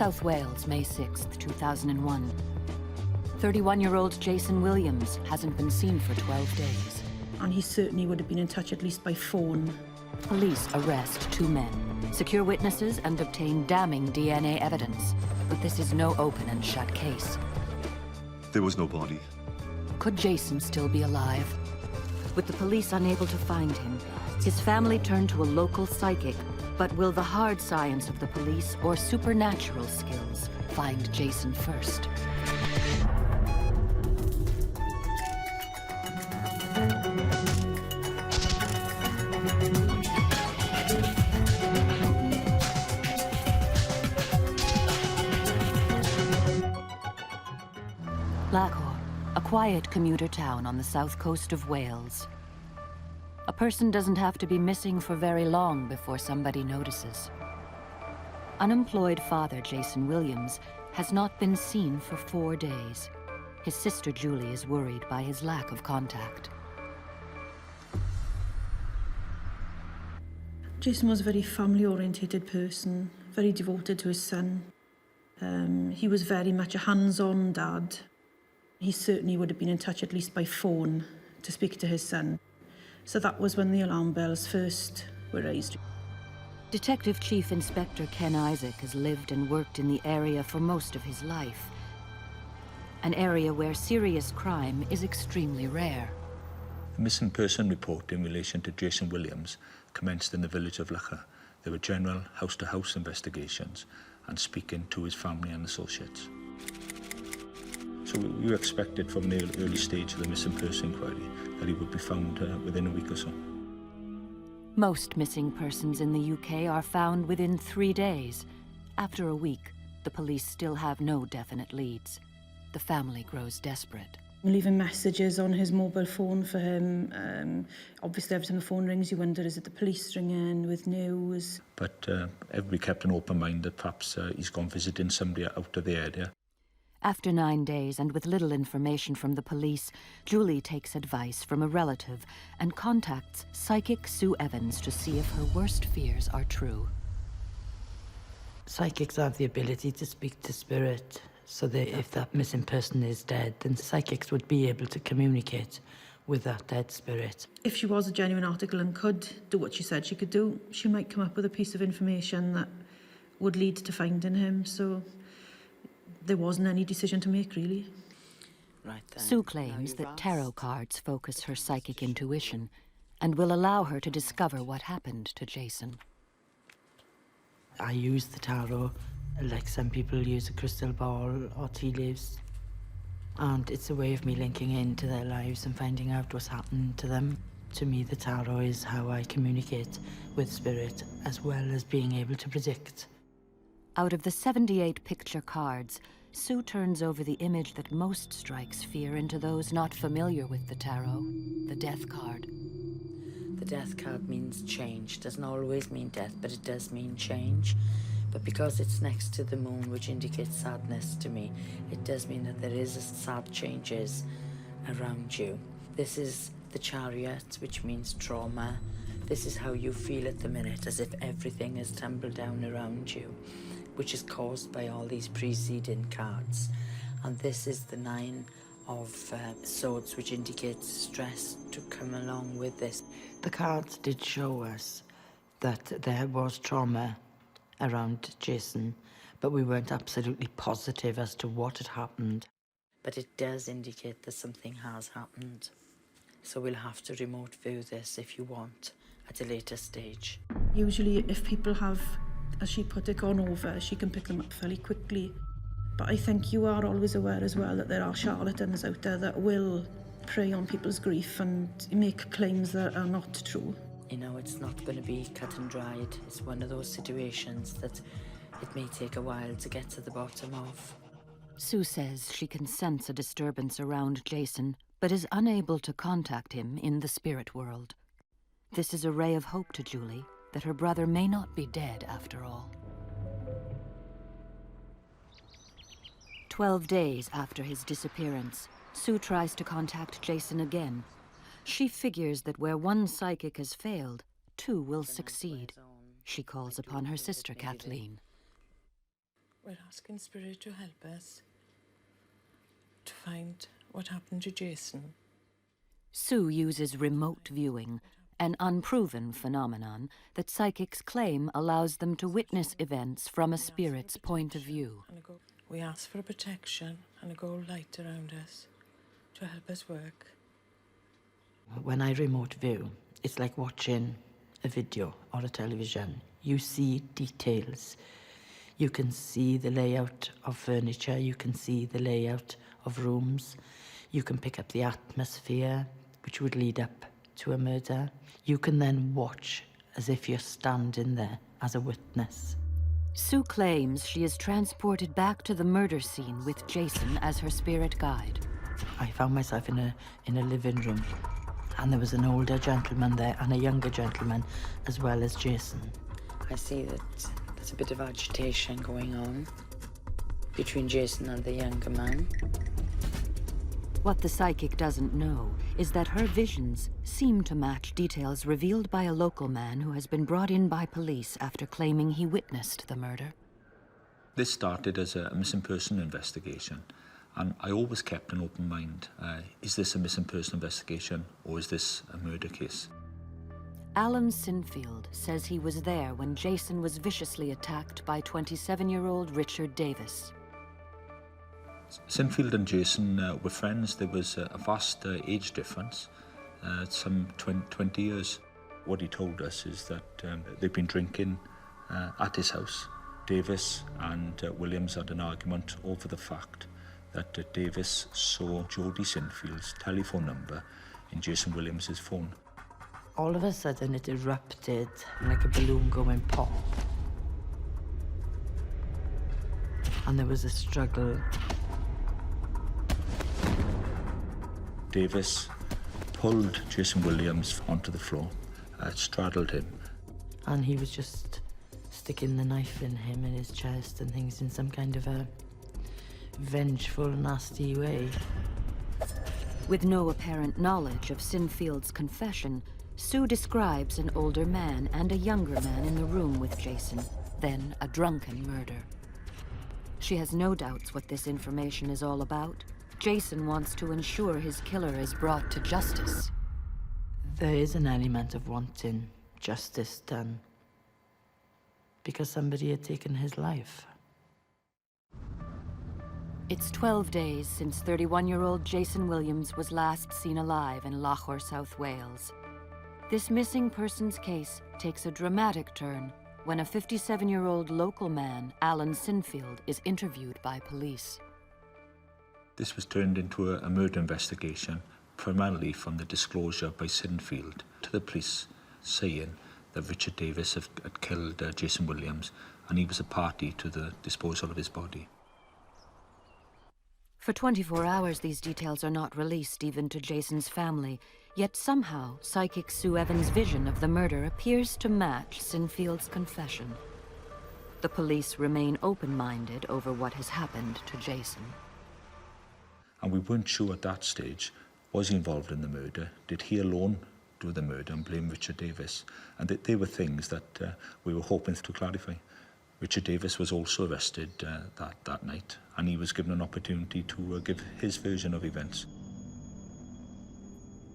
South Wales, May 6th, 2001. 31-year-old Jason Williams hasn't been seen for 12 days. And he certainly would have been in touch at least by phone. Police arrest 2 men, secure witnesses, and obtain damning DNA evidence. But this is no open and shut case. There was no body. Could Jason still be alive? With the police unable to find him, his family turned to a local psychic. But will the hard science of the police or supernatural skills find Jason first? Lacor, a quiet commuter town on the south coast of Wales. A person doesn't have to be missing for very long before somebody notices. Unemployed father Jason Williams has not been seen for 4 days. His sister Julie is worried by his lack of contact. Jason was a very family-orientated person, very devoted to his son. He was very much a hands-on dad. He certainly would have been in touch at least by phone to speak to his son. So that was when the alarm bells first were raised. Detective Chief Inspector Ken Isaac has lived and worked in the area for most of his life. An area where serious crime is extremely rare. A missing person report in relation to Jason Williams commenced in the village of Lacor. There were general house-to-house investigations and speaking to his family and associates. So we expected from an early stage of the missing person inquiry that he would be found within a week or so. Most missing persons in the UK are found within 3 days. After a week, the police still have no definite leads. The family grows desperate. Leaving messages on his mobile phone for him. Obviously, every time the phone rings, you wonder, is it the police ringing with news? But everybody kept an open mind that perhaps he's gone visiting somebody out of the area. After 9 days and with little information from the police, Julie takes advice from a relative and contacts psychic Sue Evans to see if her worst fears are true. Psychics have the ability to speak to spirit, so that if that missing person is dead, then psychics would be able to communicate with that dead spirit. If she was a genuine article and could do what she said she could do, she might come up with a piece of information that would lead to finding him, so there wasn't any decision to make, really. Right then. Sue claims that tarot cards focus her psychic intuition and will allow her to discover what happened to Jason. I use the tarot like some people use a crystal ball or tea leaves. And it's a way of me linking into their lives and finding out what's happened to them. To me, the tarot is how I communicate with spirit, as well as being able to predict. Out of the 78 picture cards, Sue turns over the image that most strikes fear into those not familiar with the tarot, the death card. The death card means change. Doesn't always mean death, but it does mean change. But because it's next to the moon, which indicates sadness to me, it does mean that there is sad changes around you. This is the Chariot, which means trauma. This is how you feel at the minute, as if everything has tumbled down around you, which is caused by all these preceding cards. And this is the 9 of swords, which indicates stress to come along with this. The cards did show us that there was trauma around Jason, but we weren't absolutely positive as to what had happened. But it does indicate that something has happened. So we'll have to remote view this if you want at a later stage. Usually if people have, as she put it, gone over, she can pick them up fairly quickly. But I think you are always aware as well that there are charlatans out there that will prey on people's grief and make claims that are not true. You know, it's not going to be cut and dried. It's one of those situations that it may take a while to get to the bottom of. Sue says she can sense a disturbance around Jason, but is unable to contact him in the spirit world. This is a ray of hope to Julie that her brother may not be dead after all. 12 days after his disappearance, Sue tries to contact Jason again. She figures that where one psychic has failed, 2 will succeed. She calls upon her sister Kathleen. We're asking Spirit to help us to find what happened to Jason. Sue uses remote viewing, an unproven phenomenon that psychics claim allows them to witness events from a spirit's point of view. We ask for protection and a gold light around us to help us work. When I remote view, it's like watching a video or a television. You see details. You can see the layout of furniture, you can see the layout of rooms, you can pick up the atmosphere, which would lead up to a murder. You can then watch as if you're standing there as a witness. Sue claims she is transported back to the murder scene with Jason as her spirit guide. I found myself in a living room, and there was an older gentleman there and a younger gentleman, as well as Jason. I see that there's a bit of agitation going on between Jason and the younger man. What the psychic doesn't know is that her visions seem to match details revealed by a local man who has been brought in by police after claiming he witnessed the murder. This started as a missing person investigation, and I always kept an open mind. Is this a missing person investigation, or is this a murder case? Alan Sinfield says he was there when Jason was viciously attacked by 27-year-old Richard Davis. Sinfield and Jason were friends. There was a vast age difference, some 20 years. What he told us is that they'd been drinking at his house. Davis and Williams had an argument over the fact that Davis saw Jodie Sinfield's telephone number in Jason Williams's phone. All of a sudden it erupted like a balloon going pop. And there was a struggle. Davis pulled Jason Williams onto the floor, straddled him. And he was just sticking the knife in him in his chest and things in some kind of a vengeful, nasty way. With no apparent knowledge of Sinfield's confession, Sue describes an older man and a younger man in the room with Jason, then a drunken murder. She has no doubts what this information is all about. Jason wants to ensure his killer is brought to justice. There is an element of wanting justice done because somebody had taken his life. It's 12 days since 31-year-old Jason Williams was last seen alive in Lochor, South Wales. This missing persons case takes a dramatic turn when a 57-year-old local man, Alan Sinfield, is interviewed by police. This was turned into a murder investigation, primarily from the disclosure by Sinfield to the police saying that Richard Davis had killed Jason Williams, and he was a party to the disposal of his body. For 24 hours, these details are not released even to Jason's family, yet somehow psychic Sue Evans' vision of the murder appears to match Sinfield's confession. The police remain open-minded over what has happened to Jason. And we weren't sure at that stage, was he involved in the murder? Did he alone do the murder and blame Richard Davis? And they were things that we were hoping to clarify. Richard Davis was also arrested that night, and he was given an opportunity to give his version of events.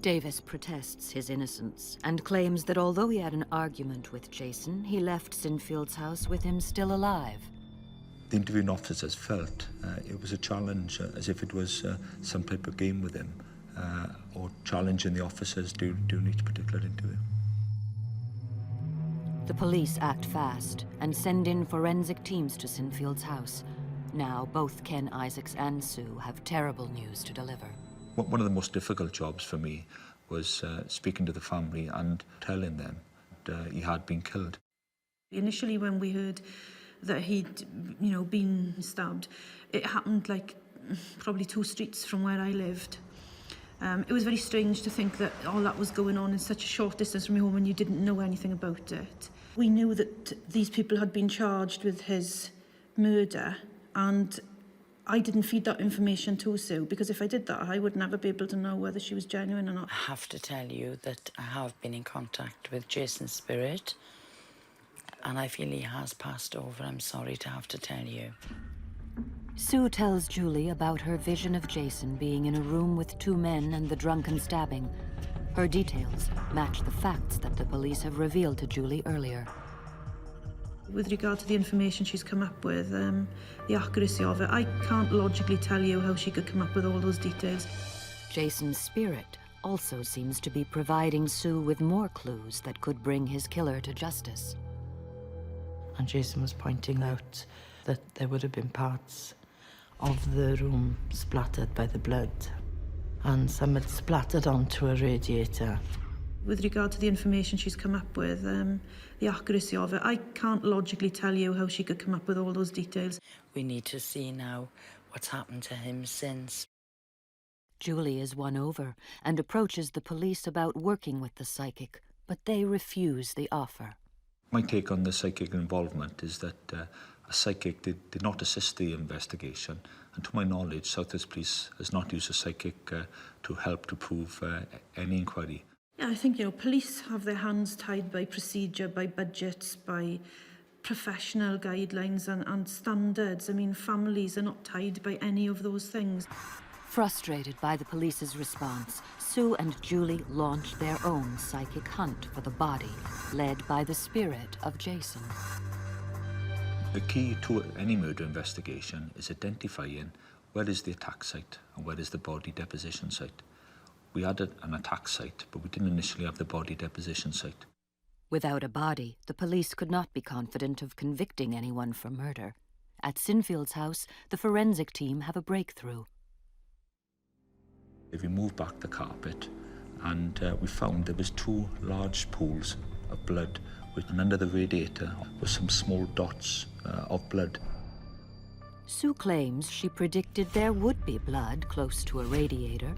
Davis protests his innocence and claims that although he had an argument with Jason, he left Sinfield's house with him still alive. The interviewing officers felt it was a challenge, as if it was some type of game with him, or challenging the officers during each particular interview. The police act fast and send in forensic teams to Sinfield's house. Now, both Ken Isaacs and Sue have terrible news to deliver. One of the most difficult jobs for me was speaking to the family and telling them that he had been killed. Initially, when we heard that he'd, been stabbed, it happened like probably 2 streets from where I lived. It was very strange to think that all that was going on in such a short distance from your home and you didn't know anything about it. We knew that these people had been charged with his murder, and I didn't feed that information to Sue, because if I did that, I would never be able to know whether she was genuine or not. I have to tell you that I have been in contact with Jason's spirit. and I feel he has passed over. I'm sorry to have to tell you. Sue tells Julie about her vision of Jason being in a room with two men and the drunken stabbing. Her details match the facts that the police have revealed to Julie earlier. With regard to the information she's come up with, the accuracy of it, I can't logically tell you how she could come up with all those details. Jason's spirit also seems to be providing Sue with more clues that could bring his killer to justice. And Jason was pointing out that there would have been parts of the room splattered by the blood, and some had splattered onto a radiator. With regard to the information she's come up with, the accuracy of it, I can't logically tell you how she could come up with all those details. We need to see now what's happened to him since. Julie is won over and approaches the police about working with the psychic, but they refuse the offer. My take on the psychic involvement is that a psychic did not assist the investigation, and to my knowledge, South Wales Police has not used a psychic to help to prove any inquiry. Yeah, I think, police have their hands tied by procedure, by budgets, by professional guidelines and standards. I mean, families are not tied by any of those things. Frustrated by the police's response, Sue and Julie launch their own psychic hunt for the body, led by the spirit of Jason. The key to any murder investigation is identifying where is the attack site and where is the body deposition site. We had an attack site, but we didn't initially have the body deposition site. Without a body, the police could not be confident of convicting anyone for murder. At Sinfield's house, the forensic team have a breakthrough. If we moved back the carpet, and we found there was two large pools of blood, and under the radiator were some small dots of blood. Sue claims she predicted there would be blood close to a radiator.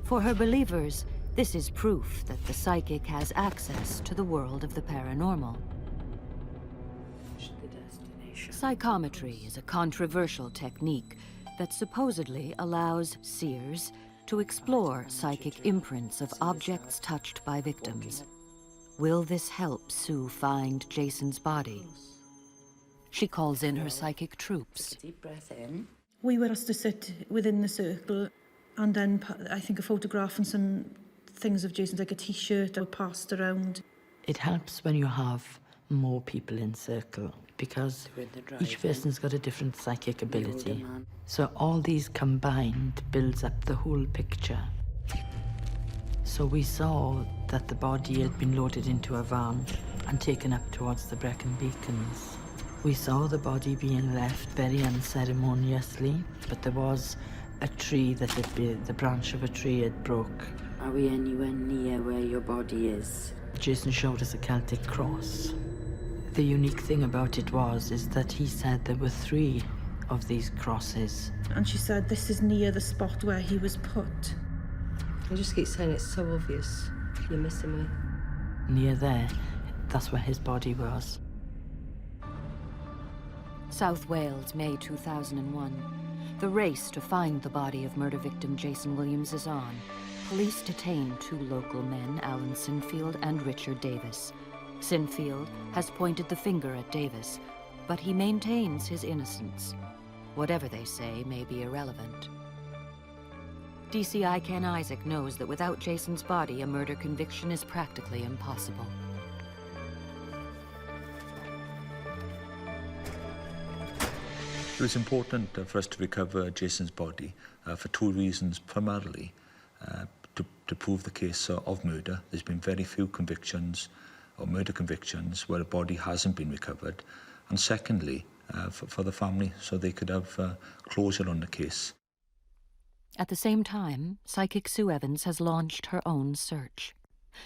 For her believers, this is proof that the psychic has access to the world of the paranormal. Psychometry is a controversial technique that supposedly allows seers to explore psychic imprints of objects touched by victims. Will this help Sue find Jason's body? She calls in her psychic troops. Deep breath in. We were asked to sit within the circle, and then I think a photograph and some things of Jason's, like a T-shirt, were passed around. It helps when you have more people in circle, because each person's got a different psychic ability. So all these combined builds up the whole picture. So we saw that the body had been loaded into a van and taken up towards the Brecon Beacons. We saw the body being left very unceremoniously, but there was a tree that the branch of a tree had broke. Are we anywhere near where your body is? Jason showed us a Celtic cross. The unique thing about it is that he said there were 3 of these crosses. And she said, this is near the spot where he was put. I just keep saying it's so obvious. You're missing me. Near there, that's where his body was. South Wales, May 2001. The race to find the body of murder victim Jason Williams is on. Police detain 2 local men, Alan Sinfield and Richard Davis. Sinfield has pointed the finger at Davis, but he maintains his innocence. Whatever they say may be irrelevant. DCI Ken Isaac knows that without Jason's body, a murder conviction is practically impossible. It was important for us to recover Jason's body for 2 reasons. Primarily, to prove the case of murder. There's been very few convictions or murder convictions where a body hasn't been recovered. And secondly, for the family, so they could have closure on the case. At the same time, psychic Sue Evans has launched her own search.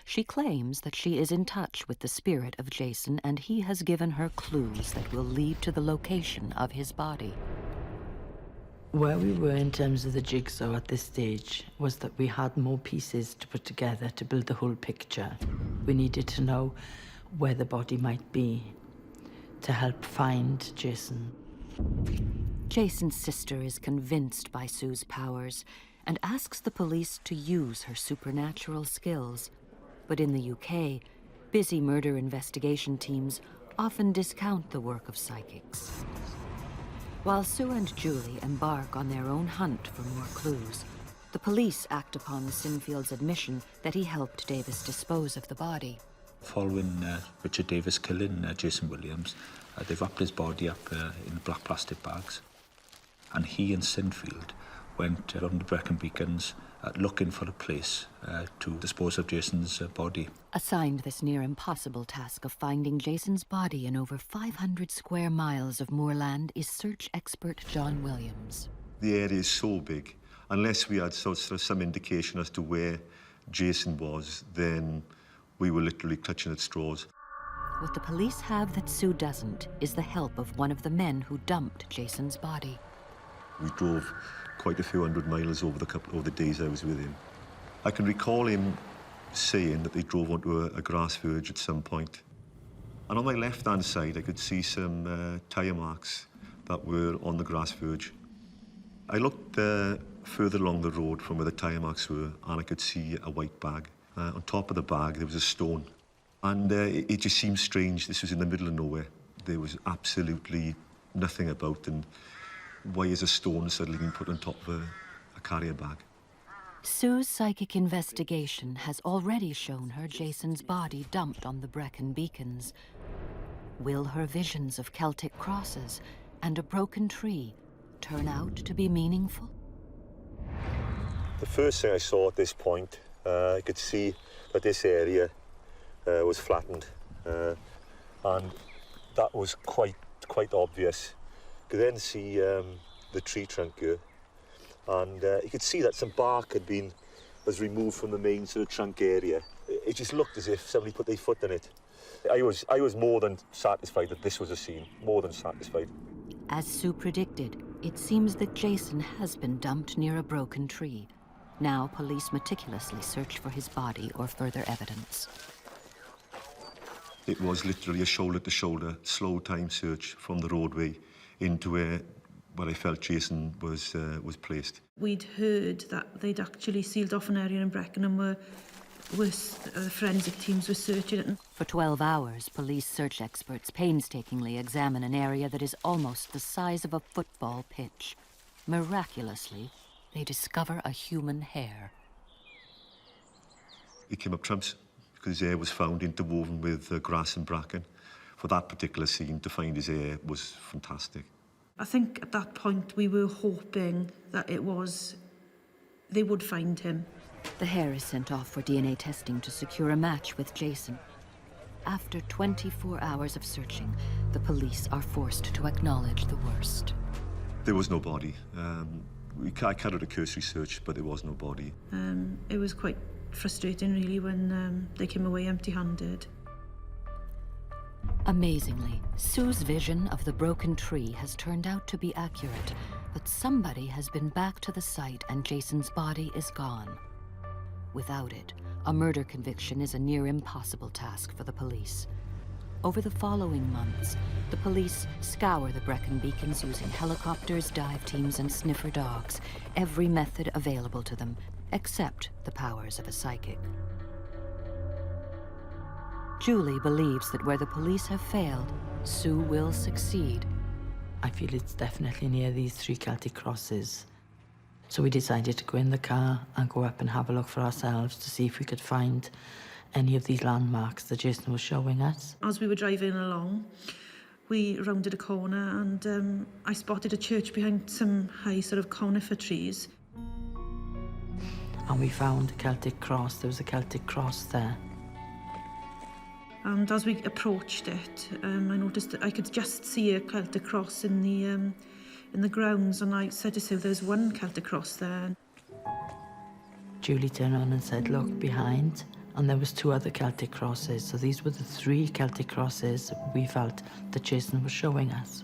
She claims that she is in touch with the spirit of Jason, and he has given her clues that will lead to the location of his body. Where we were in terms of the jigsaw at this stage was that we had more pieces to put together to build the whole picture. We needed to know where the body might be to help find Jason. Jason's sister is convinced by Sue's powers and asks the police to use her supernatural skills. But in the UK, busy murder investigation teams often discount the work of psychics. While Sue and Julie embark on their own hunt for more clues, the police act upon Sinfield's admission that he helped Davis dispose of the body. Following Richard Davis killing Jason Williams, they wrapped his body up in black plastic bags. And he and Sinfield went around the Brecon Beacons looking for a place to dispose of Jason's body. Assigned this near impossible task of finding Jason's body in over 500 square miles of moorland is search expert John Williams. The area is so big. Unless we had some indication as to where Jason was, then we were literally clutching at straws. What the police have that Sue doesn't is the help of one of the men who dumped Jason's body. We drove quite a few hundred miles over the days I was with him. I can recall him saying that they drove onto a grass verge at some point. And on my left-hand side, I could see some tyre marks that were on the grass verge. I looked further along the road from where the tyre marks were, and I could see a white bag. On top of the bag, there was a stone. And it just seemed strange. This was in the middle of nowhere. There was absolutely nothing about, and why is a stone suddenly being put on top of a carrier bag? Sue's psychic investigation has already shown her Jason's body dumped on the Brecon Beacons. Will her visions of Celtic crosses and a broken tree turn out to be meaningful? The first thing I saw at this point, I could see that this area was flattened, and that was quite obvious. You could then see the tree trunk here, and you could see that some bark was removed from the main sort of trunk area. It just looked as if somebody put their foot in it. I was more than satisfied that this was a scene, more than satisfied. As Sue predicted, it seems that Jason has been dumped near a broken tree. Now police meticulously search for his body or further evidence. It was literally a shoulder-to-shoulder, slow-time search from the roadway into where I felt Jason was placed. We'd heard that they'd actually sealed off an area in Brecon and forensic teams were searching it. For 12 hours, police search experts painstakingly examine an area that is almost the size of a football pitch. Miraculously, they discover a human hair. He came up trumps because his hair was found interwoven with grass and bracken. For that particular scene, to find his hair was fantastic. I think at that point we were hoping that they would find him. The hair is sent off for DNA testing to secure a match with Jason. After 24 hours of searching, the police are forced to acknowledge the worst. There was no body. I carried a cursory search, but there was no body. It was quite frustrating, really, when they came away empty-handed. Amazingly, Sue's vision of the broken tree has turned out to be accurate, but somebody has been back to the site and Jason's body is gone. Without it, a murder conviction is a near impossible task for the police. Over the following months, the police scour the Brecon Beacons using helicopters, dive teams, and sniffer dogs, every method available to them, except the powers of a psychic. Julie believes that where the police have failed, Sue will succeed. I feel it's definitely near these 3 Celtic crosses. So we decided to go in the car and go up and have a look for ourselves to see if we could find any of these landmarks that Jason was showing us. As we were driving along, we rounded a corner and I spotted a church behind some high sort of conifer trees. And we found a Celtic cross. There was a Celtic cross there. And as we approached it, I noticed that I could just see a Celtic cross in the grounds, and I said to Sue, there's one Celtic cross there. Julie turned on and said, look behind, and there was 2 other Celtic crosses. So these were the 3 Celtic crosses we felt that Jason was showing us.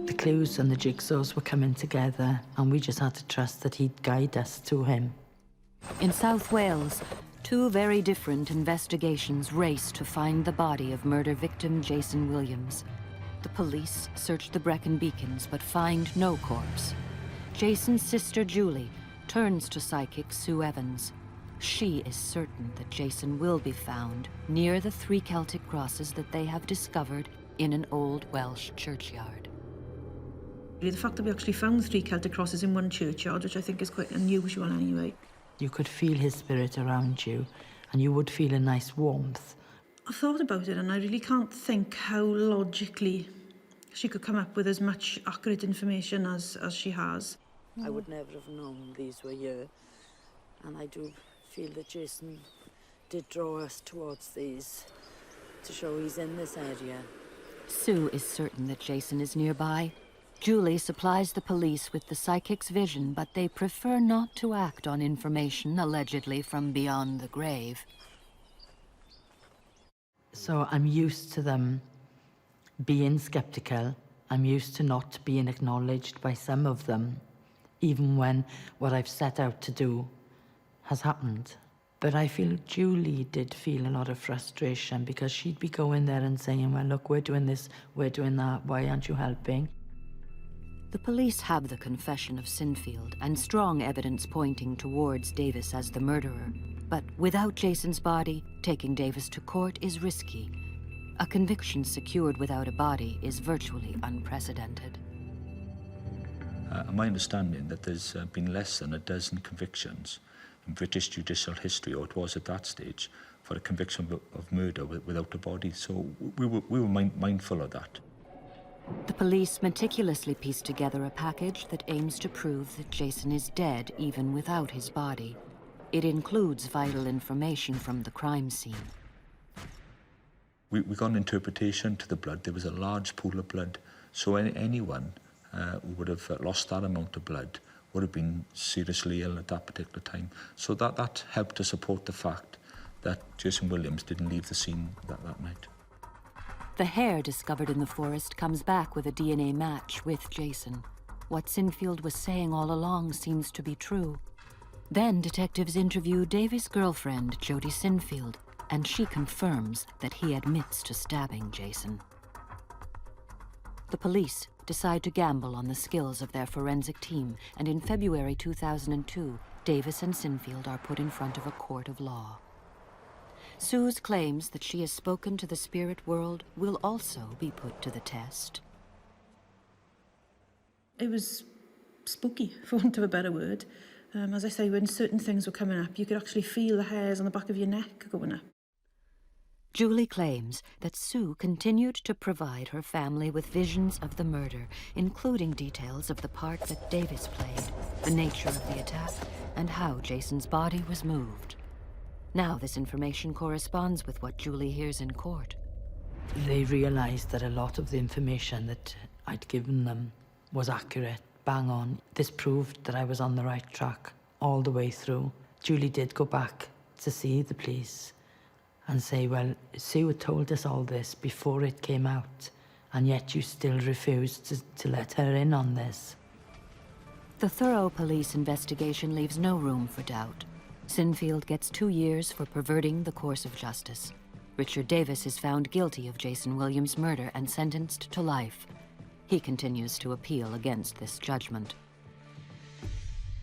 The clues and the jigsaws were coming together, and we just had to trust that he'd guide us to him. In South Wales, 2 very different investigations race to find the body of murder victim Jason Williams. The police search the Brecon Beacons but find no corpse. Jason's sister Julie turns to psychic Sue Evans. She is certain that Jason will be found near the 3 Celtic crosses. crosses that they have discovered in an old Welsh churchyard. The fact that we actually found 3 Celtic crosses in one churchyard, which I think is quite unusual anyway. You could feel his spirit around you, and you would feel a nice warmth. I thought about it, and I really can't think how logically she could come up with as much accurate information as she has. I would never have known these were here, and I do feel that Jason did draw us towards these to show he's in this area. Sue is certain that Jason is nearby. Julie supplies the police with the psychic's vision, but they prefer not to act on information allegedly from beyond the grave. So I'm used to them being skeptical. I'm used to not being acknowledged by some of them, even when what I've set out to do has happened. But I feel Julie did feel a lot of frustration because she'd be going there and saying, well, look, we're doing this, we're doing that, why aren't you helping? The police have the confession of Sinfield and strong evidence pointing towards Davis as the murderer. But without Jason's body, taking Davis to court is risky. A conviction secured without a body is virtually unprecedented. My understanding that there's been less than a dozen convictions in British judicial history, or it was at that stage, for a conviction of murder without a body. So we were mindful of that. The police meticulously piece together a package that aims to prove that Jason is dead even without his body. It includes vital information from the crime scene. We got an interpretation to the blood. There was a large pool of blood, so anyone who would have lost that amount of blood would have been seriously ill at that particular time. So that helped to support the fact that Jason Williams didn't leave the scene that night. The hair discovered in the forest comes back with a DNA match with Jason. What Sinfield was saying all along seems to be true. Then detectives interview Davy's girlfriend, Jody Sinfield, and she confirms that he admits to stabbing Jason. The police decide to gamble on the skills of their forensic team, and in February 2002, Davis and Sinfield are put in front of a court of law. Sue's claims that she has spoken to the spirit world will also be put to the test. It was spooky, for want of a better word. As I say, when certain things were coming up, you could actually feel the hairs on the back of your neck going up. Julie claims that Sue continued to provide her family with visions of the murder, including details of the part that Davis played, the nature of the attack, and how Jason's body was moved. Now this information corresponds with what Julie hears in court. They realised that a lot of the information that I'd given them was accurate, bang on. This proved that I was on the right track all the way through. Julie did go back to see the police and say, well, Sue had told us all this before it came out, and yet you still refused to let her in on this. The thorough police investigation leaves no room for doubt. Sinfield gets 2 years for perverting the course of justice. Richard Davis is found guilty of Jason Williams' murder and sentenced to life. He continues to appeal against this judgment.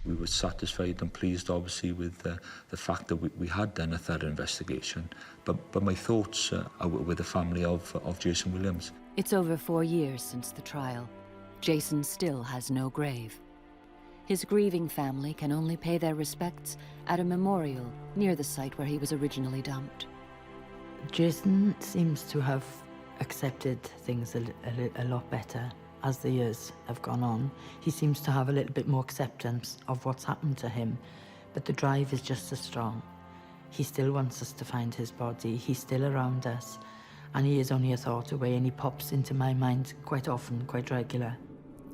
We were satisfied and pleased, obviously, with the fact that we had done a thorough investigation. But my thoughts are with the family of Jason Williams. It's over 4 years since the trial. Jason still has no grave. His grieving family can only pay their respects at a memorial near the site where he was originally dumped. Jason seems to have accepted things a lot better as the years have gone on. He seems to have a little bit more acceptance of what's happened to him, but the drive is just as strong. He still wants us to find his body. He's still around us, and he is only a thought away, and he pops into my mind quite often, quite regular.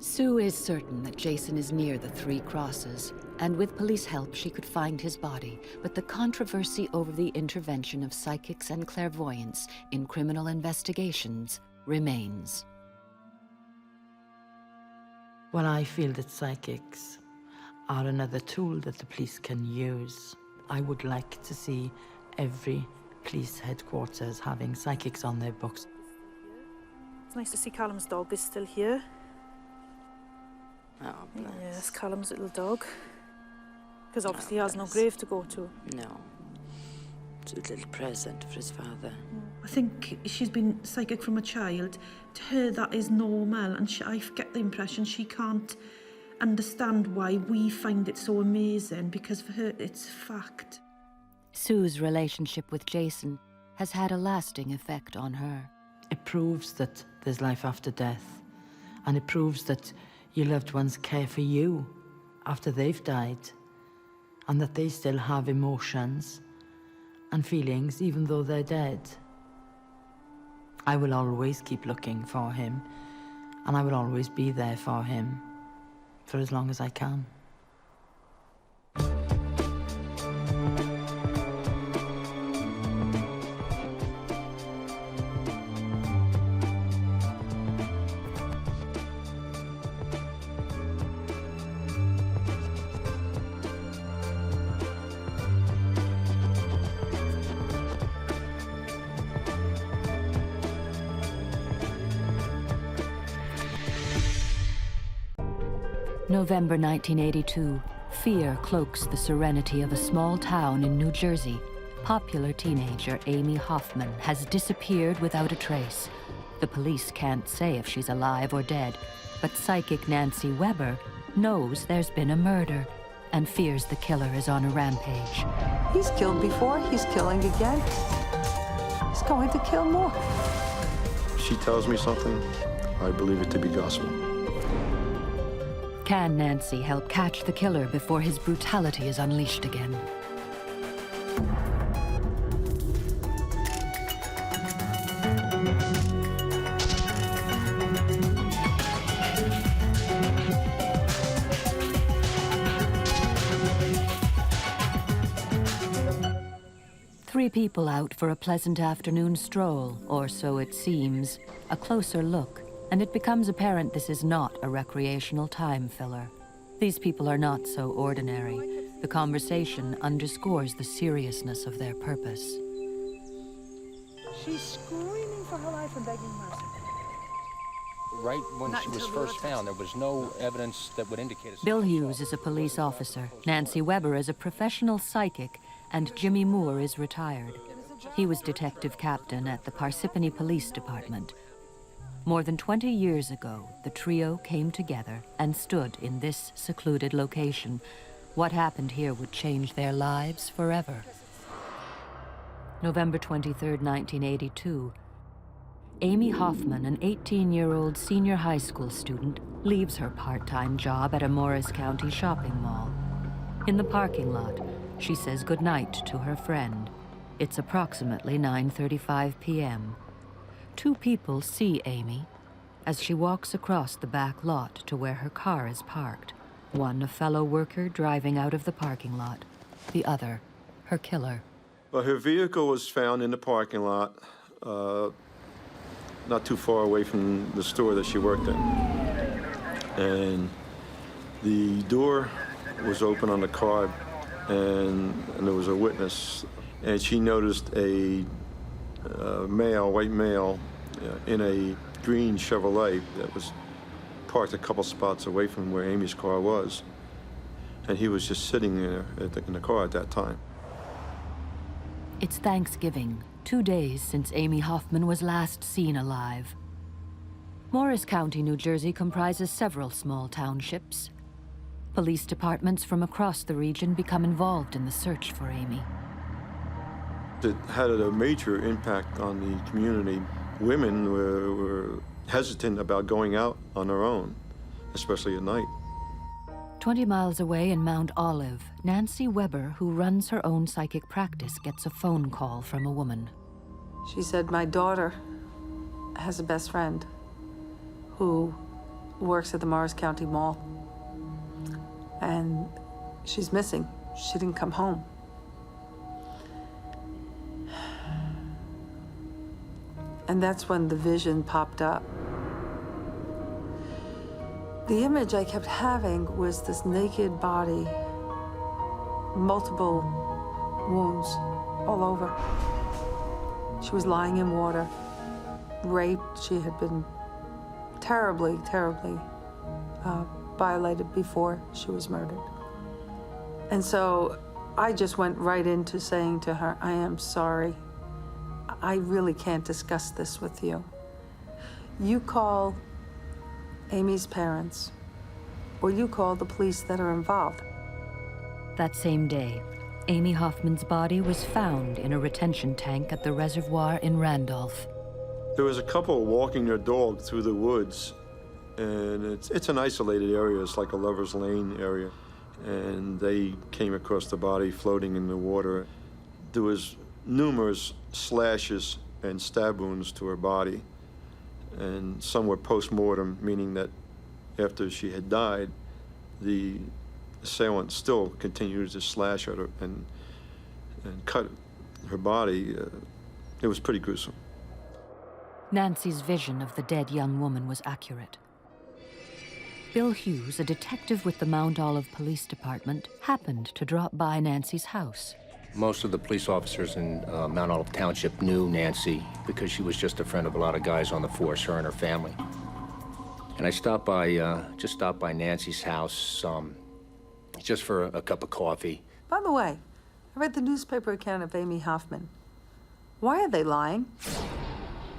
Sue is certain that Jason is near the 3 crosses, and with police help she could find his body, but the controversy over the intervention of psychics and clairvoyants in criminal investigations remains. Well, I feel that psychics are another tool that the police can use. I would like to see every police headquarters having psychics on their books. It's nice to see Callum's dog is still here. Oh, bless. Yes, Callum's little dog. Because obviously he has no grave to go to. No. It's a little present for his father. Mm. I think she's been psychic from a child. To her, that is normal, and I get the impression she can't understand why we find it so amazing, because for her, it's fact. Sue's relationship with Jason has had a lasting effect on her. It proves that there's life after death, and it proves that your loved ones care for you after they've died, and that they still have emotions and feelings even though they're dead. I will always keep looking for him, and I will always be there for him for as long as I can. November 1982. Fear cloaks the serenity of a small town in New Jersey. Popular teenager Amy Hoffman has disappeared without a trace. The police can't say if she's alive or dead, but psychic Nancy Weber knows there's been a murder and fears the killer is on a rampage. He's killed before, he's killing again. He's going to kill more. She tells me something, I believe it to be gospel. Can Nancy help catch the killer before his brutality is unleashed again? Three people out for a pleasant afternoon stroll, or so it seems. A closer look, and it becomes apparent this is not a recreational time filler. These people are not so ordinary. The conversation underscores the seriousness of their purpose. She's screaming for her life and begging mercy. Right when she was first found, there was no evidence that would indicate a... Bill Hughes is a police officer, Nancy Weber is a professional psychic, and Jimmy Moore is retired. He was detective captain at the Parsippany Police Department. More than 20 years ago, the trio came together and stood in this secluded location. What happened here would change their lives forever. November 23, 1982. Amy Hoffman, an 18-year-old senior high school student, leaves her part-time job at a Morris County shopping mall. In the parking lot, she says goodnight to her friend. It's approximately 9:35 p.m. Two people see Amy as she walks across the back lot to where her car is parked. One, a fellow worker driving out of the parking lot. The other, her killer. Well, her vehicle was found in the parking lot, not too far away from the store that she worked in. And the door was open on the car, and there was a witness, and she noticed a white male in a green Chevrolet that was parked a couple spots away from where Amy's car was. And he was just sitting there in the car at that time. It's Thanksgiving, 2 days since Amy Hoffman was last seen alive. Morris County, New Jersey comprises several small townships. Police departments from across the region become involved in the search for Amy. It had a major impact on the community. Women were hesitant about going out on their own, especially at night. 20 miles away in Mount Olive, Nancy Weber, who runs her own psychic practice, gets a phone call from a woman. She said, my daughter has a best friend who works at the Morris County Mall. And she's missing. She didn't come home. And that's when the vision popped up. The image I kept having was this naked body, multiple wounds all over. She was lying in water, raped. She had been terribly, terribly violated before she was murdered. And so I just went right into saying to her, I am sorry. I really can't discuss this with you. You call Amy's parents, or you call the police that are involved. That same day, Amy Hoffman's body was found in a retention tank at the reservoir in Randolph. There was a couple walking their dog through the woods, and it's an isolated area. It's like a lover's lane area. And they came across the body floating in the water. There was numerous slashes and stab wounds to her body, and some were post-mortem, meaning that after she had died, the assailant still continued to slash at her and cut her body. It was pretty gruesome. Nancy's vision of the dead young woman was accurate. Bill Hughes, a detective with the Mount Olive Police Department, happened to drop by Nancy's house. Most of the police officers in Mount Olive Township knew Nancy because she was just a friend of a lot of guys on the force, her and her family. And I stopped by Nancy's house just for a cup of coffee. By the way, I read the newspaper account of Amy Hoffman. Why are they lying?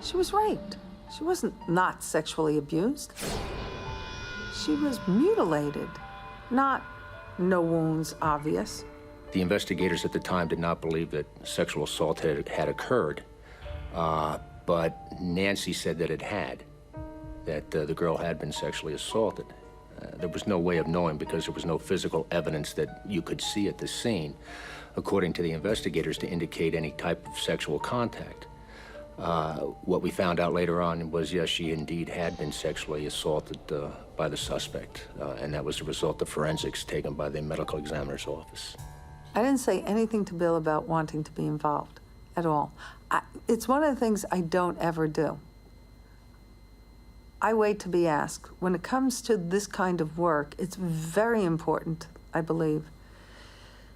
She was raped. She wasn't not sexually abused. She was mutilated, not no wounds obvious. The investigators at the time did not believe that sexual assault had occurred, but Nancy said that it had, that the girl had been sexually assaulted. There was no way of knowing because there was no physical evidence that you could see at the scene, according to the investigators, to indicate any type of sexual contact. What we found out later on was, yes, she indeed had been sexually assaulted by the suspect, and that was the result of forensics taken by the medical examiner's office. I didn't say anything to Bill about wanting to be involved at all. It's one of the things I don't ever do. I wait to be asked. When it comes to this kind of work, it's very important, I believe,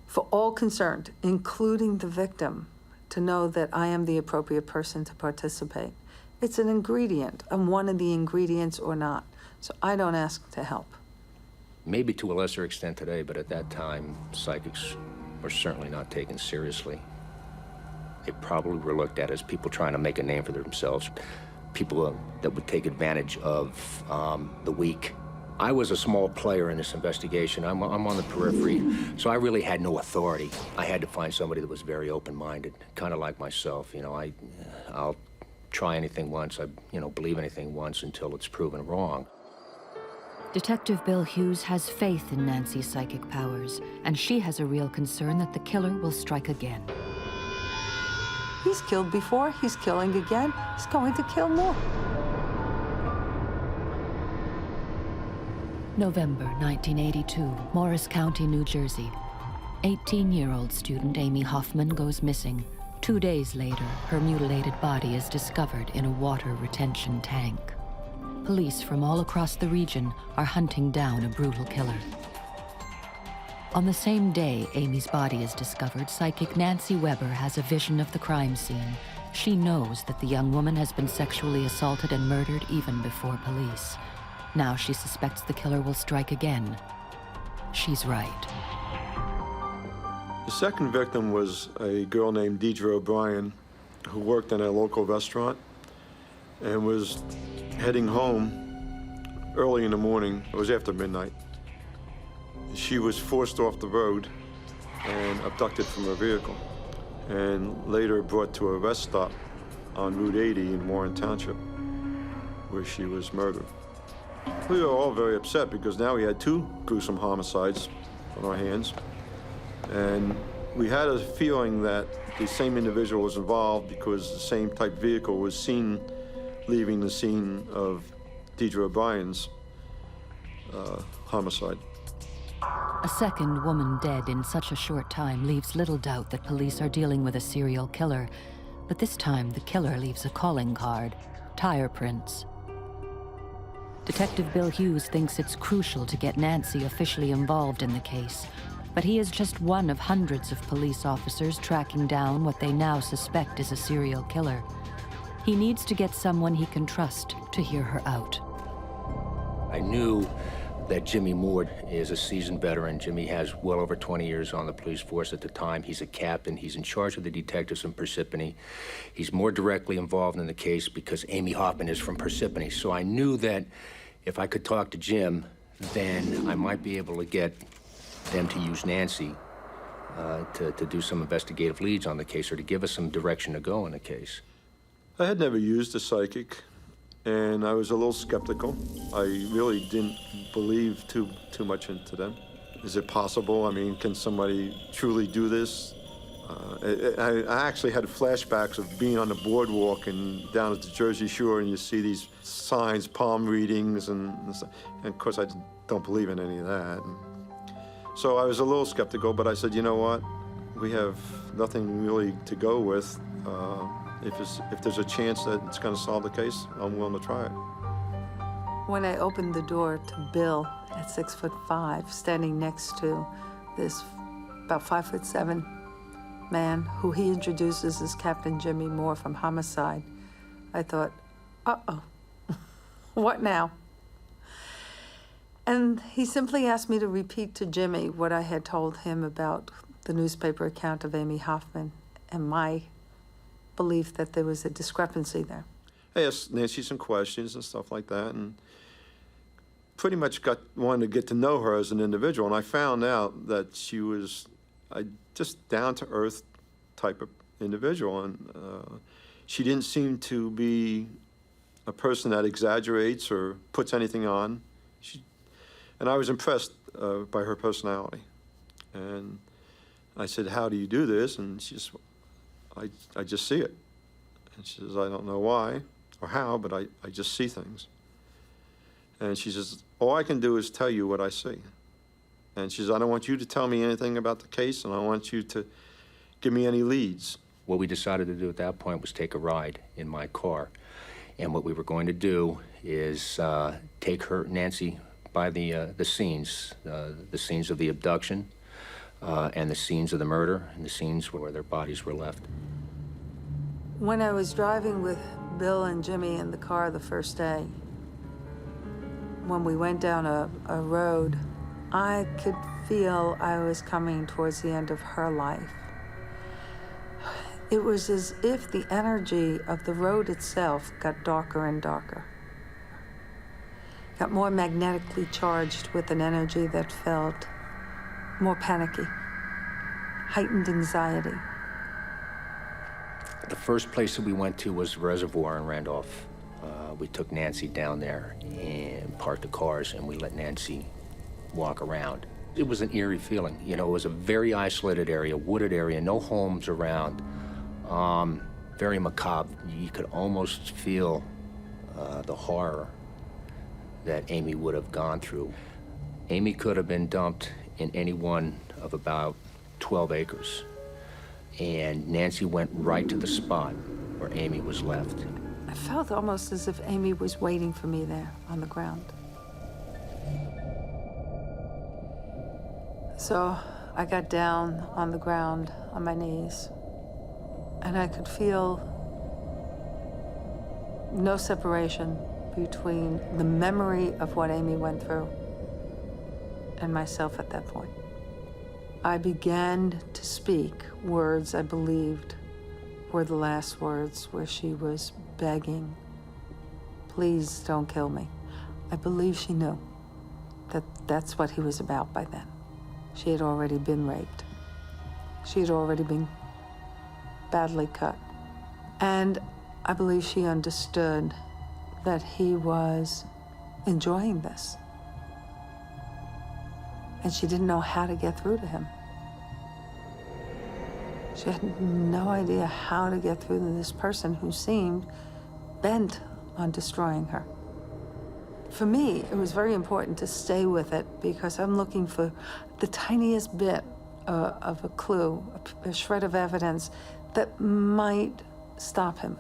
for all concerned, including the victim, to know that I am the appropriate person to participate. It's an ingredient. I'm one of the ingredients or not. So I don't ask to help. Maybe to a lesser extent today, but at that time, psychics were certainly not taken seriously. They probably were looked at as people trying to make a name for themselves, people that would take advantage of the weak. I was a small player in this investigation. I'm on the periphery, so I really had no authority. I had to find somebody that was very open-minded, kind of like myself. You know, I'll try anything once, believe anything once until it's proven wrong. Detective Bill Hughes has faith in Nancy's psychic powers, and she has a real concern that the killer will strike again. He's killed before, he's killing again, he's going to kill more. November 1982, Morris County, New Jersey. 18-year-old student Amy Hoffman goes missing. 2 days later, her mutilated body is discovered in a water retention tank. Police from all across the region are hunting down a brutal killer. On the same day Amy's body is discovered, psychic Nancy Weber has a vision of the crime scene. She knows that the young woman has been sexually assaulted and murdered even before police. Now she suspects the killer will strike again. She's right. The second victim was a girl named Deidre O'Brien, who worked in a local restaurant and was heading home early in the morning. It was after midnight. She was forced off the road and abducted from her vehicle, and later brought to a rest stop on Route 80 in Warren Township, where she was murdered. We were all very upset because now we had two gruesome homicides on our hands, and we had a feeling that the same individual was involved because the same type vehicle was seen leaving the scene of Deidre O'Brien's homicide. A second woman dead in such a short time leaves little doubt that police are dealing with a serial killer. But this time, the killer leaves a calling card: tire prints. Detective Bill Hughes thinks it's crucial to get Nancy officially involved in the case, but he is just one of hundreds of police officers tracking down what they now suspect is a serial killer. He needs to get someone he can trust to hear her out. I knew that Jimmy Moore is a seasoned veteran. Jimmy has well over 20 years on the police force at the time. He's a captain. He's in charge of the detectives in Parsippany. He's more directly involved in the case because Amy Hoffman is from Parsippany. So I knew that if I could talk to Jim, then I might be able to get them to use Nancy to do some investigative leads on the case or to give us some direction to go in the case. I had never used a psychic, and I was a little skeptical. I really didn't believe too much into them. Is it possible? I mean, can somebody truly do this? I actually had flashbacks of being on the boardwalk and down at the Jersey Shore, and you see these signs, palm readings, and of course I don't believe in any of that. So I was a little skeptical, but I said, you know what? We have nothing really to go with. If there's a chance that it's going to solve the case, I'm willing to try it. When I opened the door to Bill at 6'5", standing next to this about 5'7" man who he introduces as Captain Jimmy Moore from Homicide, I thought, uh-oh, what now? And he simply asked me to repeat to Jimmy what I had told him about the newspaper account of Amy Hoffman and my belief that there was a discrepancy there. I asked Nancy some questions and stuff like that, and pretty much wanted to get to know her as an individual. And I found out that she was a just down-to-earth type of individual, and she didn't seem to be a person that exaggerates or puts anything on. And I was impressed by her personality. And I said, how do you do this? And she says, I just see it. And she says, I don't know why or how, but I just see things. And she says, all I can do is tell you what I see. And she says, I don't want you to tell me anything about the case, and I don't want you to give me any leads. What we decided to do at that point was take a ride in my car. And what we were going to do is take Nancy, by the scenes of the abduction, and the scenes of the murder, and the scenes where their bodies were left. When I was driving with Bill and Jimmy in the car the first day, when we went down a road, I could feel I was coming towards the end of her life. It was as if the energy of the road itself got darker and darker. Got more magnetically charged with an energy that felt more panicky, heightened anxiety. The first place that we went to was the reservoir in Randolph. We took Nancy down there and parked the cars, and we let Nancy walk around. It was an eerie feeling. You know, it was a very isolated area, wooded area, no homes around. Very macabre. You could almost feel the horror that Amy would have gone through. Amy could have been dumped in any one of about 12 acres. And Nancy went right to the spot where Amy was left. I felt almost as if Amy was waiting for me there on the ground. So I got down on the ground on my knees, and I could feel no separation between the memory of what Amy went through and myself at that point. I began to speak words I believed were the last words, where she was begging, please don't kill me. I believe she knew that that's what he was about by then. She had already been raped. She had already been badly cut. And I believe she understood that he was enjoying this. And she didn't know how to get through to him. She had no idea how to get through to this person who seemed bent on destroying her. For me, it was very important to stay with it because I'm looking for the tiniest bit of a clue, a shred of evidence that might stop him.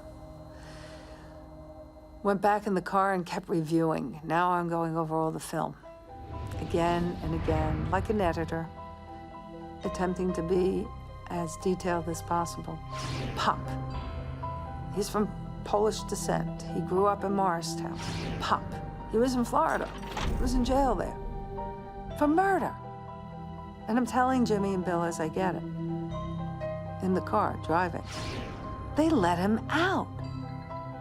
Went back in the car and kept reviewing. Now I'm going over all the film. Again and again, like an editor, attempting to be as detailed as possible. Pop. He's from Polish descent. He grew up in Morristown. Pop. He was in Florida. He was in jail there. for murder. And I'm telling Jimmy and Bill as I get it, in the car, driving. They let him out.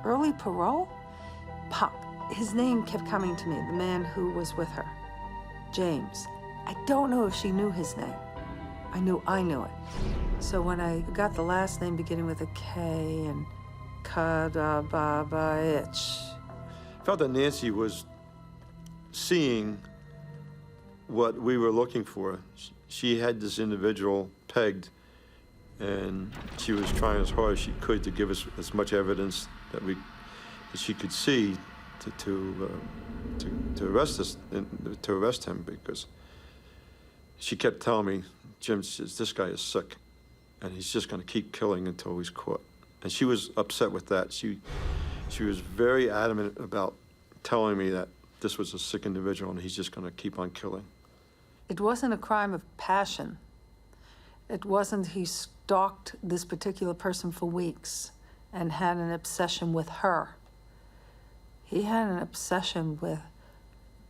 Early parole? Pop. His name kept coming to me, the man who was with her. James. I don't know if she knew his name. I knew it. So when I got the last name beginning with a K and Kadababaich. I felt that Nancy was seeing what we were looking for. She had this individual pegged, and she was trying as hard as she could to give us as much evidence that she could see to arrest us, to arrest him, because she kept telling me, Jim, this guy is sick, and he's just going to keep killing until he's caught. And she was upset with that. She was very adamant about telling me that this was a sick individual and he's just going to keep on killing. It wasn't a crime of passion. It wasn't he stalked this particular person for weeks and had an obsession with her. He had an obsession with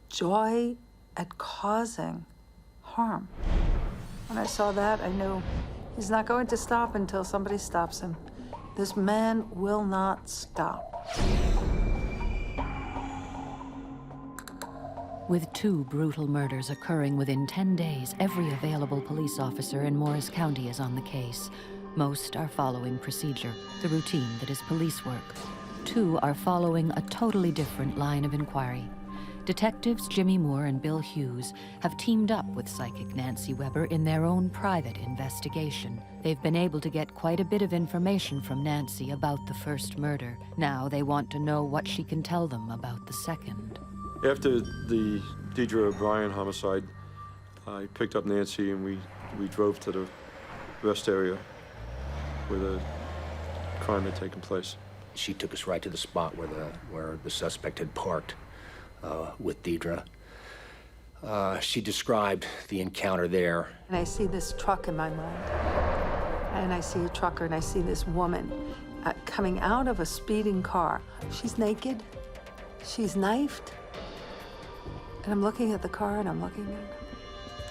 joy at causing harm. When I saw that, I knew he's not going to stop until somebody stops him. This man will not stop. With 2 brutal murders occurring within 10 days, every available police officer in Morris County is on the case. Most are following procedure, the routine that is police work. 2 are following a totally different line of inquiry. Detectives Jimmy Moore and Bill Hughes have teamed up with psychic Nancy Weber in their own private investigation. They've been able to get quite a bit of information from Nancy about the first murder. Now they want to know what she can tell them about the second. After the Deidre O'Brien homicide, I picked up Nancy and we drove to the rest area where the crime had taken place. She took us right to the spot where the suspect had parked with Deidre. She described the encounter there. And I see this truck in my mind. And I see a trucker, and I see this woman coming out of a speeding car. She's naked. She's knifed. And I'm looking at the car, and I'm looking at...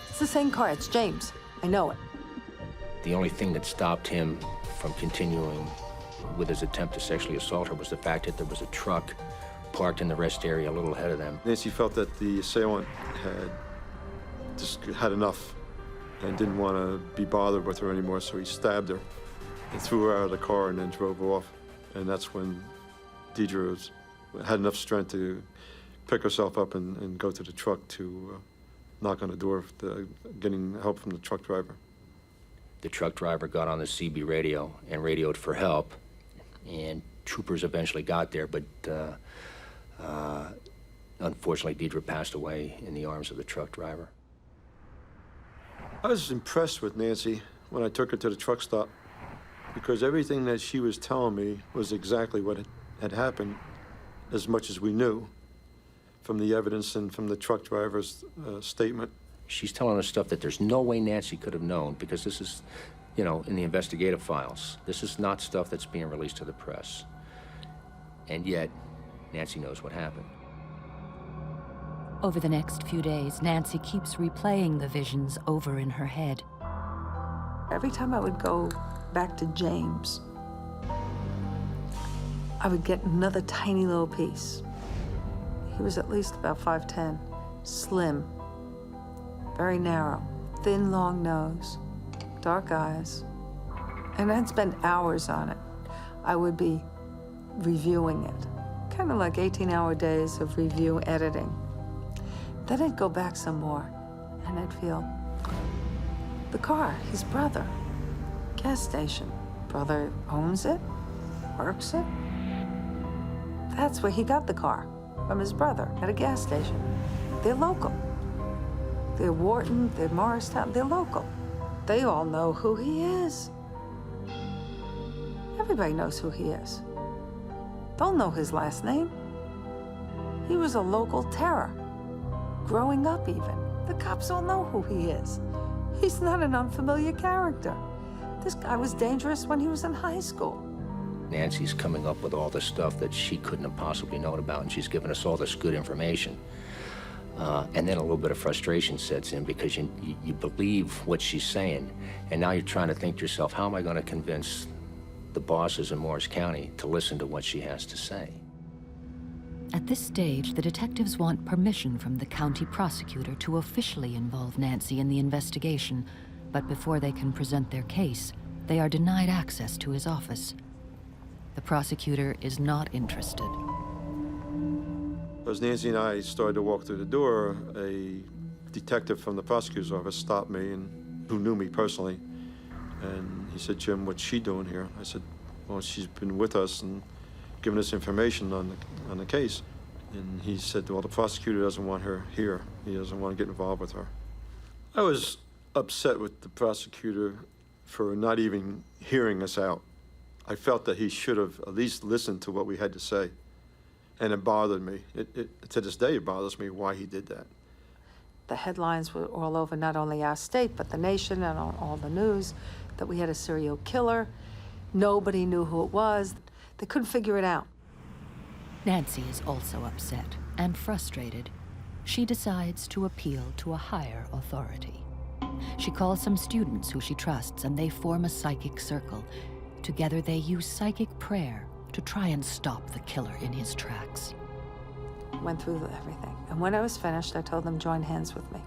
It's the same car. It's James. I know it. The only thing that stopped him from continuing with his attempt to sexually assault her was the fact that there was a truck parked in the rest area a little ahead of them. Nancy felt that the assailant had just had enough and didn't want to be bothered with her anymore, so he stabbed her and threw her out of the car and then drove off. And that's when Deidre had enough strength to pick herself up and go to the truck to knock on the door, getting help from the truck driver. The truck driver got on the CB radio and radioed for help, and troopers eventually got there, but unfortunately, Deidre passed away in the arms of the truck driver. I was impressed with Nancy when I took her to the truck stop, because everything that she was telling me was exactly what had happened, as much as we knew from the evidence and from the truck driver's statement. She's telling us stuff that there's no way Nancy could have known, because this is, you know, in the investigative files. This is not stuff that's being released to the press. And yet, Nancy knows what happened. Over the next few days, Nancy keeps replaying the visions over in her head. Every time I would go back to James, I would get another tiny little piece. He was at least about 5'10", slim, very narrow, thin, long nose, dark eyes. And I'd spend hours on it. I would be reviewing it, kind of like 18-hour days of review editing. Then I'd go back some more, and I'd feel the car, his brother, gas station. Brother owns it, works it. That's where he got the car, from his brother at a gas station. They're local. They're Wharton, they're Morristown, they're local. They all know who he is. Everybody knows who he is. Don't know his last name. He was a local terror. Growing up even, the cops all know who he is. He's not an unfamiliar character. This guy was dangerous when he was in high school. Nancy's coming up with all this stuff that she couldn't have possibly known about, and she's given us all this good information. And then a little bit of frustration sets in because you believe what she's saying, and now you're trying to think to yourself, how am I going to convince the bosses in Morris County to listen to what she has to say? At this stage, the detectives want permission from the county prosecutor to officially involve Nancy in the investigation, but before they can present their case, they are denied access to his office. The prosecutor is not interested. As Nancy and I started to walk through the door, a detective from the prosecutor's office stopped me, and who knew me personally, and he said, "Jim, what's she doing here?" I said, "Well, she's been with us and giving us information on the case." And he said, "Well, the prosecutor doesn't want her here. He doesn't want to get involved with her." I was upset with the prosecutor for not even hearing us out. I felt that he should have at least listened to what we had to say. And it bothered me. To this day, it bothers me why he did that. The headlines were all over not only our state, but the nation and on all the news, that we had a serial killer. Nobody knew who it was. They couldn't figure it out. Nancy is also upset and frustrated. She decides to appeal to a higher authority. She calls some students who she trusts, and they form a psychic circle. Together, they use psychic prayer to try and stop the killer in his tracks. Went through everything. And when I was finished, I told them, join hands with me.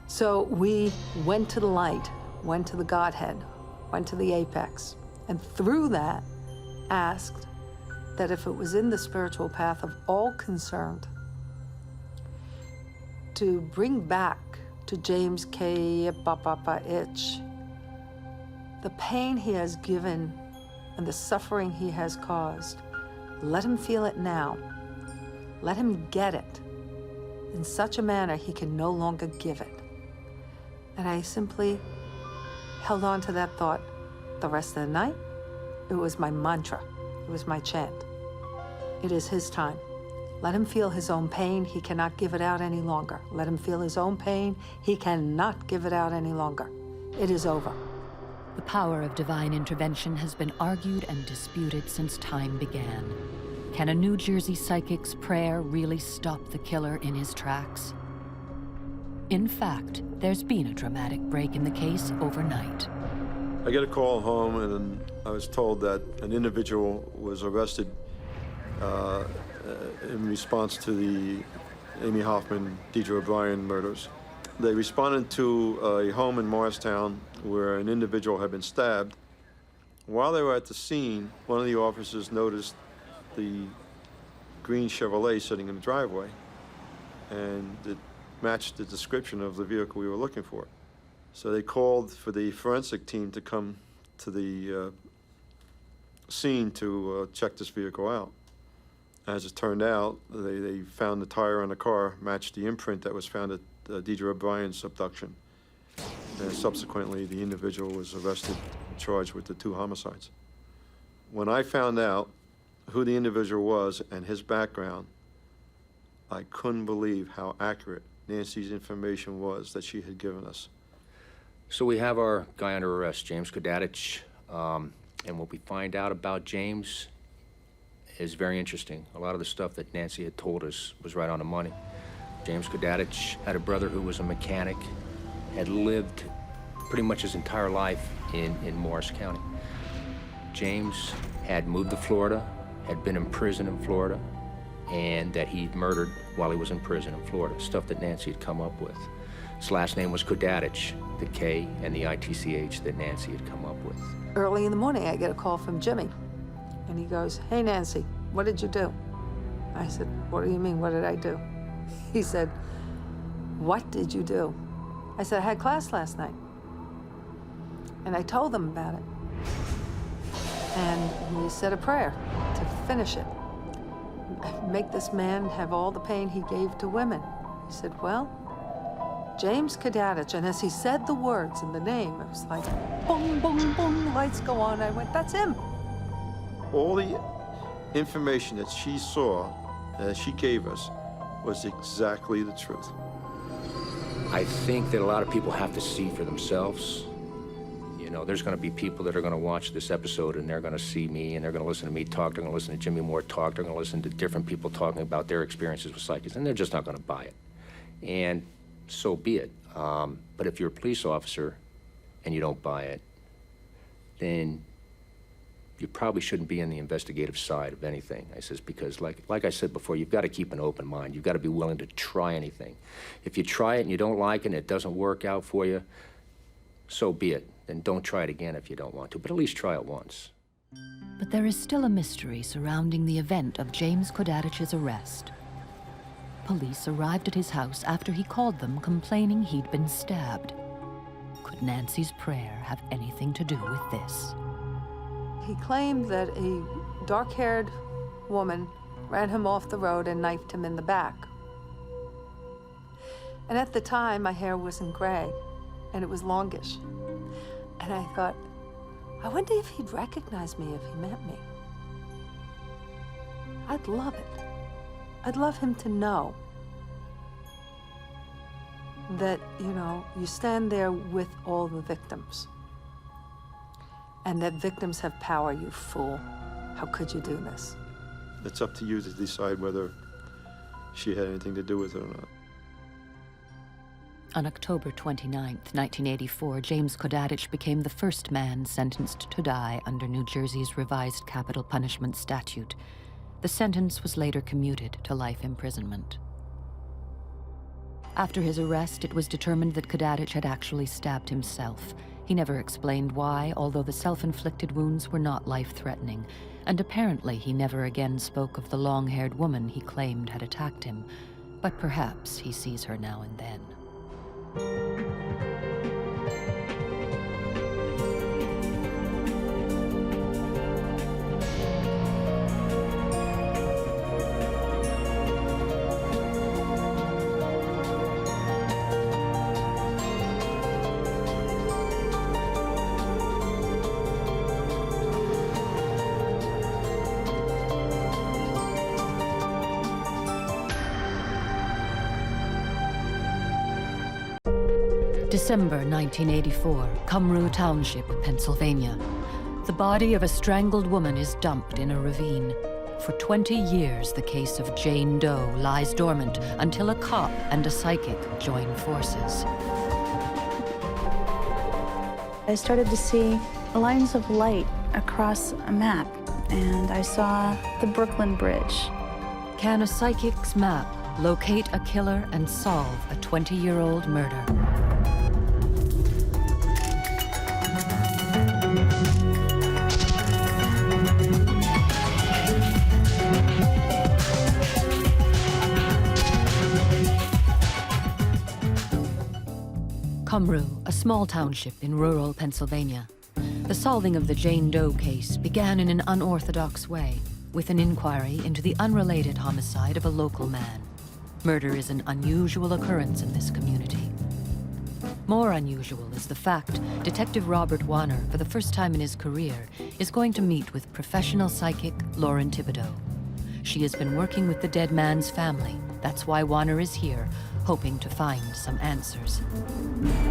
So we went to the light, went to the Godhead, went to the apex, and through that, asked that if it was in the spiritual path of all concerned, to bring back to James K. Itch the pain he has given and the suffering he has caused. Let him feel it now. Let him get it in such a manner he can no longer give it. And I simply held on to that thought the rest of the night. It was my mantra. It was my chant. It is his time. Let him feel his own pain. He cannot give it out any longer. Let him feel his own pain. He cannot give it out any longer. It is over. The power of divine intervention has been argued and disputed since time began. Can a New Jersey psychic's prayer really stop the killer in his tracks? In fact, there's been a dramatic break in the case overnight. I get a call home, and I was told that an individual was arrested in response to the Amy Hoffman, Deidre O'Brien murders. They responded to a home in Morristown where an individual had been stabbed. While they were at the scene, one of the officers noticed the green Chevrolet sitting in the driveway, and it matched the description of the vehicle we were looking for. So they called for the forensic team to come to the scene to check this vehicle out. As it turned out, they found the tire on the car matched the imprint that was found at Deidre O'Brien's abduction. And subsequently, the individual was arrested and charged with the 2 homicides. When I found out who the individual was and his background, I couldn't believe how accurate Nancy's information was that she had given us. So we have our guy under arrest, James Kodadich, and what we find out about James is very interesting. A lot of the stuff that Nancy had told us was right on the money. James Kodadich had a brother who was a mechanic, had lived pretty much his entire life in Morris County. James had moved to Florida, had been in prison in Florida, and that he'd murdered while he was in prison in Florida, stuff that Nancy had come up with. His last name was Kodadich, the K and the ITCH that Nancy had come up with. Early in the morning, I get a call from Jimmy, and he goes, "Hey, Nancy, what did you do?" I said, "What do you mean, what did I do?" He said, "What did you do?" I said, "I had class last night." And I told them about it. And we said a prayer to finish it. Make this man have all the pain he gave to women. He said, "Well, James Kodadich," and as he said the words and the name, it was like, boom, boom, boom, lights go on. I went, "That's him." All the information that she saw, that she gave us, was exactly the truth. I think that a lot of people have to see for themselves. You know, there's going to be people that are going to watch this episode and they're going to see me and they're going to listen to me talk. They're going to listen to Jimmy Moore talk. They're going to listen to different people talking about their experiences with psychics, and they're just not going to buy it. and so be it. But if you're a police officer and you don't buy it, then you probably shouldn't be in the investigative side of anything. I says, because like I said before, you've got to keep an open mind. You've got to be willing to try anything. If you try it and you don't like it and it doesn't work out for you, so be it. Then don't try it again if you don't want to, but at least try it once. But there is still a mystery surrounding the event of James Kodadich's arrest. Police arrived at his house after he called them complaining he'd been stabbed. Could Nancy's prayer have anything to do with this? He claimed that a dark-haired woman ran him off the road and knifed him in the back. And at the time, my hair wasn't gray, and it was longish. And I thought, I wonder if he'd recognize me if he met me. I'd love it. I'd love him to know that, you know, you stand there with all the victims. And that victims have power, you fool. How could you do this? It's up to you to decide whether she had anything to do with it or not. On October 29, 1984, James Kodadich became the first man sentenced to die under New Jersey's revised capital punishment statute. The sentence was later commuted to life imprisonment. After his arrest, it was determined that Kodadich had actually stabbed himself. He never explained why, although the self-inflicted wounds were not life-threatening, and apparently he never again spoke of the long-haired woman he claimed had attacked him. But perhaps he sees her now and then. December 1984, Cumru Township, Pennsylvania. The body of a strangled woman is dumped in a ravine. For 20 years, the case of Jane Doe lies dormant until a cop and a psychic join forces. I started to see lines of light across a map, and I saw the Brooklyn Bridge. Can a psychic's map locate a killer and solve a 20-year-old murder? Cumru, a small township in rural Pennsylvania. The solving of the Jane Doe case began in an unorthodox way, with an inquiry into the unrelated homicide of a local man. Murder is an unusual occurrence in this community. More unusual is the fact Detective Robert Warner, for the first time in his career, is going to meet with professional psychic Lauren Thibodeau. She has been working with the dead man's family. That's why Warner is here, hoping to find some answers.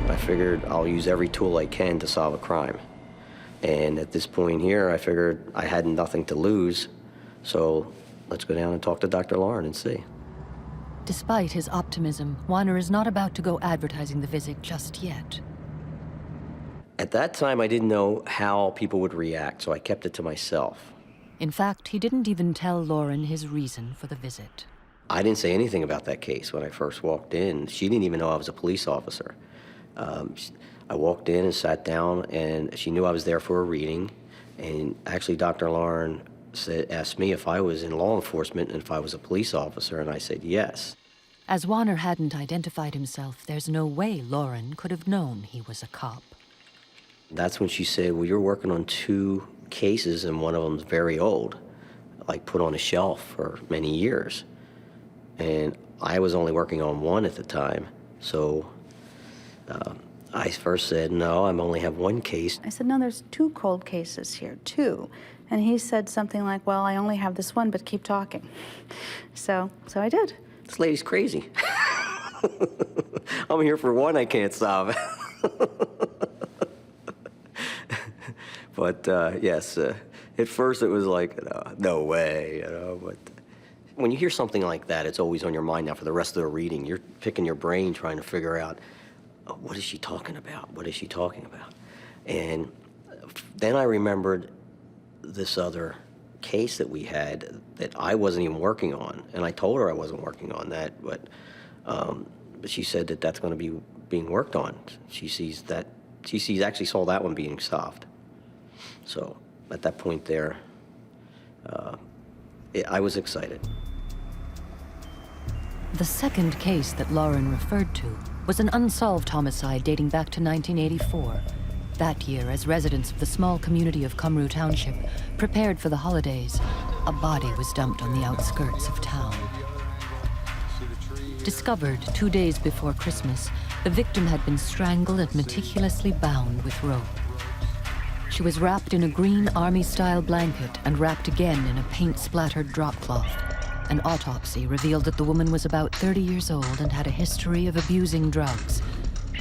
I figured I'll use every tool I can to solve a crime. And at this point here, I figured I had nothing to lose, so let's go down and talk to Dr. Lauren and see. Despite his optimism, Warner is not about to go advertising the visit just yet. At that time, I didn't know how people would react, so I kept it to myself. In fact, he didn't even tell Lauren his reason for the visit. I didn't say anything about that case when I first walked in. She didn't even know I was a police officer. I walked in and sat down, and she knew I was there for a reading. And actually, Dr. Lauren asked me if I was in law enforcement and if I was a police officer, and I said yes. As Warner hadn't identified himself, there's no way Lauren could have known he was a cop. That's when she said, well, you're working on 2 cases, and one of them's very old, like put on a shelf for many years. And I was only working on 1 at the time, so I first said, no, I only have 1 case. I said, no, there's 2 cold cases here, 2. And he said something like, well, I only have this one, but keep talking. So I did. This lady's crazy. I'm here for 1 I can't solve. But yes, at first it was like, no way, but when you hear something like that, it's always on your mind now for the rest of the reading. You're picking your brain trying to figure out, oh, what is she talking about? What is she talking about? And then I remembered this other case that we had that I wasn't even working on. And I told her I wasn't working on that, but she said that that's going to be being worked on. Actually saw that one being solved. So at that point there, I was excited. The second case that Lauren referred to was an unsolved homicide dating back to 1984. That year, as residents of the small community of Cumru Township prepared for the holidays, a body was dumped on the outskirts of town. Discovered 2 days before Christmas, the victim had been strangled and meticulously bound with rope. She was wrapped in a green army-style blanket and wrapped again in a paint-splattered drop cloth. An autopsy revealed that the woman was about 30 years old and had a history of abusing drugs.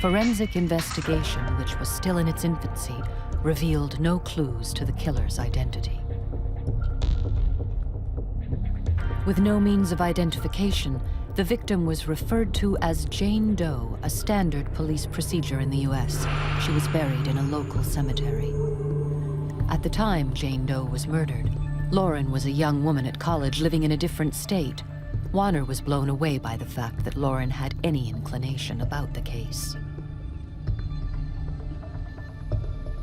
Forensic investigation, which was still in its infancy, revealed no clues to the killer's identity. With no means of identification, the victim was referred to as Jane Doe, a standard police procedure in the U.S. She was buried in a local cemetery. At the time Jane Doe was murdered, Lauren was a young woman at college living in a different state. Warner was blown away by the fact that Lauren had any inclination about the case.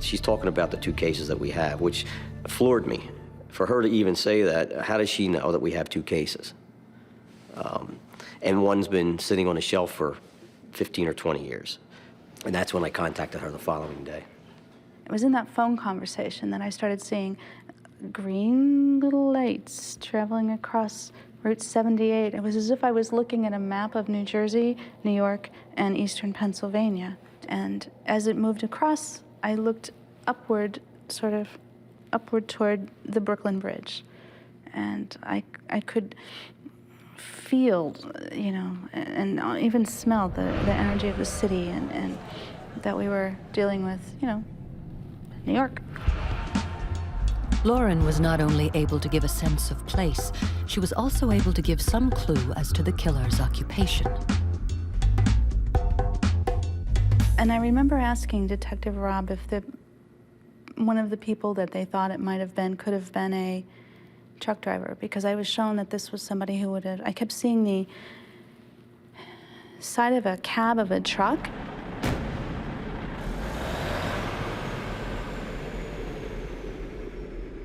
She's talking about the two cases that we have, which floored me. For her to even say that, how does she know that we have two cases? And one's been sitting on a shelf for 15 or 20 years. And that's when I contacted her the following day. It was in that phone conversation that I started seeing green little lights traveling across Route 78. It was as if I was looking at a map of New Jersey, New York, and eastern Pennsylvania. And as it moved across, I looked upward, sort of upward toward the Brooklyn Bridge. And I could feel, you know, and even smell the energy of the city and that we were dealing with, you know, New York. Lauren was not only able to give a sense of place, she was also able to give some clue as to the killer's occupation. And I remember asking Detective Rob if one of the people that they thought it might have been could have been a truck driver, because I was shown that this was somebody who would have, I kept seeing the side of a cab of a truck.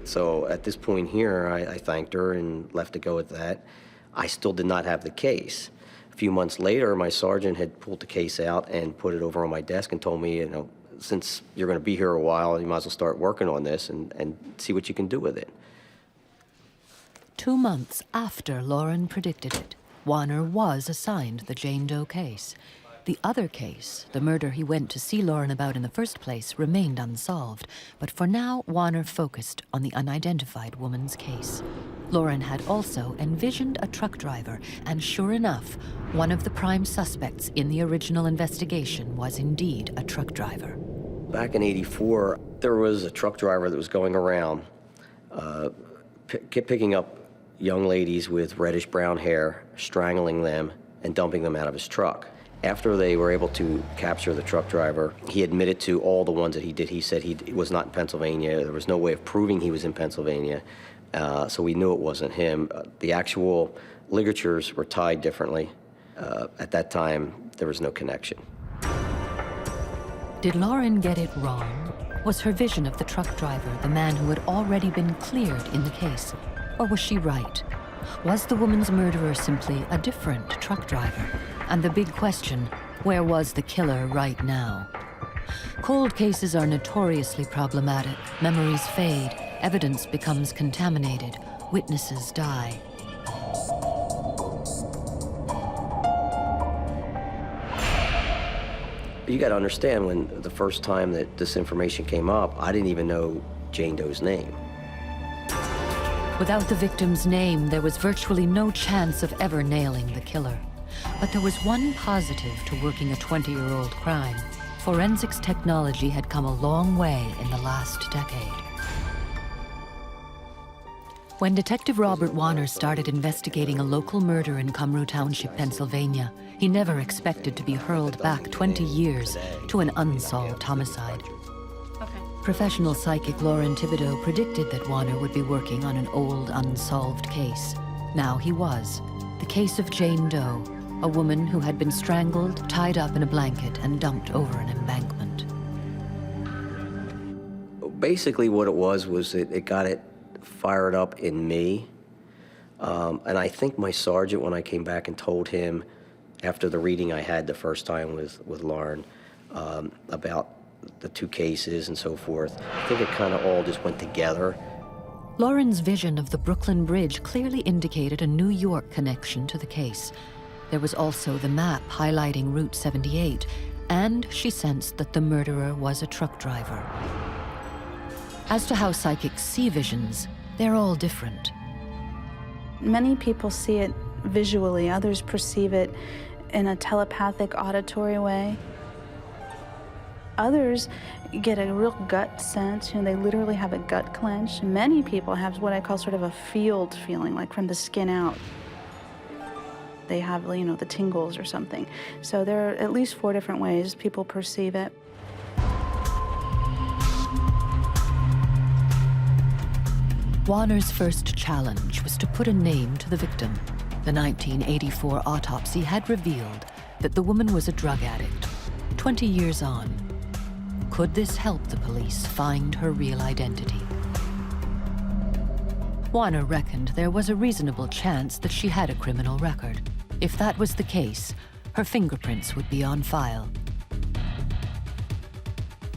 So at this point here, I thanked her and left to go with that. I still did not have the case. A few months later, my sergeant had pulled the case out and put it over on my desk and told me, you know, since you're going to be here a while, you might as well start working on this and see what you can do with it. 2 months after Lauren predicted it, Warner was assigned the Jane Doe case. The other case, the murder he went to see Lauren about in the first place, remained unsolved. But for now, Warner focused on the unidentified woman's case. Lauren had also envisioned a truck driver, and sure enough, one of the prime suspects in the original investigation was indeed a truck driver. Back in '84, there was a truck driver that was going around picking up young ladies with reddish-brown hair, strangling them, and dumping them out of his truck. After they were able to capture the truck driver, he admitted to all the ones that he did. He said he was not in Pennsylvania. There was no way of proving he was in Pennsylvania, so we knew it wasn't him. The actual ligatures were tied differently. At that time, there was no connection. Did Lauren get it wrong? Was her vision of the truck driver the man who had already been cleared in the case? Or was she right? Was the woman's murderer simply a different truck driver? And the big question, where was the killer right now? Cold cases are notoriously problematic. Memories fade, evidence becomes contaminated, witnesses die. You got to understand, when the first time that this information came up, I didn't even know Jane Doe's name. Without the victim's name, there was virtually no chance of ever nailing the killer. But there was one positive to working a 20-year-old crime. Forensics technology had come a long way in the last decade. When Detective Robert Warner started investigating a local murder in Cumru Township, Pennsylvania, he never expected to be hurled back 20 years to an unsolved homicide. Professional psychic Lauren Thibodeau predicted that Warner would be working on an old, unsolved case. Now he was. The case of Jane Doe, a woman who had been strangled, tied up in a blanket, and dumped over an embankment. Basically what it was it got it fired up in me. And I think my sergeant, when I came back and told him after the reading I had the first time with Lauren about the two cases and so forth, I think it kind of all just went together. Lauren's vision of the Brooklyn Bridge clearly indicated a New York connection to the case. There was also the map highlighting Route 78, and she sensed that the murderer was a truck driver. As to how psychics see visions, they're all different. Many people see it visually, others perceive it in a telepathic, auditory way. Others get a real gut sense, they literally have a gut clench. Many people have what I call sort of a field feeling, like from the skin out. They have, the tingles or something. So there are at least 4 different ways people perceive it. Warner's first challenge was to put a name to the victim. The 1984 autopsy had revealed that the woman was a drug addict, 20 years on. Could this help the police find her real identity? Warner reckoned there was a reasonable chance that she had a criminal record. If that was the case, her fingerprints would be on file.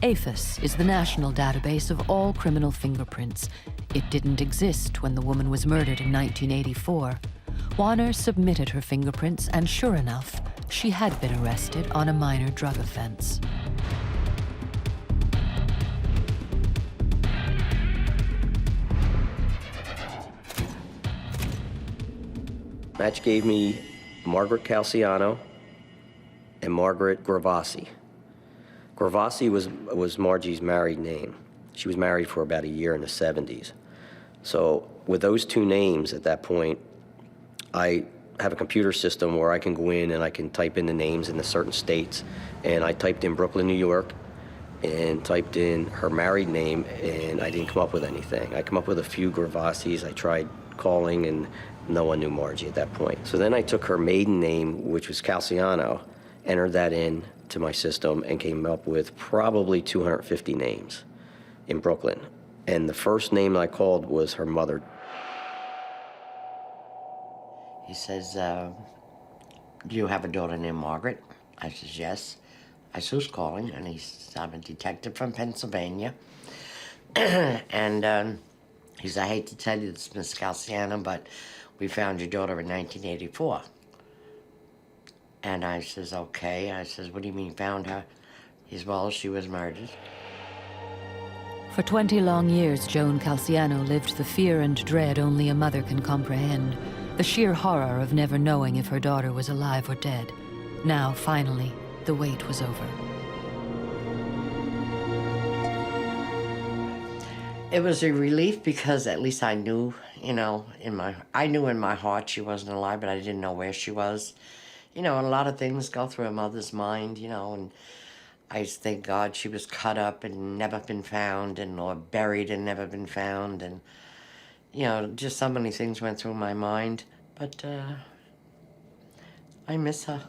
AFIS is the national database of all criminal fingerprints. It didn't exist when the woman was murdered in 1984. Warner submitted her fingerprints, and sure enough, she had been arrested on a minor drug offense. Match gave me Margaret Calciano and Margaret Gravasi. Gravasi was Margie's married name. She was married for about a year in the 70s. So with those 2 names at that point, I have a computer system where I can go in and I can type in the names in the certain states. And I typed in Brooklyn, New York, and typed in her married name, and I didn't come up with anything. I come up with a few Gravasis. I tried calling, and no one knew Margie at that point. So then I took her maiden name, which was Calciano, entered that in to my system, and came up with probably 250 names in Brooklyn. And the first name I called was her mother. He says, do you have a daughter named Margaret? I says, yes. I said, who's calling? And he says, I'm a detective from Pennsylvania. And he says, I hate to tell you this, Miss Calciano, but we found your daughter in 1984. And I says, okay. I says, what do you mean found her? He says, well, she was murdered. For 20 long years, Joan Calciano lived the fear and dread only a mother can comprehend. The sheer horror of never knowing if her daughter was alive or dead. Now, finally, the wait was over. It was a relief because at least I knew, I knew in my heart she wasn't alive, but I didn't know where she was. And a lot of things go through a mother's mind, and I just thank God she was cut up and never been found, or buried and never been found, and just so many things went through my mind. But I miss her,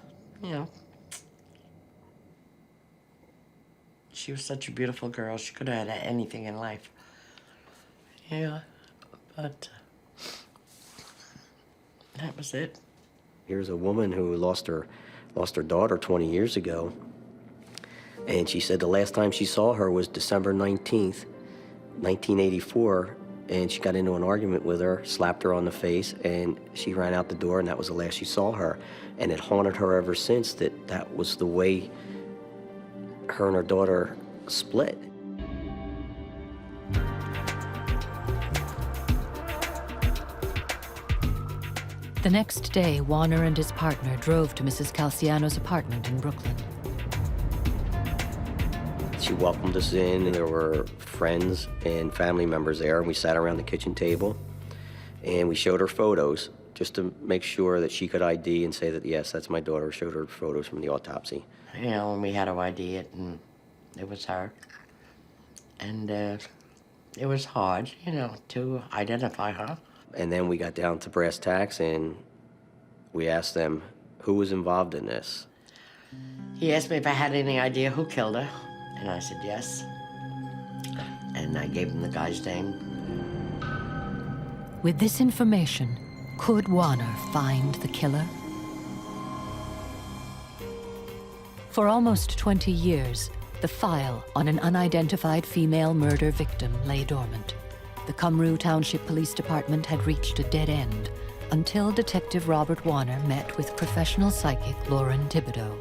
She was such a beautiful girl. She could have had anything in life. Yeah, but that was it. Here's a woman who lost her daughter 20 years ago. And she said the last time she saw her was December 19th, 1984. And she got into an argument with her, slapped her on the face, and she ran out the door, and that was the last she saw her. And it haunted her ever since that was the way her and her daughter split. The next day, Warner and his partner drove to Mrs. Calciano's apartment in Brooklyn. She welcomed us in, and there were friends and family members there, and we sat around the kitchen table. And we showed her photos just to make sure that she could ID and say that, yes, that's my daughter. Showed her photos from the autopsy. You know, and we had to ID it, and it was her. And it was hard, you know, to identify her. And then we got down to brass tacks, and we asked them who was involved in this. He asked me if I had any idea who killed her, and I said yes. And I gave him the guy's name. With this information, could Warner find the killer? For almost 20 years, the file on an unidentified female murder victim lay dormant. The Cymru Township Police Department had reached a dead end until Detective Robert Warner met with professional psychic Lauren Thibodeau.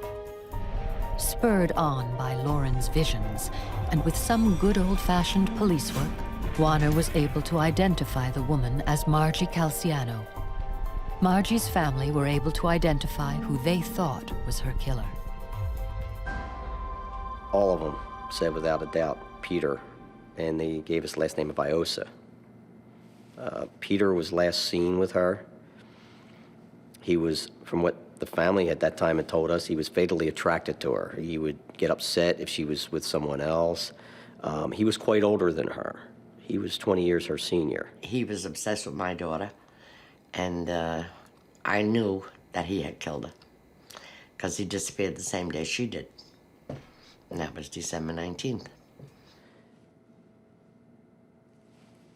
Spurred on by Lauren's visions, and with some good old-fashioned police work, Warner was able to identify the woman as Margie Calciano. Margie's family were able to identify who they thought was her killer. All of them said without a doubt Peter, and they gave us the last name of Iosa. Peter was last seen with her. He was, from what the family at that time had told us, he was fatally attracted to her. He would get upset if she was with someone else. He was quite older than her. He was 20 years her senior. He was obsessed with my daughter, and I knew that he had killed her because he disappeared the same day she did, and that was December 19th.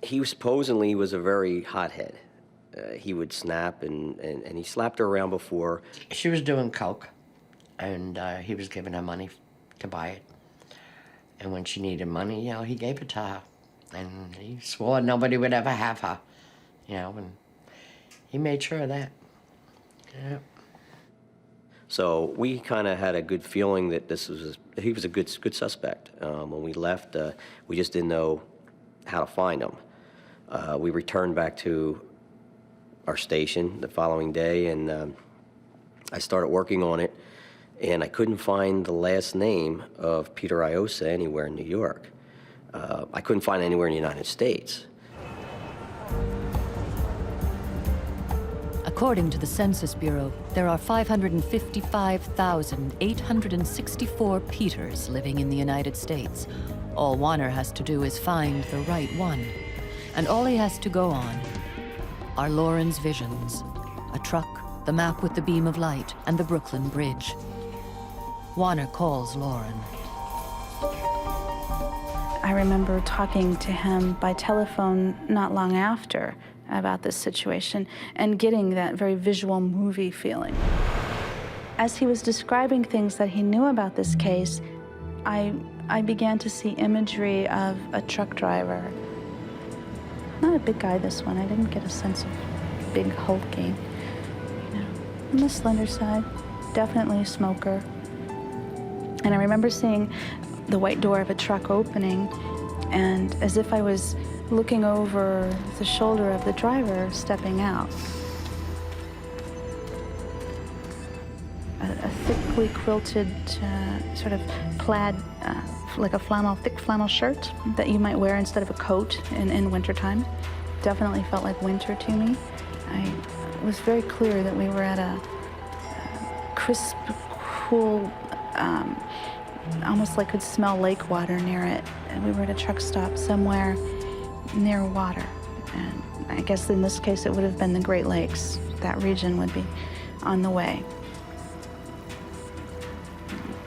He supposedly was a very hothead. He would snap, and he slapped her around before. She was doing coke, and he was giving her money to buy it. And when she needed money, you know, he gave it to her. And he swore nobody would ever have her, you know, and he made sure of that. Yeah. So we kind of had a good feeling that he was a good suspect. When we left, we just didn't know how to find him. We returned back to our station the following day, and I started working on it, and I couldn't find the last name of Peter Iosa anywhere in New York. I couldn't find it anywhere in the United States. According to the Census Bureau, there are 555,864 Peters living in the United States. All Warner has to do is find the right one. And all he has to go on are Lauren's visions. A truck, the map with the beam of light, and the Brooklyn Bridge. Warner calls Lauren. I remember talking to him by telephone not long after about this situation and getting that very visual movie feeling. As he was describing things that he knew about this case, I began to see imagery of a truck driver. Not a big guy, this one. I didn't get a sense of big hulking. You know, on the slender side, definitely a smoker. And I remember seeing the white door of a truck opening, and as if I was looking over the shoulder of the driver stepping out. A thickly quilted sort of plaid, like a thick flannel shirt that you might wear instead of a coat in wintertime. Definitely felt like winter to me. It was very clear that we were at a crisp, cool, almost like could smell lake water near it. And we were at a truck stop somewhere near water. And I guess in this case it would have been the Great Lakes. That region would be on the way.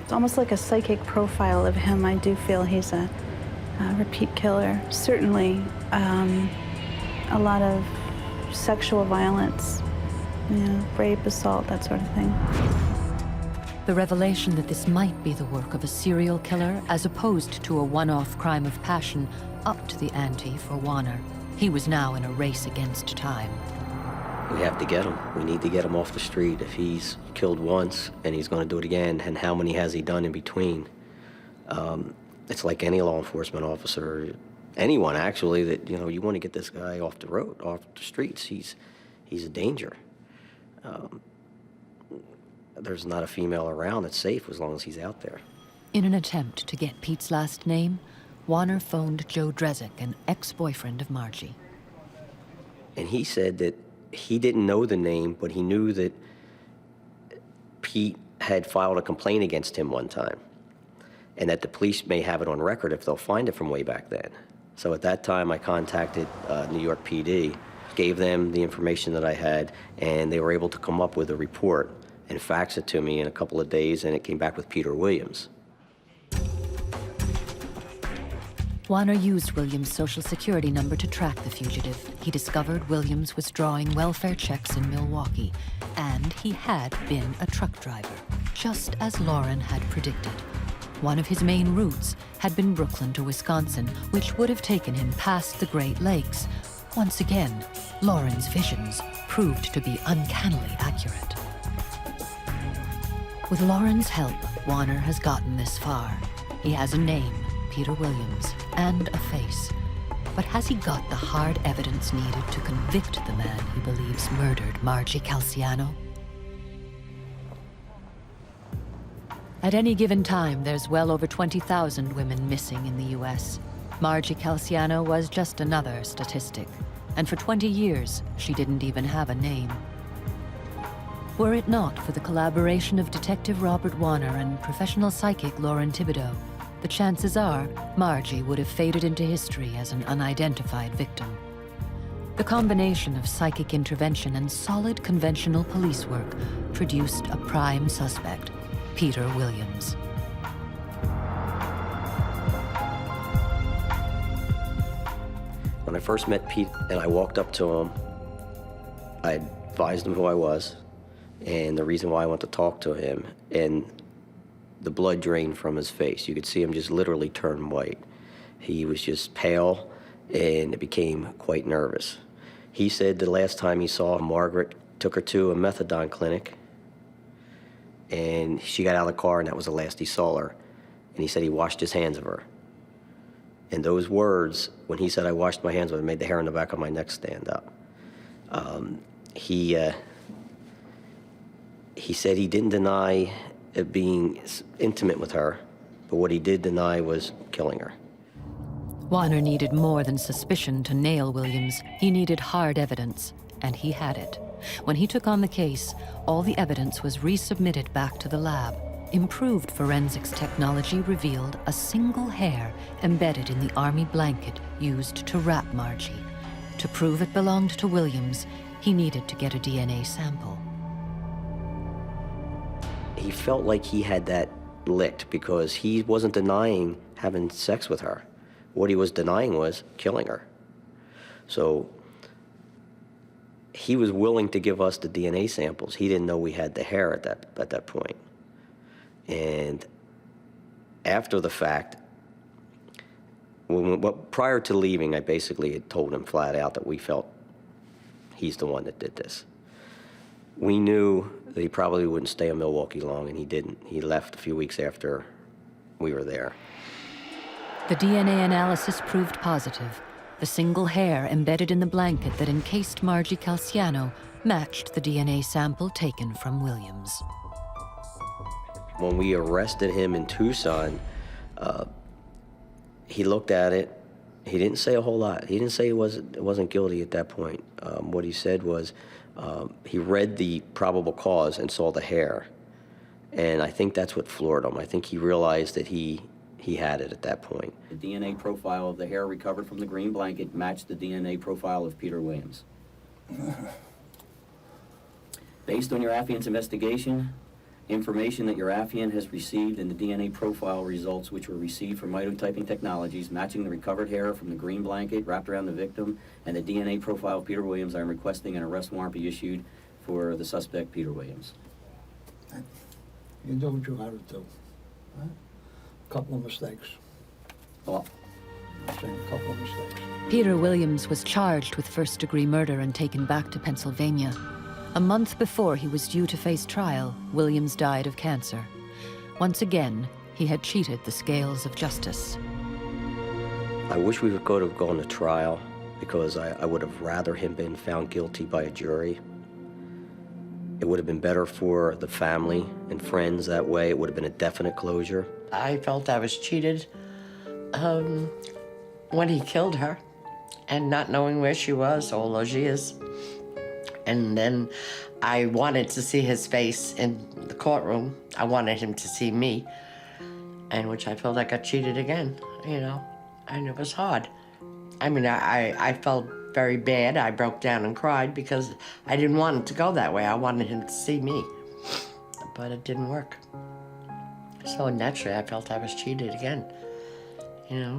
It's almost like a psychic profile of him. I do feel he's a repeat killer. Certainly a lot of sexual violence, you know, rape, assault, that sort of thing. The revelation that this might be the work of a serial killer as opposed to a one-off crime of passion upped the ante for Warner. He was now in a race against time. We have to get him. We need to get him off the street. If he's killed once and he's going to do it again, and how many has he done in between? It's like any law enforcement officer, anyone actually, that, you know, you want to get this guy off the road, off the streets. He's a danger. There's not a female around that's safe as long as he's out there. In an attempt to get Pete's last name, Warner phoned Joe Drezek, an ex-boyfriend of Margie. And he said that he didn't know the name, but he knew that Pete had filed a complaint against him one time, and that the police may have it on record if they'll find it from way back then. So at that time, I contacted New York PD, gave them the information that I had, and they were able to come up with a report and fax it to me in a couple of days, and it came back with Peter Williams. Warner used Williams' social security number to track the fugitive. He discovered Williams was drawing welfare checks in Milwaukee, and he had been a truck driver, just as Lauren had predicted. One of his main routes had been Brooklyn to Wisconsin, which would have taken him past the Great Lakes. Once again, Lauren's visions proved to be uncannily accurate. With Lauren's help, Warner has gotten this far. He has a name, Peter Williams, and a face. But has he got the hard evidence needed to convict the man he believes murdered Margie Calciano? At any given time, there's well over 20,000 women missing in the U.S. Margie Calciano was just another statistic, and for 20 years, she didn't even have a name. Were it not for the collaboration of Detective Robert Warner and professional psychic Lauren Thibodeau, the chances are Margie would have faded into history as an unidentified victim. The combination of psychic intervention and solid conventional police work produced a prime suspect, Peter Williams. When I first met Pete and I walked up to him, I advised him who I was and the reason why I wanted to talk to him, and the blood drained from his face. You could see him just literally turn white. He was just pale and became quite nervous. He said the last time he saw Margaret took her to a methadone clinic, and she got out of the car and that was the last he saw her. And he said he washed his hands of her. And those words, when he said I washed my hands of her, made the hair on the back of my neck stand up. He said he didn't deny being intimate with her, but what he did deny was killing her. Warner needed more than suspicion to nail Williams. He needed hard evidence, and he had it. When he took on the case, all the evidence was resubmitted back to the lab. Improved forensics technology revealed a single hair embedded in the army blanket used to wrap Margie. To prove it belonged to Williams, he needed to get a DNA sample. He felt like he had that licked because he wasn't denying having sex with her. What he was denying was killing her. So he was willing to give us the DNA samples. He didn't know we had the hair at that point. And after the fact, prior to leaving, I basically had told him flat out that we felt he's the one that did this. We knew that he probably wouldn't stay in Milwaukee long, and he didn't. He left a few weeks after we were there. The DNA analysis proved positive. The single hair embedded in the blanket that encased Margie Calciano matched the DNA sample taken from Williams. When we arrested him in Tucson, he looked at it. He didn't say a whole lot. He didn't say he wasn't guilty at that point. What he said was he read the probable cause and saw the hair. And I think that's what floored him. I think he realized that he had it at that point. The DNA profile of the hair recovered from the green blanket matched the DNA profile of Peter Williams. Based on your affiant's investigation, information that your affiant has received and the DNA profile results which were received from mitotyping technologies matching the recovered hair from the green blanket wrapped around the victim and the DNA profile of Peter Williams, I am requesting an arrest warrant be issued for the suspect, Peter Williams. You do what you gotta do. Huh? Couple of mistakes. Well, I'm saying a couple of mistakes. Peter Williams was charged with first-degree murder and taken back to Pennsylvania. A month before he was due to face trial, Williams died of cancer. Once again, he had cheated the scales of justice. I wish we could have gone to trial because I would have rather him been found guilty by a jury. It would have been better for the family and friends that way. It would have been a definite closure. I felt I was cheated when he killed her. and not knowing where she was all those years. And then I wanted to see his face in the courtroom. I wanted him to see me, and which I felt I got cheated again, you know, and it was hard. I mean, I felt very bad. I broke down and cried because I didn't want it to go that way. I wanted him to see me, but it didn't work. So naturally, I felt I was cheated again, you know.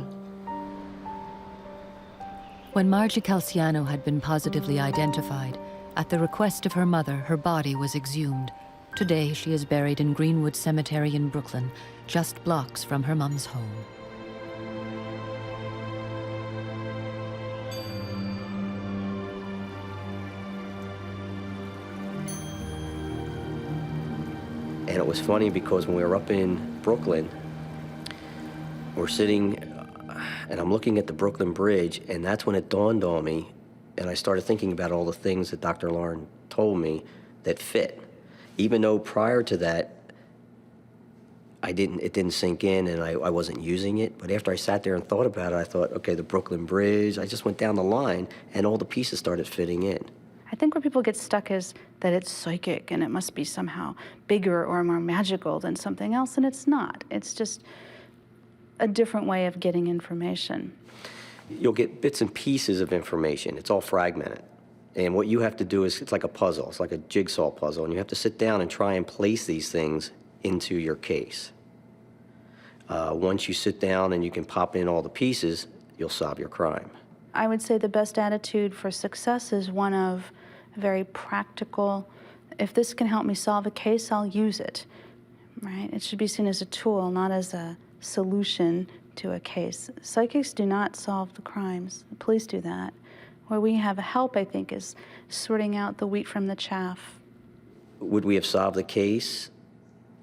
When Margie Calciano had been positively identified, at the request of her mother, her body was exhumed. Today, she is buried in Greenwood Cemetery in Brooklyn, just blocks from her mum's home. And it was funny because when we were up in Brooklyn, we're sitting, and I'm looking at the Brooklyn Bridge, and that's when it dawned on me, and I started thinking about all the things that Dr. Lauren told me that fit. Even though prior to that, it didn't sink in and I wasn't using it, but after I sat there and thought about it, I thought, okay, the Brooklyn Bridge, I just went down the line and all the pieces started fitting in. I think where people get stuck is that it's psychic and it must be somehow bigger or more magical than something else, and it's not. It's just a different way of getting information. You'll get bits and pieces of information. It's all fragmented. And what you have to do is, it's like a puzzle. It's like a jigsaw puzzle. And you have to sit down and try and place these things into your case. Once you sit down and you can pop in all the pieces, you'll solve your crime. I would say the best attitude for success is one of very practical, if this can help me solve a case, I'll use it, right? It should be seen as a tool, not as a solution to a case. Psychics do not solve the crimes. The police do that. Where we have help, I think, is sorting out the wheat from the chaff. Would we have solved the case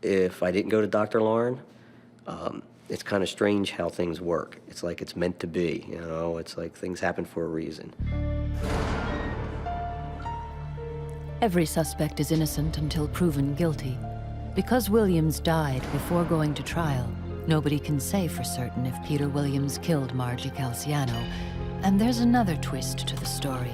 if I didn't go to Dr. Lauren? It's kind of strange how things work. It's like it's meant to be, you know? It's like things happen for a reason. Every suspect is innocent until proven guilty. Because Williams died before going to trial, nobody can say for certain if Peter Williams killed Margie Calciano. And there's another twist to the story.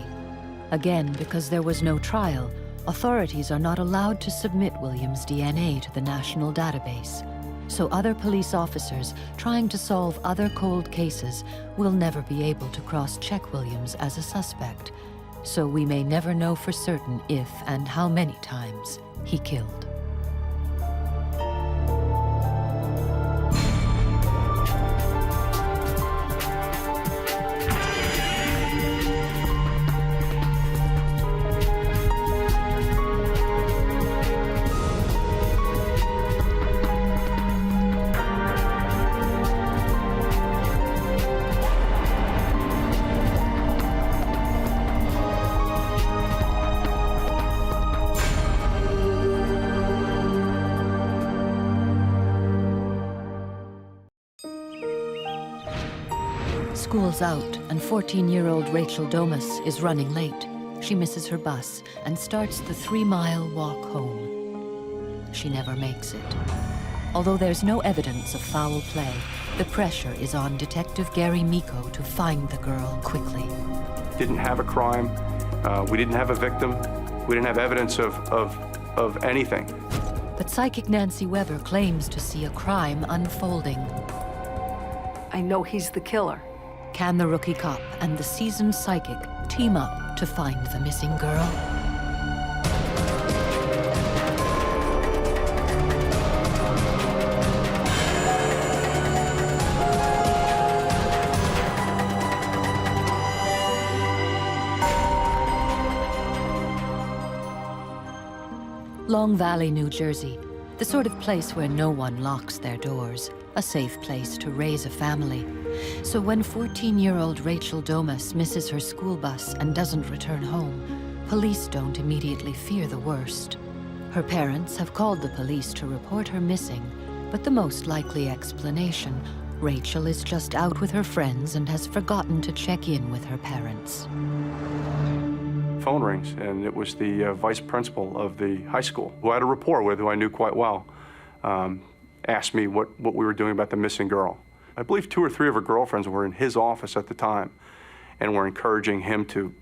Again, because there was no trial, authorities are not allowed to submit Williams' DNA to the national database. So other police officers trying to solve other cold cases will never be able to cross-check Williams as a suspect. So we may never know for certain if and how many times he killed. School's out, and 14-year-old Rachel Domas is running late. She misses her bus and starts the 3-mile walk home. She never makes it. Although there's no evidence of foul play, the pressure is on Detective Gary Miko to find the girl quickly. Didn't have a crime. We didn't have a victim. We didn't have evidence of anything. But psychic Nancy Weber claims to see a crime unfolding. I know he's the killer. Can the rookie cop and the seasoned psychic team up to find the missing girl? Long Valley, New Jersey, the sort of place where no one locks their doors, a safe place to raise a family. So when 14-year-old Rachel Domas misses her school bus and doesn't return home, police don't immediately fear the worst. Her parents have called the police to report her missing, but the most likely explanation, Rachel is just out with her friends and has forgotten to check in with her parents. Phone rings, and it was the vice principal of the high school, who I had a rapport with, who I knew quite well, asked me what we were doing about the missing girl. I believe 2 or 3 of her girlfriends were in his office at the time, and were encouraging him to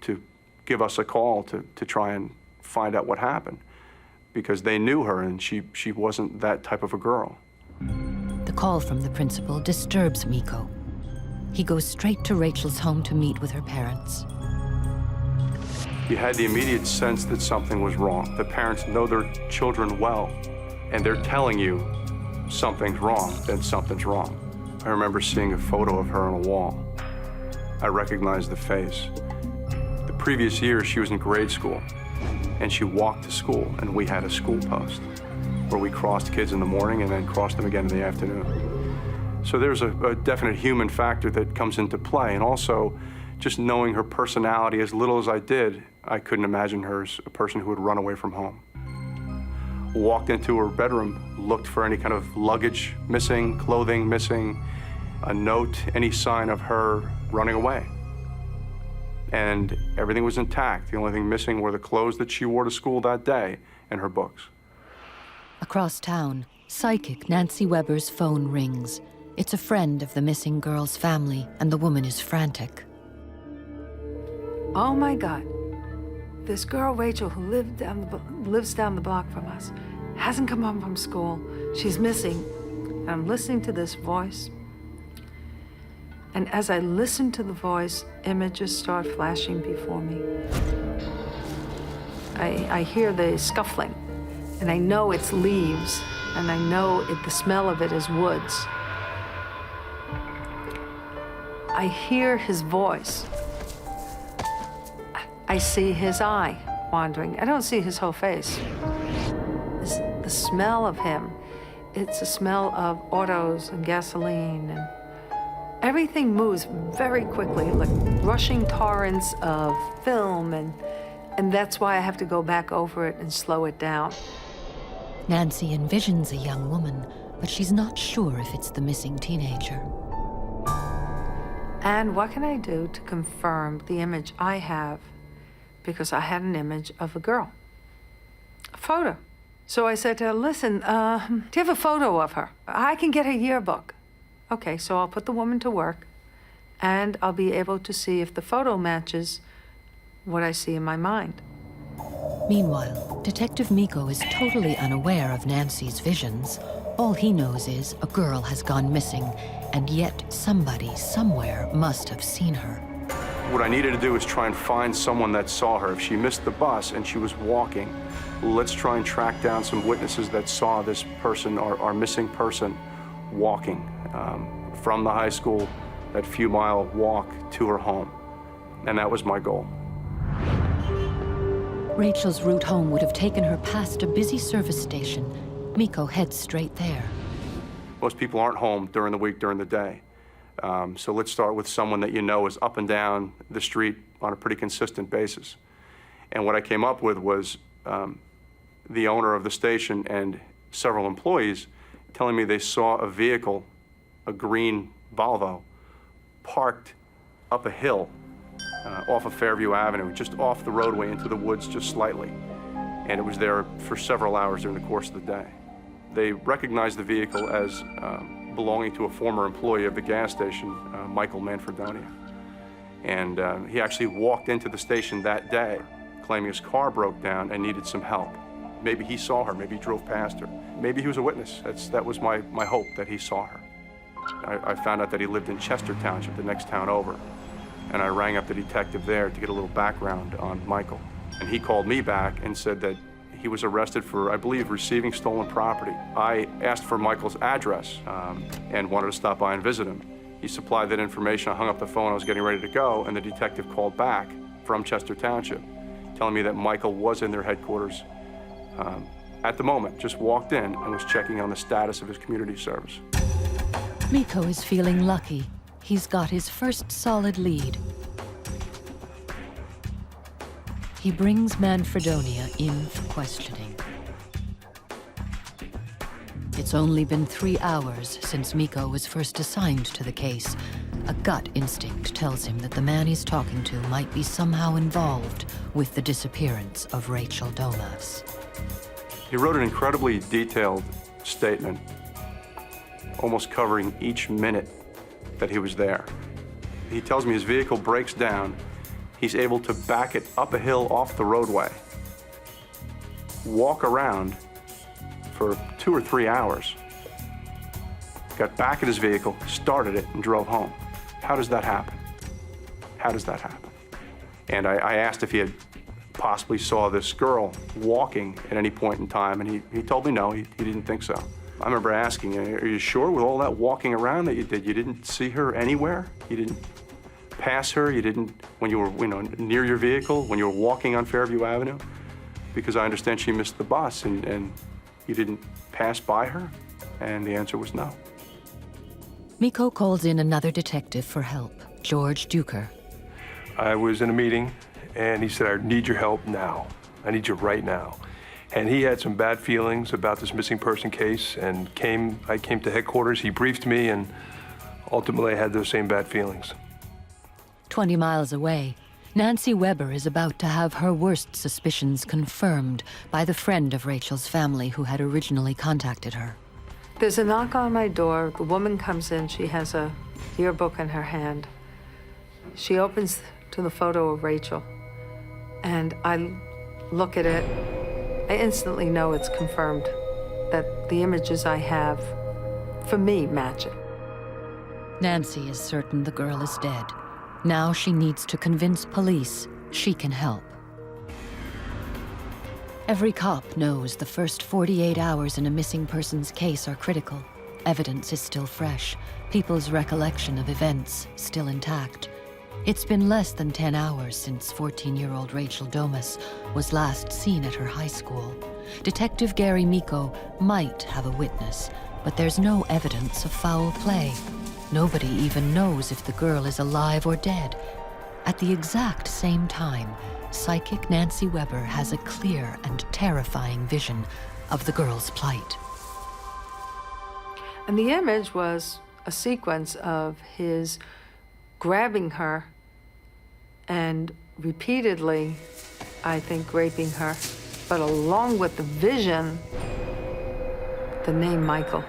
give us a call to try and find out what happened, because they knew her and she wasn't that type of a girl. The call from the principal disturbs Miko. He goes straight to Rachel's home to meet with her parents. You had the immediate sense that something was wrong. The parents know their children well, and they're telling you something's wrong, then something's wrong. I remember seeing a photo of her on a wall. I recognized the face. The previous year, she was in grade school, and she walked to school, and we had a school post where we crossed kids in the morning and then crossed them again in the afternoon. So there's a definite human factor that comes into play, and also just knowing her personality as little as I did, I couldn't imagine her as a person who would run away from home. Walked into her bedroom, looked for any kind of luggage missing, clothing missing, a note, any sign of her running away. And everything was intact. The only thing missing were the clothes that she wore to school that day and her books. Across town, psychic Nancy Weber's phone rings. It's a friend of the missing girl's family, and the woman is frantic. Oh my God. This girl, Rachel, who lives down the block from us, hasn't come home from school. She's missing. I'm listening to this voice. And as I listen to the voice, images start flashing before me. I hear the scuffling, and I know it's leaves, and I know the smell of it is woods. I hear his voice. I see his eye wandering. I don't see his whole face. The smell of him, it's a smell of autos and gasoline, and everything moves very quickly, like rushing torrents of film, and that's why I have to go back over it and slow it down. Nancy envisions a young woman, but she's not sure if it's the missing teenager. And what can I do to confirm the image I have? Because I had an image of a girl, a photo. So I said to her, listen, do you have a photo of her? I can get her yearbook. Okay, so I'll put the woman to work, and I'll be able to see if the photo matches what I see in my mind. Meanwhile, Detective Miko is totally unaware of Nancy's visions. All he knows is a girl has gone missing, and yet somebody, somewhere, must have seen her. What I needed to do is try and find someone that saw her. If she missed the bus and she was walking, let's try and track down some witnesses that saw this person, our missing person, walking from the high school, that few-mile walk to her home. And that was my goal. Rachel's route home would have taken her past a busy service station. Miko heads straight there. Most people aren't home during the week, during the day. So let's start with someone that you know is up and down the street on a pretty consistent basis. And what I came up with was the owner of the station and several employees telling me they saw a vehicle, a green Volvo, parked up a hill off of Fairview Avenue, just off the roadway into the woods just slightly. And it was there for several hours during the course of the day. They recognized the vehicle as belonging to a former employee of the gas station, Michael Manfredonia. And he actually walked into the station that day, claiming his car broke down and needed some help. Maybe he saw her, maybe he drove past her. Maybe he was a witness. That was my hope, that he saw her. I found out that he lived in Chester Township, the next town over. And I rang up the detective there to get a little background on Michael. And he called me back and said that he was arrested for, I believe, receiving stolen property. I asked for Michael's address and wanted to stop by and visit him. He supplied that information. I hung up the phone. I was getting ready to go, and the detective called back from Chester Township, telling me that Michael was in their headquarters at the moment, just walked in and was checking on the status of his community service. Miko is feeling lucky. He's got his first solid lead. He brings Manfredonia in for questioning. It's only been 3 hours since Miko was first assigned to the case. A gut instinct tells him that the man he's talking to might be somehow involved with the disappearance of Rachel Domas. He wrote an incredibly detailed statement, almost covering each minute that he was there. He tells me his vehicle breaks down. He's able to back it up a hill off the roadway, walk around for 2 or 3 hours, got back at his vehicle, started it, and drove home. How does that happen? How does that happen? And I asked if he had possibly saw this girl walking at any point in time, and he told me no, he didn't think so. I remember asking, are you sure with all that walking around that you did, you didn't see her anywhere? You didn't pass her? You didn't, when you were near your vehicle, when you were walking on Fairview Avenue? Because I understand she missed the bus, and you didn't pass by her? And the answer was no. Miko calls in another detective for help, George Duker. I was in a meeting, and he said, I need your help now. I need you right now. And he had some bad feelings about this missing person case, and I came to headquarters, he briefed me, and ultimately I had those same bad feelings. 20 miles away, Nancy Weber is about to have her worst suspicions confirmed by the friend of Rachel's family who had originally contacted her. There's a knock on my door. The woman comes in. She has a yearbook in her hand. She opens to the photo of Rachel, and I look at it. I instantly know it's confirmed that the images I have, for me, match it. Nancy is certain the girl is dead. Now she needs to convince police she can help. Every cop knows the first 48 hours in a missing persons case are critical. Evidence is still fresh, people's recollection of events still intact. It's been less than 10 hours since 14-year-old Rachel Domas was last seen at her high school. Detective Gary Miko might have a witness, but there's no evidence of foul play. Nobody even knows if the girl is alive or dead. At the exact same time, psychic Nancy Weber has a clear and terrifying vision of the girl's plight. And the image was a sequence of his grabbing her and repeatedly, I think, raping her, but along with the vision, the name Michael.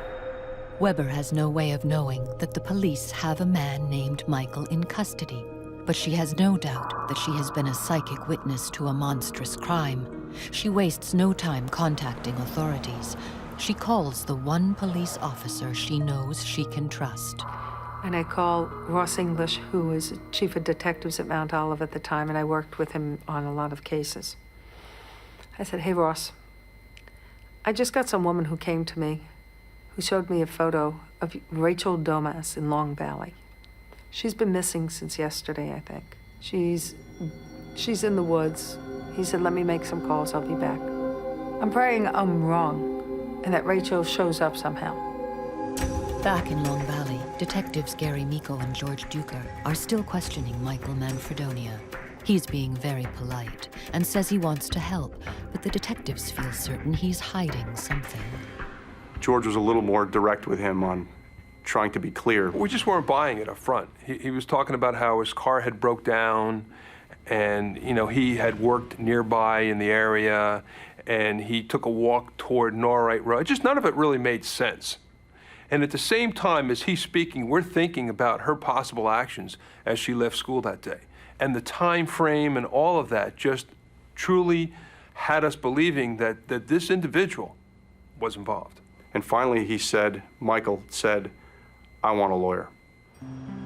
Weber has no way of knowing that the police have a man named Michael in custody, but she has no doubt that she has been a psychic witness to a monstrous crime. She wastes no time contacting authorities. She calls the one police officer she knows she can trust. And I call Ross English, who was chief of detectives at Mount Olive at the time, and I worked with him on a lot of cases. I said, hey, Ross, I just got some woman who came to me who showed me a photo of Rachel Domas in Long Valley. She's been missing since yesterday, I think. She's in the woods. He said, let me make some calls, I'll be back. I'm praying I'm wrong and that Rachel shows up somehow. Back in Long Valley, detectives Gary Miko and George Duker are still questioning Michael Manfredonia. He's being very polite and says he wants to help, but the detectives feel certain he's hiding something. George was a little more direct with him on trying to be clear. We just weren't buying it up front. He was talking about how his car had broke down, and he had worked nearby in the area, and he took a walk toward Norwright Road. Just none of it really made sense. And at the same time as he's speaking, we're thinking about her possible actions as she left school that day. And the time frame and all of that just truly had us believing that this individual was involved. And finally Michael said, I want a lawyer.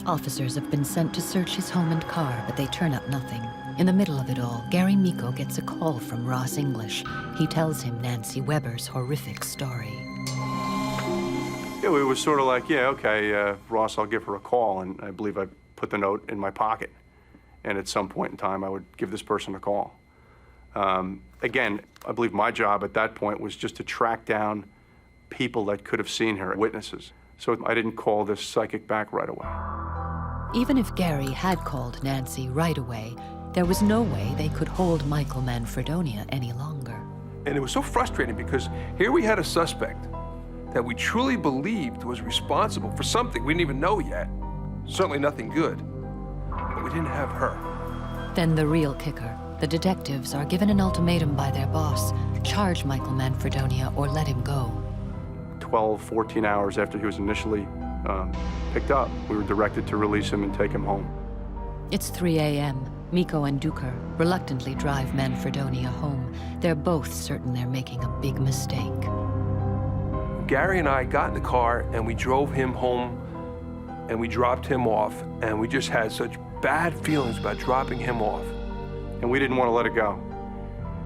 Officers have been sent to search his home and car, but they turn up nothing. In the middle of it all, Gary Miko gets a call from Ross English. He tells him Nancy Weber's horrific story. It was sort of like, yeah, okay, Ross, I'll give her a call. And I believe I put the note in my pocket. And at some point in time, I would give this person a call. Again, I believe my job at that point was just to track down people that could have seen her, witnesses. So I didn't call this psychic back right away. Even if Gary had called Nancy right away, there was no way they could hold Michael Manfredonia any longer. And it was so frustrating because here we had a suspect that we truly believed was responsible for something we didn't even know yet. Certainly nothing good. But we didn't have her. Then the real kicker. The detectives are given an ultimatum by their boss. Charge Michael Manfredonia or let him go. 12, 14 hours after he was initially picked up, we were directed to release him and take him home. It's 3 a.m. Miko and Duker reluctantly drive Manfredonia home. They're both certain they're making a big mistake. Gary and I got in the car and we drove him home and we dropped him off, and we just had such bad feelings about dropping him off. And we didn't want to let it go.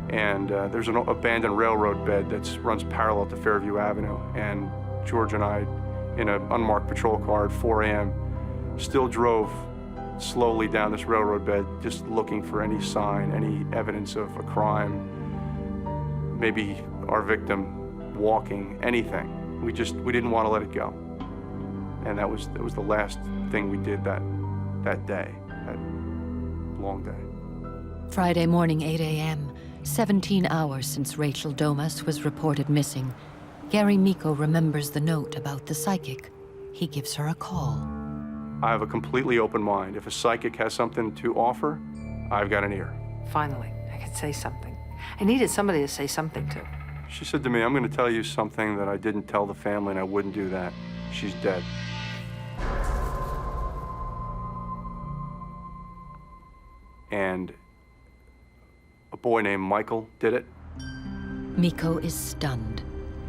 And there's an abandoned railroad bed that runs parallel to Fairview Avenue. And George and I, in an unmarked patrol car at 4 a.m., still drove slowly down this railroad bed, just looking for any sign, any evidence of a crime, maybe our victim walking, anything. We didn't want to let it go. And that was the last thing we did that day, that long day. Friday morning, 8 a.m., 17 hours since Rachel Domas was reported missing. Gary Miko remembers the note about the psychic. He gives her a call. I have a completely open mind. If a psychic has something to offer, I've got an ear. Finally, I could say something. I needed somebody to say something to. She said to me, I'm going to tell you something that I didn't tell the family, and I wouldn't do that. She's dead. And a boy named Michael did it. Miko is stunned.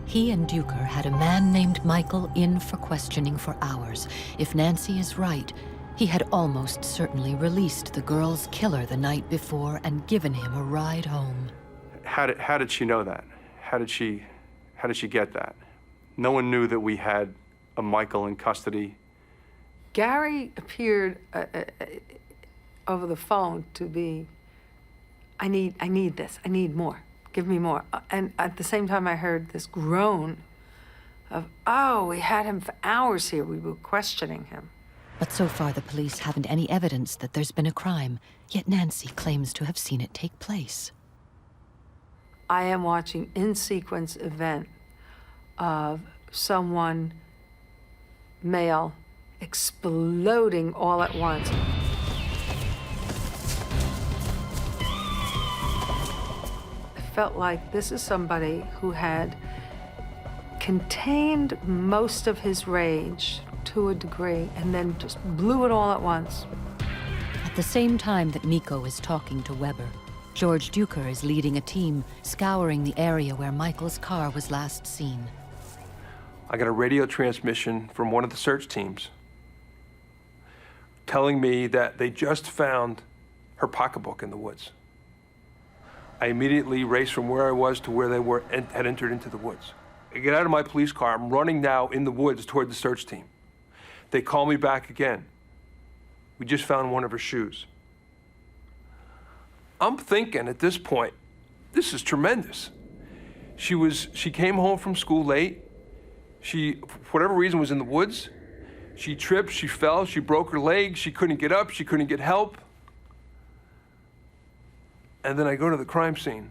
He and Duker had a man named Michael in for questioning for hours. If Nancy is right, he had almost certainly released the girl's killer the night before and given him a ride home. How did she know that? How did she get that? No one knew that we had a Michael in custody. Gary appeared over the phone to be, I need this, I need more, give me more. And at the same time I heard this groan of, oh, we had him for hours here, we were questioning him. But so far the police haven't any evidence that there's been a crime, yet Nancy claims to have seen it take place. I am watching in-sequence event of someone, male, exploding all at once. I felt like this is somebody who had contained most of his rage to a degree and then just blew it all at once. At the same time that Miko is talking to Weber, George Duker is leading a team scouring the area where Michael's car was last seen. I got a radio transmission from one of the search teams telling me that they just found her pocketbook in the woods. I immediately raced from where I was to where they were and had entered into the woods. I get out of my police car, I'm running now in the woods toward the search team. They call me back again. We just found one of her shoes. I'm thinking at this point, this is tremendous. She came home from school late. She, for whatever reason, was in the woods. She tripped, she fell, she broke her leg, she couldn't get up, she couldn't get help. And then I go to the crime scene,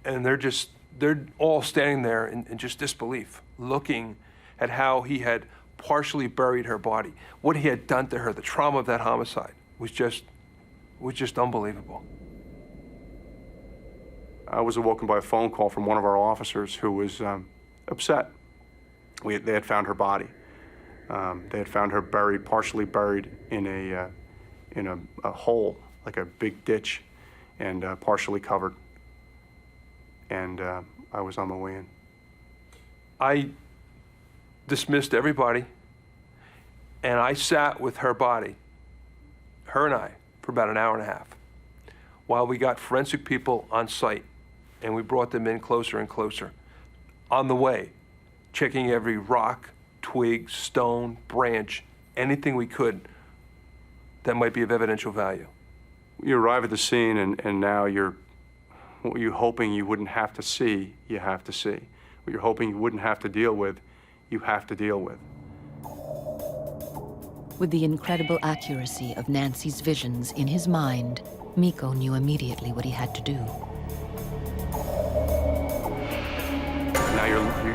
and they're all standing there in just disbelief, looking at how he had partially buried her body. What he had done to her, the trauma of that homicide, was just unbelievable. I was awoken by a phone call from one of our officers who was upset. They had found her body. They had found her buried, partially buried in a hole, like a big ditch, and partially covered. And I was on my way in. I dismissed everybody, and I sat with her body, her and I, for about an hour and a half, while we got forensic people on site, and we brought them in closer and closer. On the way, checking every rock, twig, stone, branch, anything we could that might be of evidential value. You arrive at the scene, and now what you're hoping you wouldn't have to see, you have to see. What you're hoping you wouldn't have to deal with, you have to deal with. With the incredible accuracy of Nancy's visions in his mind, Miko knew immediately what he had to do. Now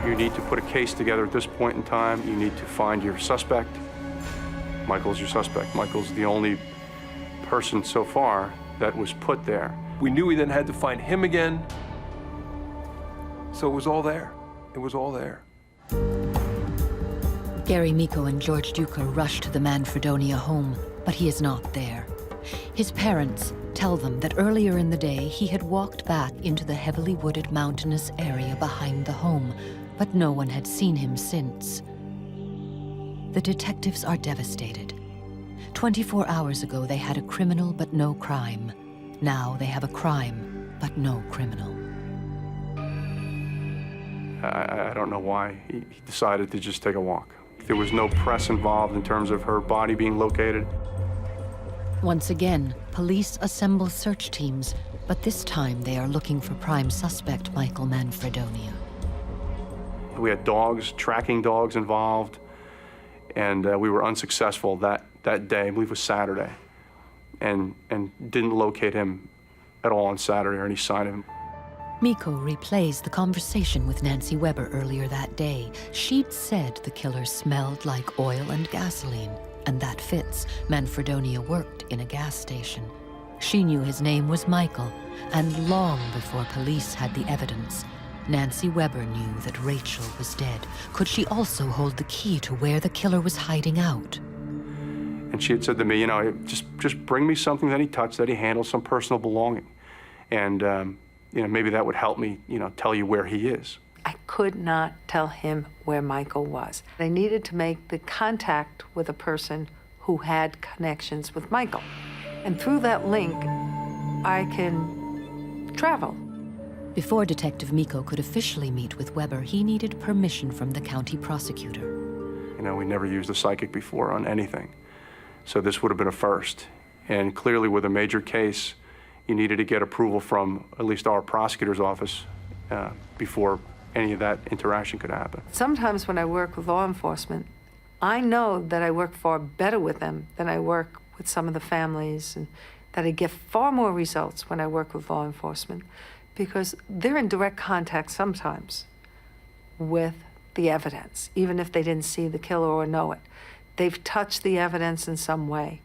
you need to put a case together at this point in time. You need to find your suspect. Michael's your suspect. Michael's the only person so far that was put there. We knew we then had to find him again. So it was all there. It was all there. Gary Miko and George Duker rush to the Manfredonia home, but he is not there. His parents tell them that earlier in the day he had walked back into the heavily wooded mountainous area behind the home, but no one had seen him since. The detectives are devastated. 24 hours ago, they had a criminal but no crime. Now they have a crime but no criminal. I don't know why he decided to just take a walk. There was no press involved in terms of her body being located. Once again, police assemble search teams, but this time they are looking for prime suspect Michael Manfredonia. We had dogs, tracking dogs involved, and we were unsuccessful that day, I believe it was Saturday, and didn't locate him at all on Saturday or any sign of him. Miko replays the conversation with Nancy Weber earlier that day. She'd said the killer smelled like oil and gasoline, and that fits. Manfredonia worked in a gas station. She knew his name was Michael, and long before police had the evidence, Nancy Weber knew that Rachel was dead. Could she also hold the key to where the killer was hiding out? And she had said to me, you know, just bring me something that he touched, that he handled, some personal belonging. And, you know, maybe that would help me, you know, tell you where he is. I could not tell him where Michael was. I needed to make the contact with a person who had connections with Michael. And through that link, I can travel. Before Detective Miko could officially meet with Weber, he needed permission from the county prosecutor. You know, we never used a psychic before on anything. So this would have been a first. And clearly with a major case, you needed to get approval from at least our prosecutor's office before any of that interaction could happen. Sometimes when I work with law enforcement, I know that I work far better with them than I work with some of the families, and that I get far more results when I work with law enforcement because they're in direct contact sometimes with the evidence, even if they didn't see the killer or know it. They've touched the evidence in some way.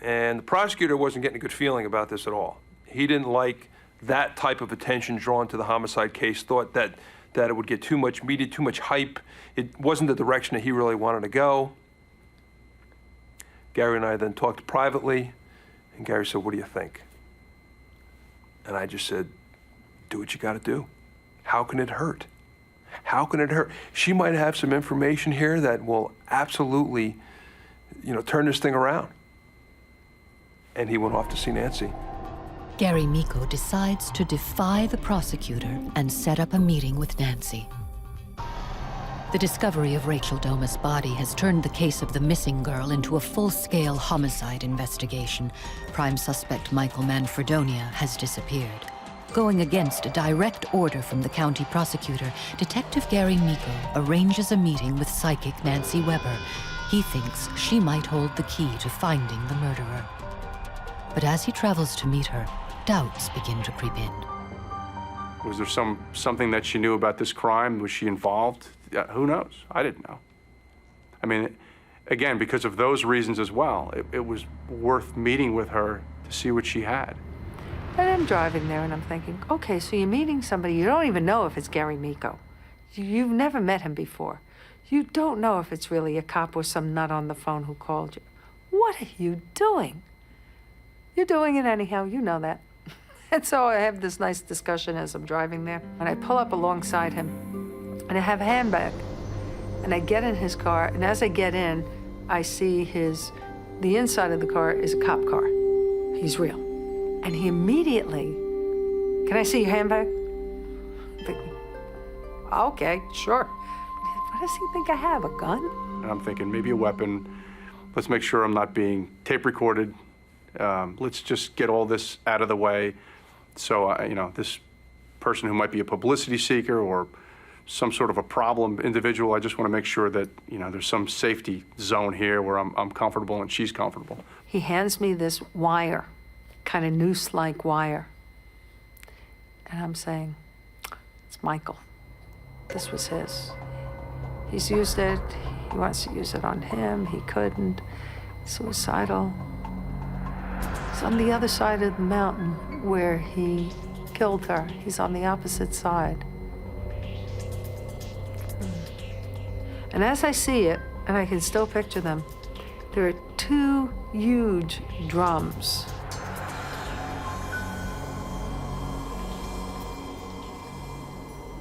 And the prosecutor wasn't getting a good feeling about this at all. He didn't like that type of attention drawn to the homicide case, thought that it would get too much media, too much hype. It wasn't the direction that he really wanted to go. Gary and I then talked privately, and Gary said, "What do you think?" And I just said, "Do what you gotta do. How can it hurt? How can it hurt? She might have some information here that will absolutely, you know, turn this thing around." And he went off to see Nancy. Gary Miko decides to defy the prosecutor and set up a meeting with Nancy. The discovery of Rachel Doma's body has turned the case of the missing girl into a full-scale homicide investigation. Prime suspect Michael Manfredonia has disappeared. Going against a direct order from the county prosecutor, Detective Gary Miko arranges a meeting with psychic Nancy Weber. He thinks she might hold the key to finding the murderer. But as he travels to meet her, doubts begin to creep in. Was there something that she knew about this crime? Was she involved? Who knows? I didn't know. I mean, again, because of those reasons as well, it was worth meeting with her to see what she had. And I'm driving there and I'm thinking, okay, so you're meeting somebody, you don't even know if it's Gary Miko. You've never met him before. You don't know if it's really a cop or some nut on the phone who called you. What are you doing? You're doing it anyhow, you know that. And so I have this nice discussion as I'm driving there, and I pull up alongside him, and I have a handbag, and I get in his car, and as I get in, I see the inside of the car is a cop car. He's real. And he immediately, "Can I see your handbag?" I'm thinking, okay, sure. What does he think I have, a gun? And I'm thinking maybe a weapon. Let's make sure I'm not being tape recorded. Let's just get all this out of the way. So, you know, this person who might be a publicity seeker or some sort of a problem individual, I just want to make sure that, you know, there's some safety zone here where I'm comfortable and she's comfortable. He hands me this wire, kind of noose-like wire. And I'm saying, it's Michael. This was his. He's used it. He wants to use it on him. He couldn't. Suicidal. It's on the other side of the mountain where he killed her. He's on the opposite side. And as I see it, and I can still picture them, there are 2 huge drums.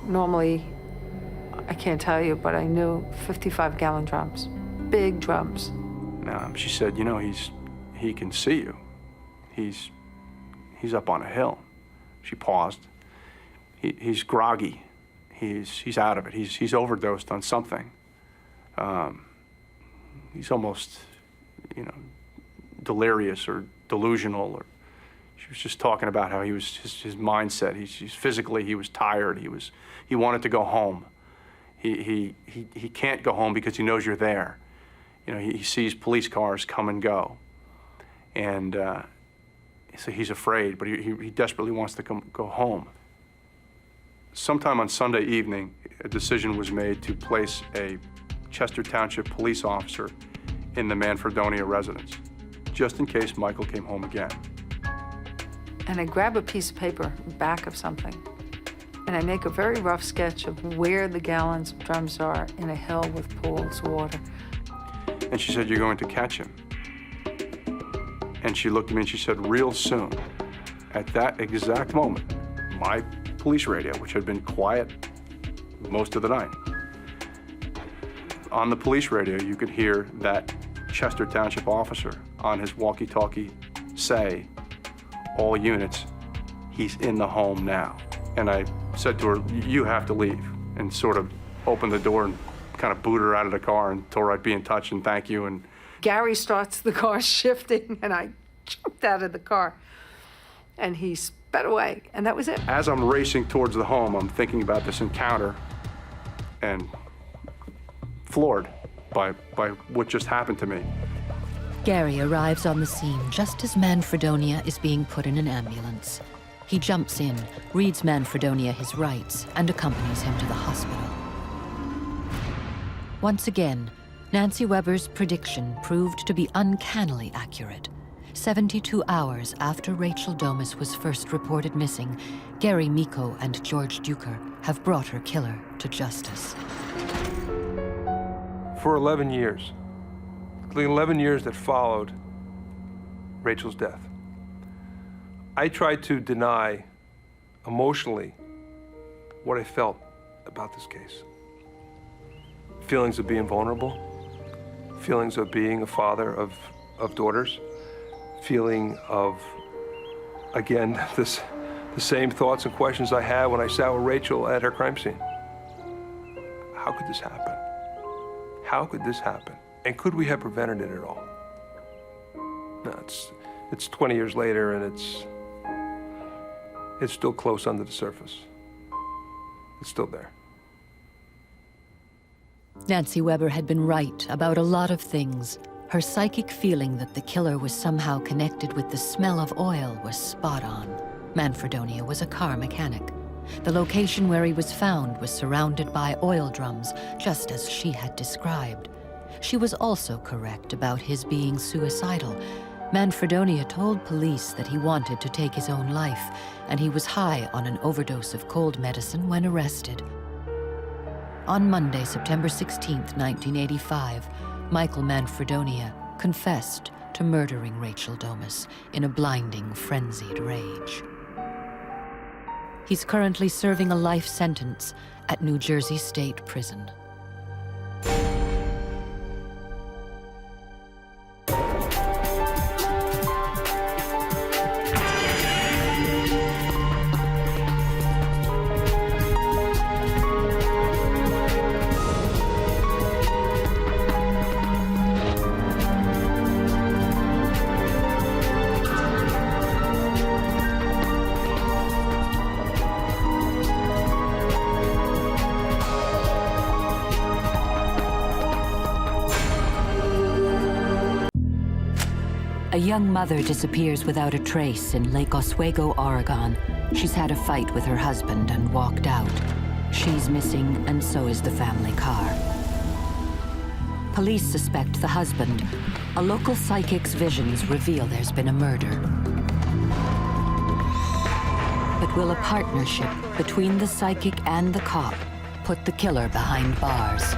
Normally, I can't tell you, but I knew 55-gallon drums, big drums. She said, you know, he can see you. He's up on a hill. She paused. He's groggy. He's out of it. He's overdosed on something. He's almost, you know, delirious or delusional. Or she was just talking about how he was his mindset. He's physically, he was tired. He wanted to go home. He can't go home because he knows you're there. You know, he sees police cars come and go, and so he's afraid, but he desperately wants to go home. Sometime on Sunday evening, a decision was made to place a Chester Township police officer in the Manfredonia residence, just in case Michael came home again. And I grab a piece of paper, back of something, and I make a very rough sketch of where the gallons of drums are in a hill with pools of water. And she said, "You're going to catch him." And she looked at me and she said, "Real soon." At that exact moment, my police radio, which had been quiet most of the night, on the police radio, you could hear that Chester Township officer on his walkie-talkie say, "All units, he's in the home now." And I said to her, "You have to leave," and sort of opened the door and kind of booted her out of the car and told her I'd be in touch and thank you. And Gary starts the car shifting, and I jumped out of the car, and he sped away, and that was it. as I'm racing towards the home, I'm thinking about this encounter and floored by what just happened to me. Gary arrives on the scene just as Manfredonia is being put in an ambulance. He jumps in, reads Manfredonia his rights, and accompanies him to the hospital. Once again, Nancy Weber's prediction proved to be uncannily accurate. 72 hours after Rachel Domus was first reported missing, Gary Miko and George Duker have brought her killer to justice. For 11 years, the 11 years that followed Rachel's death, I tried to deny emotionally what I felt about this case. Feelings of being vulnerable, feelings of being a father of daughters, feeling of, again, the same thoughts and questions I had when I sat with Rachel at her crime scene. How could this happen? How could this happen? And could we have prevented it at all? No, it's 20 years later, and it's still close under the surface. It's still there. Nancy Weber had been right about a lot of things. Her psychic feeling that the killer was somehow connected with the smell of oil was spot on. Manfredonia was a car mechanic. The location where he was found was surrounded by oil drums, just as she had described. She was also correct about his being suicidal. Manfredonia told police that he wanted to take his own life, and he was high on an overdose of cold medicine when arrested. On Monday, September 16th, 1985, Michael Manfredonia confessed to murdering Rachel Domus in a blinding, frenzied rage. He's currently serving a life sentence at New Jersey State Prison. A young mother disappears without a trace in Lake Oswego, Oregon. She's had a fight with her husband and walked out. She's missing, and so is the family car. Police suspect the husband. A local psychic's visions reveal there's been a murder. But will a partnership between the psychic and the cop put the killer behind bars?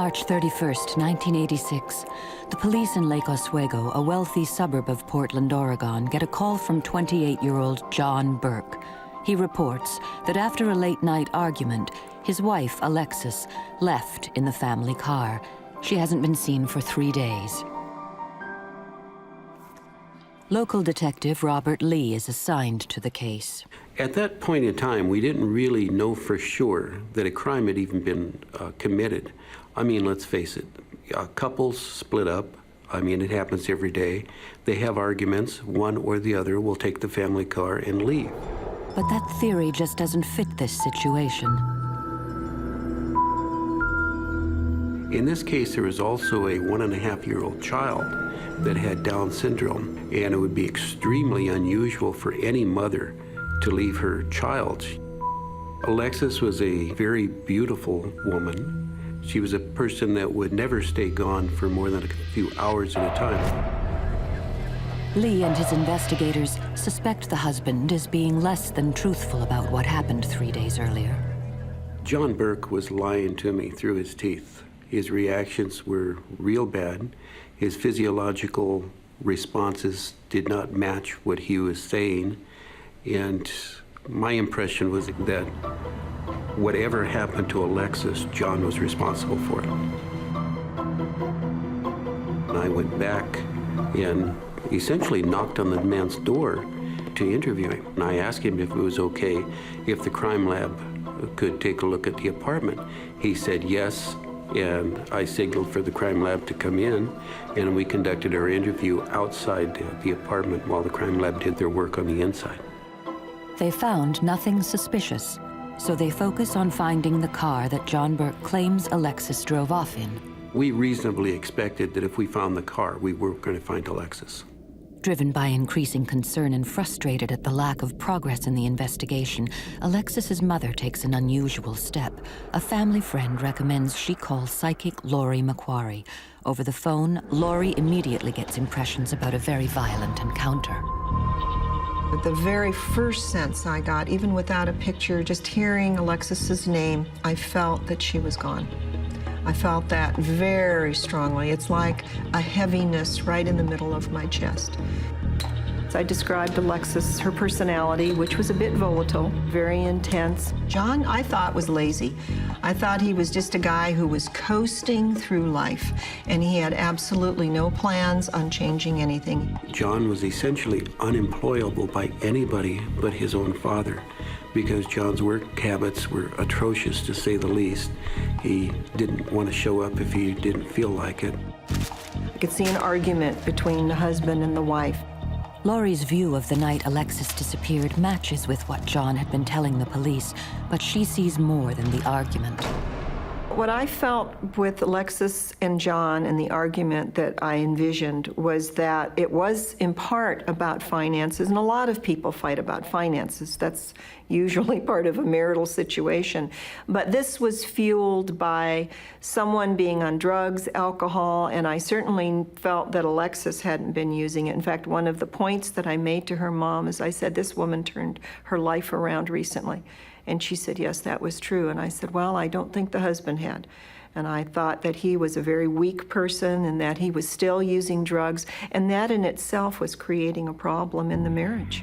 March 31st, 1986, the police in Lake Oswego, a wealthy suburb of Portland, Oregon, get a call from 28-year-old John Burke. He reports that after a late-night argument, his wife, Alexis, left in the family car. She hasn't been seen for 3 days. Local detective Robert Lee is assigned to the case. At that point in time, we didn't really know for sure that a crime had even been committed. I mean, let's face it, couples split up. I mean, it happens every day. They have arguments. One or the other will take the family car and leave. But that theory just doesn't fit this situation. In this case, there was also a 1.5-year-old child that had Down syndrome, and it would be extremely unusual for any mother to leave her child. Alexis was a very beautiful woman. She was a person that would never stay gone for more than a few hours at a time. Lee and his investigators suspect the husband is being less than truthful about what happened 3 days earlier. John Burke was lying to me through his teeth. His reactions were real bad. His physiological responses did not match what he was saying. And my impression was that whatever happened to Alexis, John was responsible for it. And I went back and essentially knocked on the man's door to interview him. And I asked him if it was okay if the crime lab could take a look at the apartment. He said yes, and I signaled for the crime lab to come in, and we conducted our interview outside the apartment while the crime lab did their work on the inside. They found nothing suspicious, so they focus on finding the car that John Burke claims Alexis drove off in. We reasonably expected that if we found the car, we were going to find Alexis. Driven by increasing concern and frustrated at the lack of progress in the investigation, Alexis's mother takes an unusual step. A family friend recommends she call psychic Laurie McQuarrie. Over the phone, Laurie immediately gets impressions about a very violent encounter. The very first sense I got, even without a picture, just hearing Alexis's name, I felt that she was gone. I felt that very strongly. It's like a heaviness right in the middle of my chest. I described Alexis, her personality, which was a bit volatile, very intense. John, I thought, was lazy. I thought he was just a guy who was coasting through life, and he had absolutely no plans on changing anything. John was essentially unemployable by anybody but his own father, because John's work habits were atrocious, to say the least. He didn't want to show up if he didn't feel like it. I could see an argument between the husband and the wife. Laurie's view of the night Alexis disappeared matches with what John had been telling the police, but she sees more than the argument. What I felt with Alexis and John and the argument that I envisioned was that it was in part about finances, and a lot of people fight about finances. That's usually part of a marital situation. But this was fueled by someone being on drugs, alcohol, and I certainly felt that Alexis hadn't been using it. In fact, one of the points that I made to her mom is I said, this woman turned her life around recently. And she said, yes, that was true. And I said, well, I don't think the husband had. And I thought that he was a very weak person and that he was still using drugs. And that in itself was creating a problem in the marriage.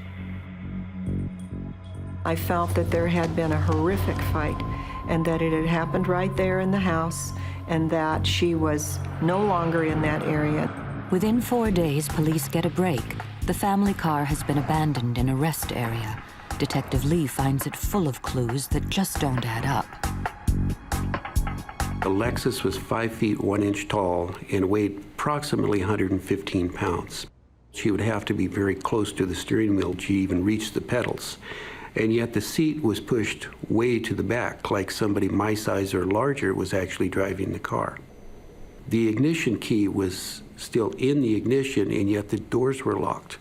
I felt that there had been a horrific fight and that it had happened right there in the house and that she was no longer in that area. Within 4 days, police get a break. The family car has been abandoned in a rest area. Detective Lee finds it full of clues that just don't add up. Alexis was 5 feet 1 inch tall and weighed approximately 115 pounds. She would have to be very close to the steering wheel to even reach the pedals. And yet the seat was pushed way to the back, like somebody my size or larger was actually driving the car. The ignition key was still in the ignition, and yet the doors were locked.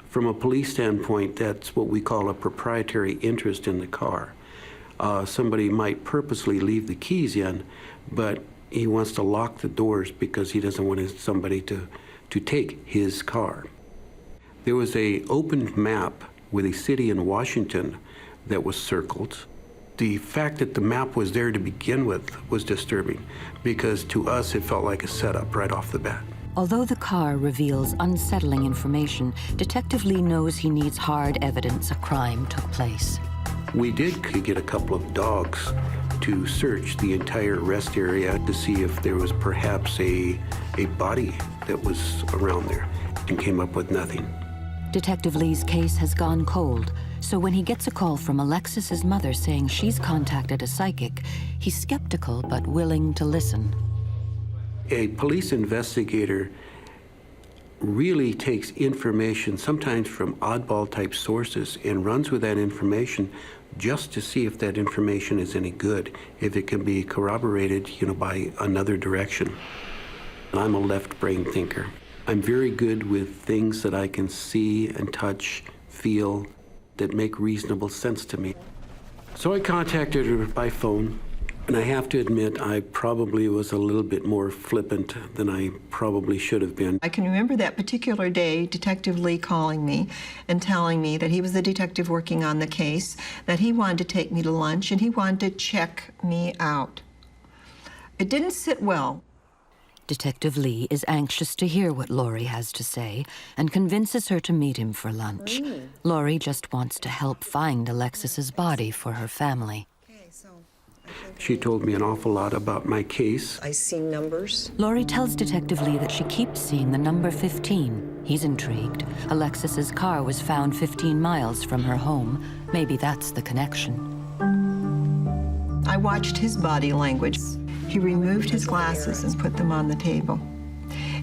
From a police standpoint, that's what we call a proprietary interest in the car. Somebody might purposely leave the keys in, but he wants to lock the doors because he doesn't want somebody to take his car. There was an open map with a city in Washington that was circled. The fact that the map was there to begin with was disturbing, because to us it felt like a setup right off the bat. Although the car reveals unsettling information, Detective Lee knows he needs hard evidence a crime took place. We did get a couple of dogs to search the entire rest area to see if there was perhaps a body that was around there, and came up with nothing. Detective Lee's case has gone cold, so when he gets a call from Alexis's mother saying she's contacted a psychic, he's skeptical but willing to listen. A police investigator really takes information, sometimes from oddball-type sources, and runs with that information just to see if that information is any good, if it can be corroborated, by another direction. I'm a left-brain thinker. I'm very good with things that I can see and touch, feel, that make reasonable sense to me. So I contacted her by phone, and I have to admit I probably was a little bit more flippant than I probably should have been. I can remember that particular day, Detective Lee calling me and telling me that he was the detective working on the case, that he wanted to take me to lunch, and he wanted to check me out. It didn't sit well. Detective Lee is anxious to hear what Laurie has to say and convinces her to meet him for lunch. Laurie just wants to help find Alexis's body for her family. She told me an awful lot about my case. I see numbers. Laurie tells Detective Lee that she keeps seeing the number 15. He's intrigued. Alexis's car was found 15 miles from her home. Maybe that's the connection. I watched his body language. He removed his glasses and put them on the table.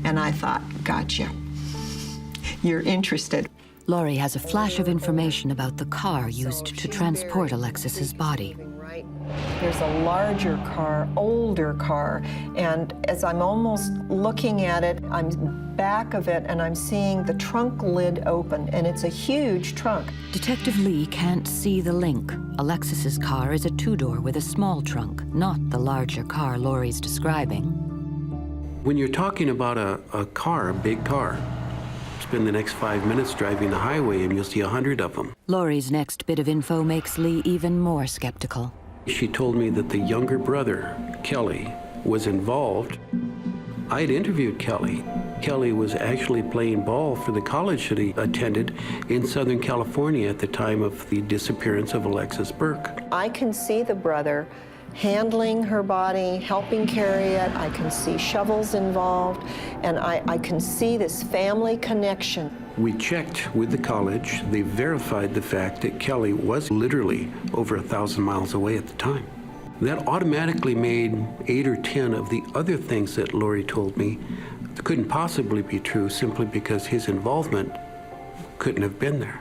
And I thought, gotcha. You're interested. Laurie has a flash of information about the car used to transport Alexis's body. There's a larger car, older car, and as I'm almost looking at it, I'm back of it and I'm seeing the trunk lid open, and it's a huge trunk. Detective Lee can't see the link. Alexis's car is a two-door with a small trunk, not the larger car Laurie's describing. When you're talking about a car, a big car, spend the next 5 minutes driving the highway and you'll see 100 of them. Laurie's next bit of info makes Lee even more skeptical. She told me that the younger brother, Kelly, was involved. I'd interviewed Kelly. Kelly was actually playing ball for the college that he attended in Southern California at the time of the disappearance of Alexis Burke. I can see the brother handling her body, helping carry it. I can see shovels involved, and I can see this family connection. We checked with the college. They verified the fact that Kelly was literally over 1,000 miles away at the time. That automatically made 8 or 10 of the other things that Laurie told me that couldn't possibly be true, simply because his involvement couldn't have been there.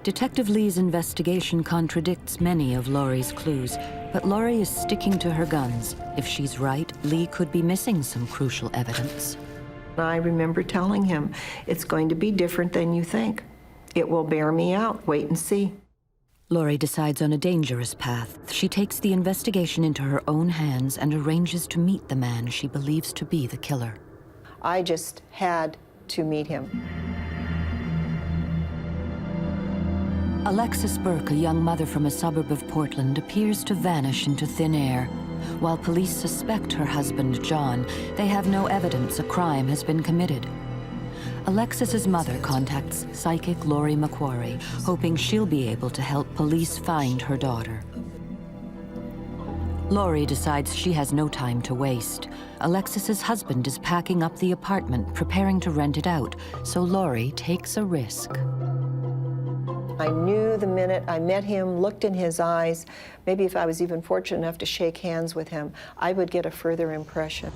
Detective Lee's investigation contradicts many of Laurie's clues, but Laurie is sticking to her guns. If she's right, Lee could be missing some crucial evidence. I remember telling him, it's going to be different than you think. It will bear me out. Wait and see. Laurie decides on a dangerous path. She takes the investigation into her own hands and arranges to meet the man she believes to be the killer. I just had to meet him. Alexis Burke, a young mother from a suburb of Portland, appears to vanish into thin air. While police suspect her husband, John, they have no evidence a crime has been committed. Alexis's mother contacts psychic Laurie McQuarrie, hoping she'll be able to help police find her daughter. Laurie decides she has no time to waste. Alexis's husband is packing up the apartment, preparing to rent it out, so Laurie takes a risk. I knew the minute I met him, looked in his eyes, maybe if I was even fortunate enough to shake hands with him, I would get a further impression.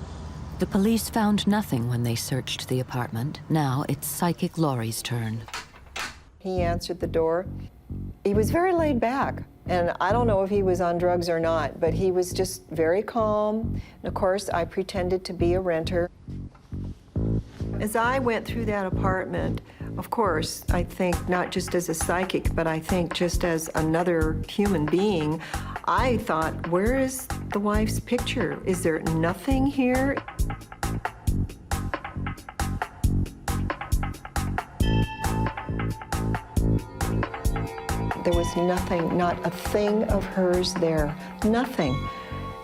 The police found nothing when they searched the apartment. Now it's psychic Laurie's turn. He answered the door. He was very laid back, and I don't know if he was on drugs or not, but he was just very calm. And of course, I pretended to be a renter. As I went through that apartment, of course, I think not just as a psychic, but I think just as another human being, I thought, where is the wife's picture? Is there nothing here? There was nothing, not a thing of hers there, nothing.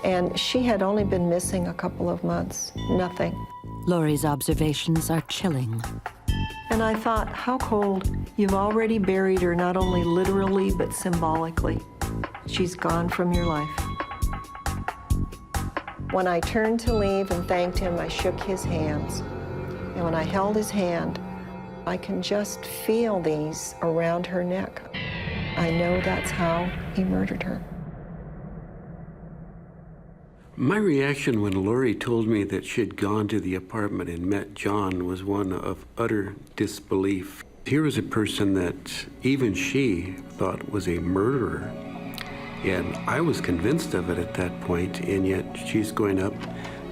And she had only been missing a couple of months, nothing. Laurie's observations are chilling. And I thought, how cold. You've already buried her, not only literally, but symbolically. She's gone from your life. When I turned to leave and thanked him, I shook his hands. And when I held his hand, I can just feel these around her neck. I know that's how he murdered her. My reaction when Laurie told me that she'd gone to the apartment and met John was one of utter disbelief. Here was a person that even she thought was a murderer. And I was convinced of it at that point, and yet she's going up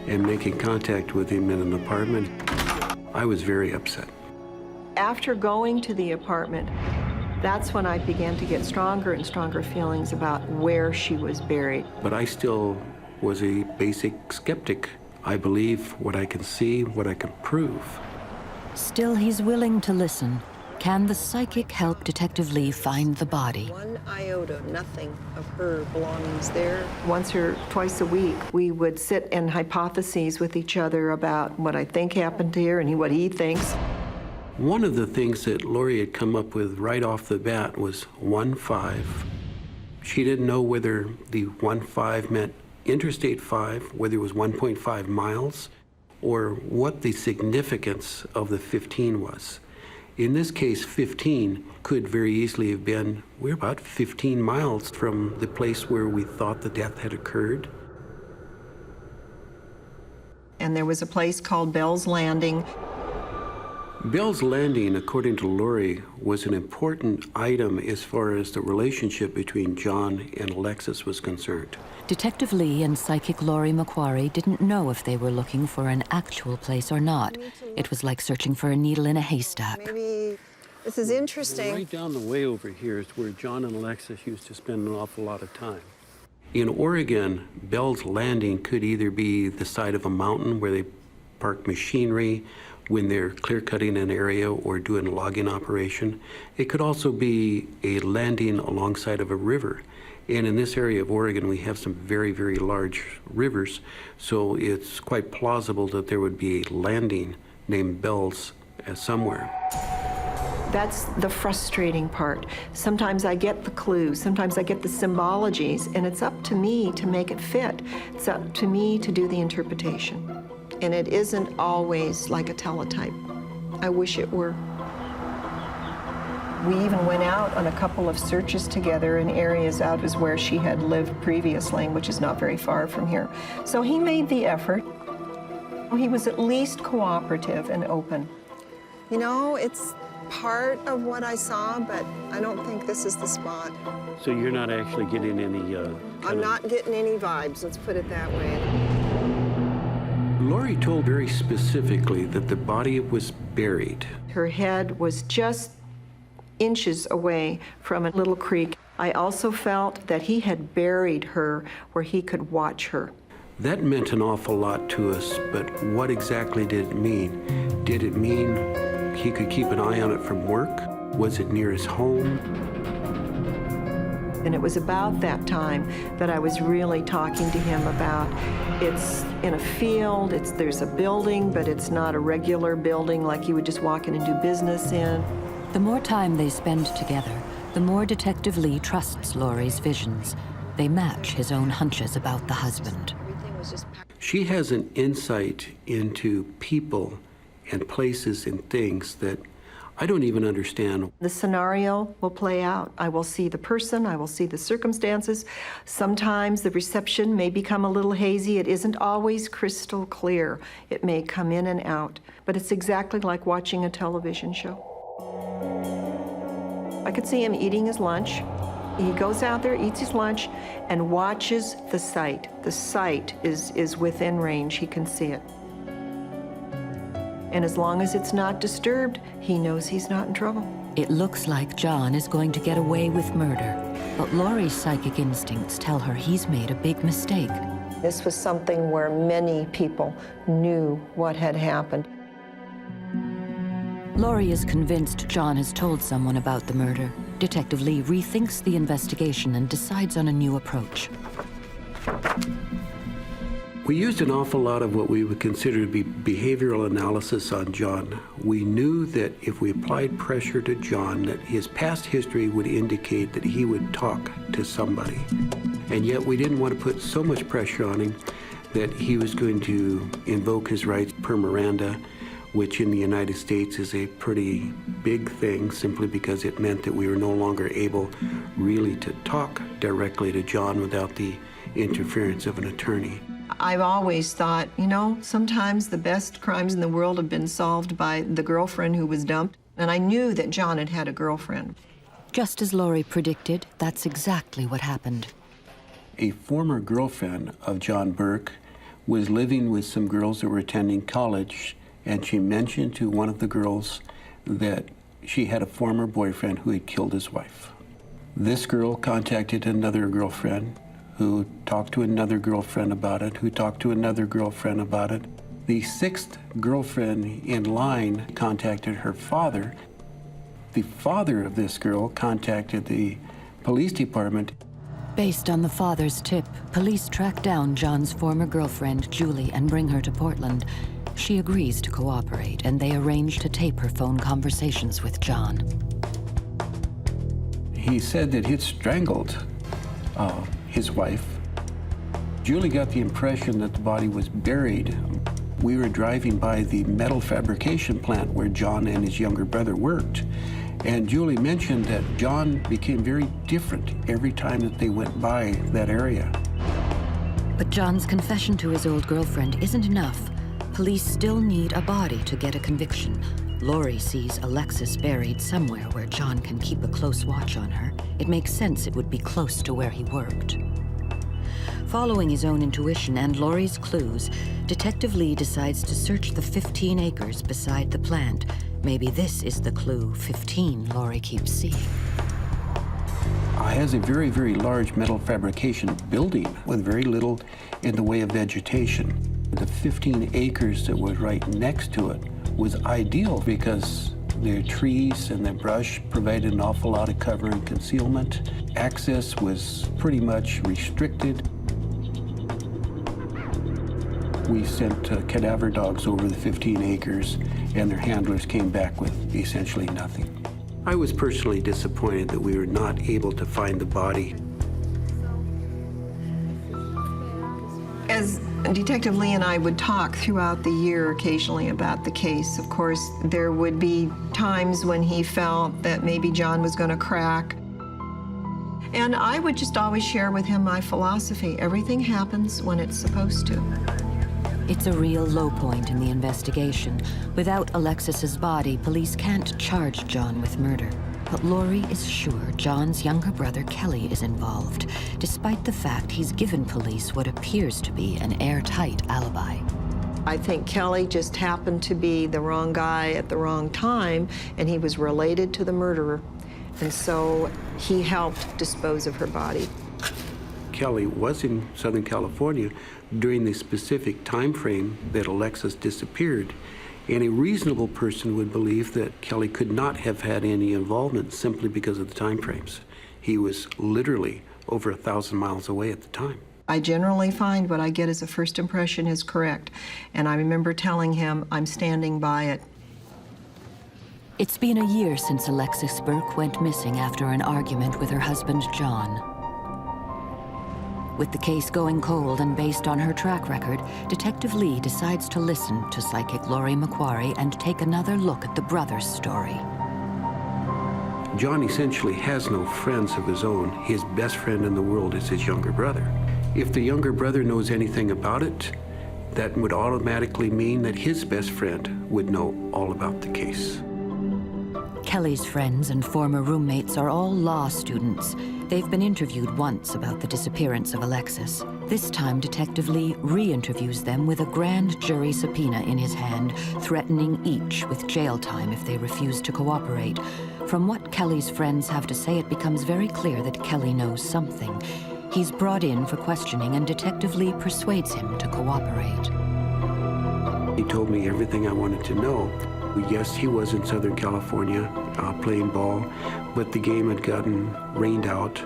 and making contact with him in an apartment. I was very upset. After going to the apartment, that's when I began to get stronger and stronger feelings about where she was buried. But I still was a basic skeptic. I believe what I can see, what I can prove. Still, he's willing to listen. Can the psychic help Detective Lee find the body? One iota, nothing of her belongings there. Once or twice a week, we would sit and hypothesize with each other about what I think happened here and what he thinks. One of the things that Laurie had come up with right off the bat was 1-5. She didn't know whether the 1-5 meant Interstate 5, whether it was 1.5 miles, or what the significance of the 15 was. In this case, 15 could very easily have been, we're about 15 miles from the place where we thought the death had occurred. And there was a place called Bell's Landing. Bell's Landing, according to Laurie, was an important item as far as the relationship between John and Alexis was concerned. Detective Lee and psychic Laurie McQuarrie didn't know if they were looking for an actual place or not. It was like searching for a needle in a haystack. Maybe this is interesting. Right down the way over here is where John and Alexis used to spend an awful lot of time. In Oregon, Bell's Landing could either be the side of a mountain where they park machinery when they're clear-cutting an area or doing a logging operation. It could also be a landing alongside of a river. And in this area of Oregon, we have some very, very large rivers, so it's quite plausible that there would be a landing named Bell's somewhere. That's the frustrating part. Sometimes I get the clues, sometimes I get the symbologies, and it's up to me to make it fit. It's up to me to do the interpretation. And it isn't always like a teletype. I wish it were. We even went out on a couple of searches together in areas out as where she had lived previously, which is not very far from here. So he made the effort. He was at least cooperative and open. You know, it's part of what I saw, but I don't think this is the spot. So you're not actually getting any... I'm not getting any vibes, let's put it that way. Laurie told very specifically that the body was buried. Her head was just inches away from a little creek. I also felt that he had buried her where he could watch her. That meant an awful lot to us, but what exactly did it mean? Did it mean he could keep an eye on it from work? Was it near his home? And it was about that time that I was really talking to him about it's in a field, there's a building, but it's not a regular building like you would just walk in and do business in. The more time they spend together, the more Detective Lee trusts Laurie's visions. They match his own hunches about the husband. She has an insight into people and places and things that I don't even understand. The scenario will play out. I will see the person, I will see the circumstances. Sometimes the reception may become a little hazy. It isn't always crystal clear. It may come in and out, but it's exactly like watching a television show. I could see him eating his lunch. He goes out there, eats his lunch, and watches the site. The site is within range. He can see it. And as long as it's not disturbed, he knows he's not in trouble. It looks like John is going to get away with murder, but Laurie's psychic instincts tell her he's made a big mistake. This was something where many people knew what had happened. Laurie is convinced John has told someone about the murder. Detective Lee rethinks the investigation and decides on a new approach. We used an awful lot of what we would consider to be behavioral analysis on John. We knew that if we applied pressure to John, that his past history would indicate that he would talk to somebody. And yet we didn't want to put so much pressure on him that he was going to invoke his rights per Miranda, which in the United States is a pretty big thing, simply because it meant that we were no longer able really to talk directly to John without the interference of an attorney. I've always thought, you know, sometimes the best crimes in the world have been solved by the girlfriend who was dumped, and I knew that John had had a girlfriend. Just as Laurie predicted, that's exactly what happened. A former girlfriend of John Burke was living with some girls that were attending college, and she mentioned to one of the girls that she had a former boyfriend who had killed his wife. This girl contacted another girlfriend, who talked to another girlfriend about it, who talked to another girlfriend about it. The sixth girlfriend in line contacted her father. The father of this girl contacted the police department. Based on the father's tip, police track down John's former girlfriend, Julie, and bring her to Portland. She agrees to cooperate, and they arrange to tape her phone conversations with John. He said that he'd strangled his wife. Julie got the impression that the body was buried. We were driving by the metal fabrication plant where John and his younger brother worked, and Julie mentioned that John became very different every time that they went by that area. But John's confession to his old girlfriend isn't enough. Police still need a body to get a conviction. Laurie sees Alexis buried somewhere where John can keep a close watch on her. It makes sense it would be close to where he worked. Following his own intuition and Laurie's clues, Detective Lee decides to search the 15 acres beside the plant. Maybe this is the clue 15 Laurie keeps seeing. It has a very, very large metal fabrication building with very little in the way of vegetation. The 15 acres that was right next to it was ideal because the trees and the brush provided an awful lot of cover and concealment. Access was pretty much restricted. We sent cadaver dogs over the 15 acres, and their handlers came back with essentially nothing. I was personally disappointed that we were not able to find the body. As Detective Lee and I would talk throughout the year occasionally about the case, of course, there would be times when he felt that maybe John was going to crack. And I would just always share with him my philosophy. Everything happens when it's supposed to. It's a real low point in the investigation. Without Alexis's body, police can't charge John with murder. But Laurie is sure John's younger brother, Kelly, is involved, despite the fact he's given police what appears to be an airtight alibi. I think Kelly just happened to be the wrong guy at the wrong time, and he was related to the murderer. And so he helped dispose of her body. Kelly was in Southern California during the specific time frame that Alexis disappeared. And a reasonable person would believe that Kelly could not have had any involvement simply because of the time frames. He was literally over 1,000 miles away at the time. I generally find what I get as a first impression is correct. And I remember telling him, I'm standing by it. It's been a year since Alexis Burke went missing after an argument with her husband, John. With the case going cold and based on her track record, Detective Lee decides to listen to psychic Laurie McQuarrie and take another look at the brother's story. John essentially has no friends of his own. His best friend in the world is his younger brother. If the younger brother knows anything about it, that would automatically mean that his best friend would know all about the case. Kelly's friends and former roommates are all law students. They've been interviewed once about the disappearance of Alexis. This time, Detective Lee re-interviews them with a grand jury subpoena in his hand, threatening each with jail time if they refuse to cooperate. From what Kelly's friends have to say, it becomes very clear that Kelly knows something. He's brought in for questioning, and Detective Lee persuades him to cooperate. He told me everything I wanted to know. Yes, he was in Southern California playing ball, but the game had gotten rained out.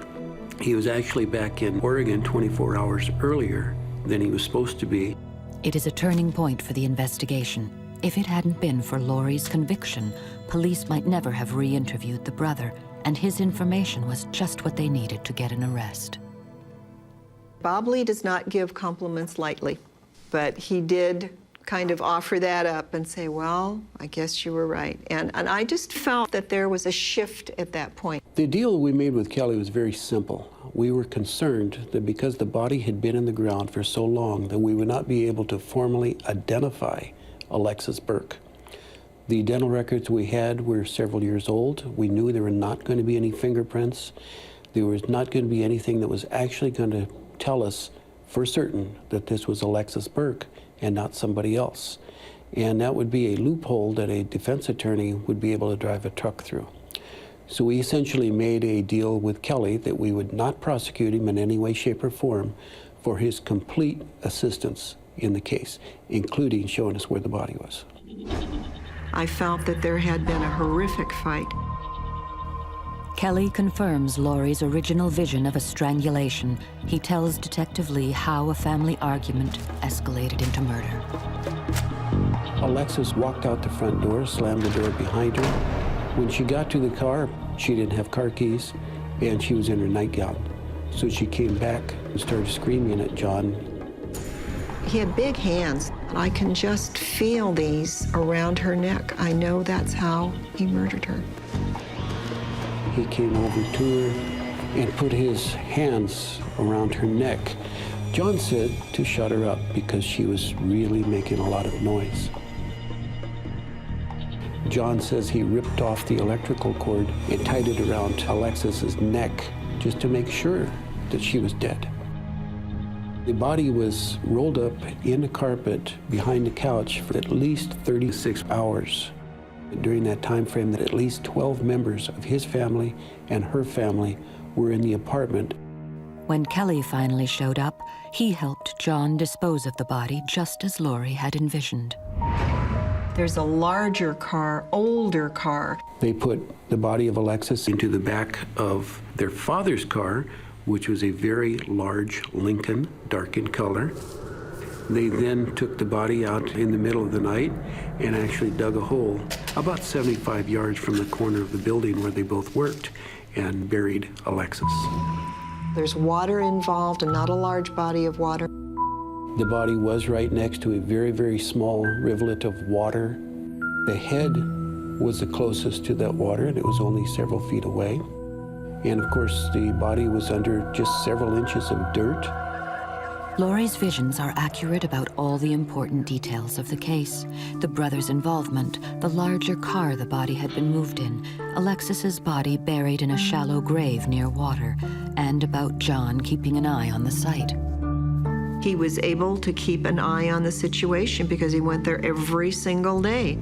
He was actually back in Oregon 24 hours earlier than he was supposed to be. It is a turning point for the investigation. If it hadn't been for Laurie's conviction, police might never have re-interviewed the brother, and his information was just what they needed to get an arrest. Bob Lee does not give compliments lightly, but he did kind of offer that up and say, well, I guess you were right. And I just felt that there was a shift at that point. The deal we made with Kelly was very simple. We were concerned that because the body had been in the ground for so long that we would not be able to formally identify Alexis Burke. The dental records we had were several years old. We knew there were not going to be any fingerprints. There was not going to be anything that was actually going to tell us for certain that this was Alexis Burke and not somebody else. And that would be a loophole that a defense attorney would be able to drive a truck through. So we essentially made a deal with Kelly that we would not prosecute him in any way, shape, or form for his complete assistance in the case, including showing us where the body was. I felt that there had been a horrific fight. Kelly confirms Laurie's original vision of a strangulation. He tells Detective Lee how a family argument escalated into murder. Alexis walked out the front door, slammed the door behind her. When she got to the car, she didn't have car keys, and she was in her nightgown. So she came back and started screaming at John. He had big hands. I can just feel these around her neck. I know that's how he murdered her. He came over to her and put his hands around her neck. John said to shut her up because she was really making a lot of noise. John says he ripped off the electrical cord and tied it around Alexis's neck just to make sure that she was dead. The body was rolled up in the carpet behind the couch for at least 36 hours. During that time frame, that at least 12 members of his family and her family were in the apartment. When Kelly finally showed up, he helped John dispose of the body just as Laurie had envisioned. There's a larger car, older car. They put the body of Alexis into the back of their father's car, which was a very large Lincoln, dark in color. They then took the body out in the middle of the night and actually dug a hole about 75 yards from the corner of the building where they both worked and buried Alexis. There's water involved and not a large body of water. The body was right next to a very, very small rivulet of water. The head was the closest to that water, and it was only several feet away. And of course, the body was under just several inches of dirt. Laurie's visions are accurate about all the important details of the case. The brothers' involvement, the larger car the body had been moved in, Alexis's body buried in a shallow grave near water, and about John keeping an eye on the site. He was able to keep an eye on the situation because he went there every single day.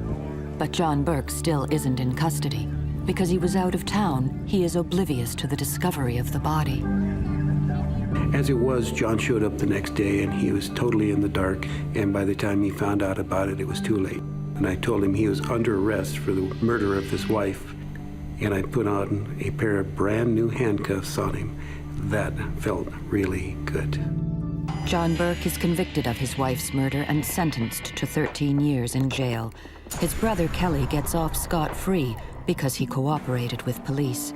But John Burke still isn't in custody. Because he was out of town, he is oblivious to the discovery of the body. As it was, John showed up the next day and he was totally in the dark, and by the time he found out about it, it was too late. And I told him he was under arrest for the murder of his wife, and I put on a pair of brand new handcuffs on him. That felt really good. John Burke is convicted of his wife's murder and sentenced to 13 years in jail. His brother Kelly gets off scot-free because he cooperated with police.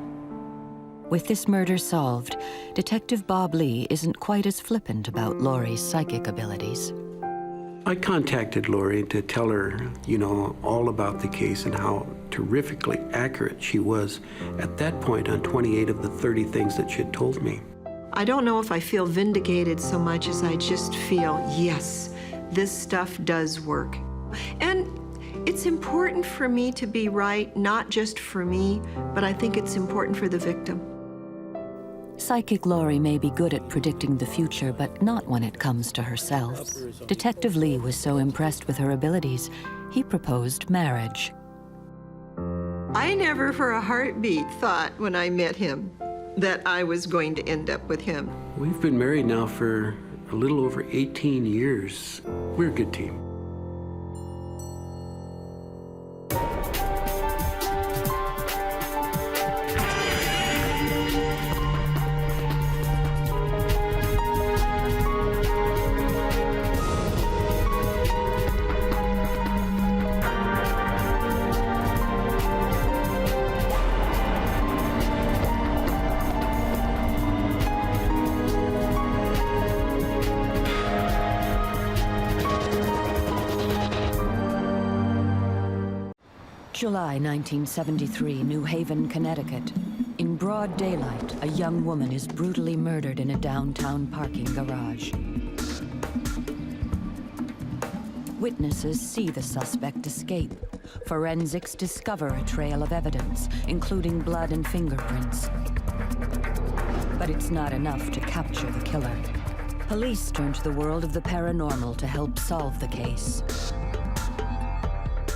With this murder solved, Detective Bob Lee isn't quite as flippant about Laurie's psychic abilities. I contacted Laurie to tell her, all about the case and how terrifically accurate she was at that point on 28 of the 30 things that she had told me. I don't know if I feel vindicated so much as I just feel, yes, this stuff does work. And it's important for me to be right, not just for me, but I think it's important for the victim. Psychic Laurie may be good at predicting the future, but not when it comes to herself. Detective Lee was so impressed with her abilities, he proposed marriage. I never for a heartbeat thought when I met him that I was going to end up with him. We've been married now for a little over 18 years. We're a good team. July 1973, New Haven, Connecticut. In broad daylight, a young woman is brutally murdered in a downtown parking garage. Witnesses see the suspect escape. Forensics discover a trail of evidence, including blood and fingerprints. But it's not enough to capture the killer. Police turn to the world of the paranormal to help solve the case.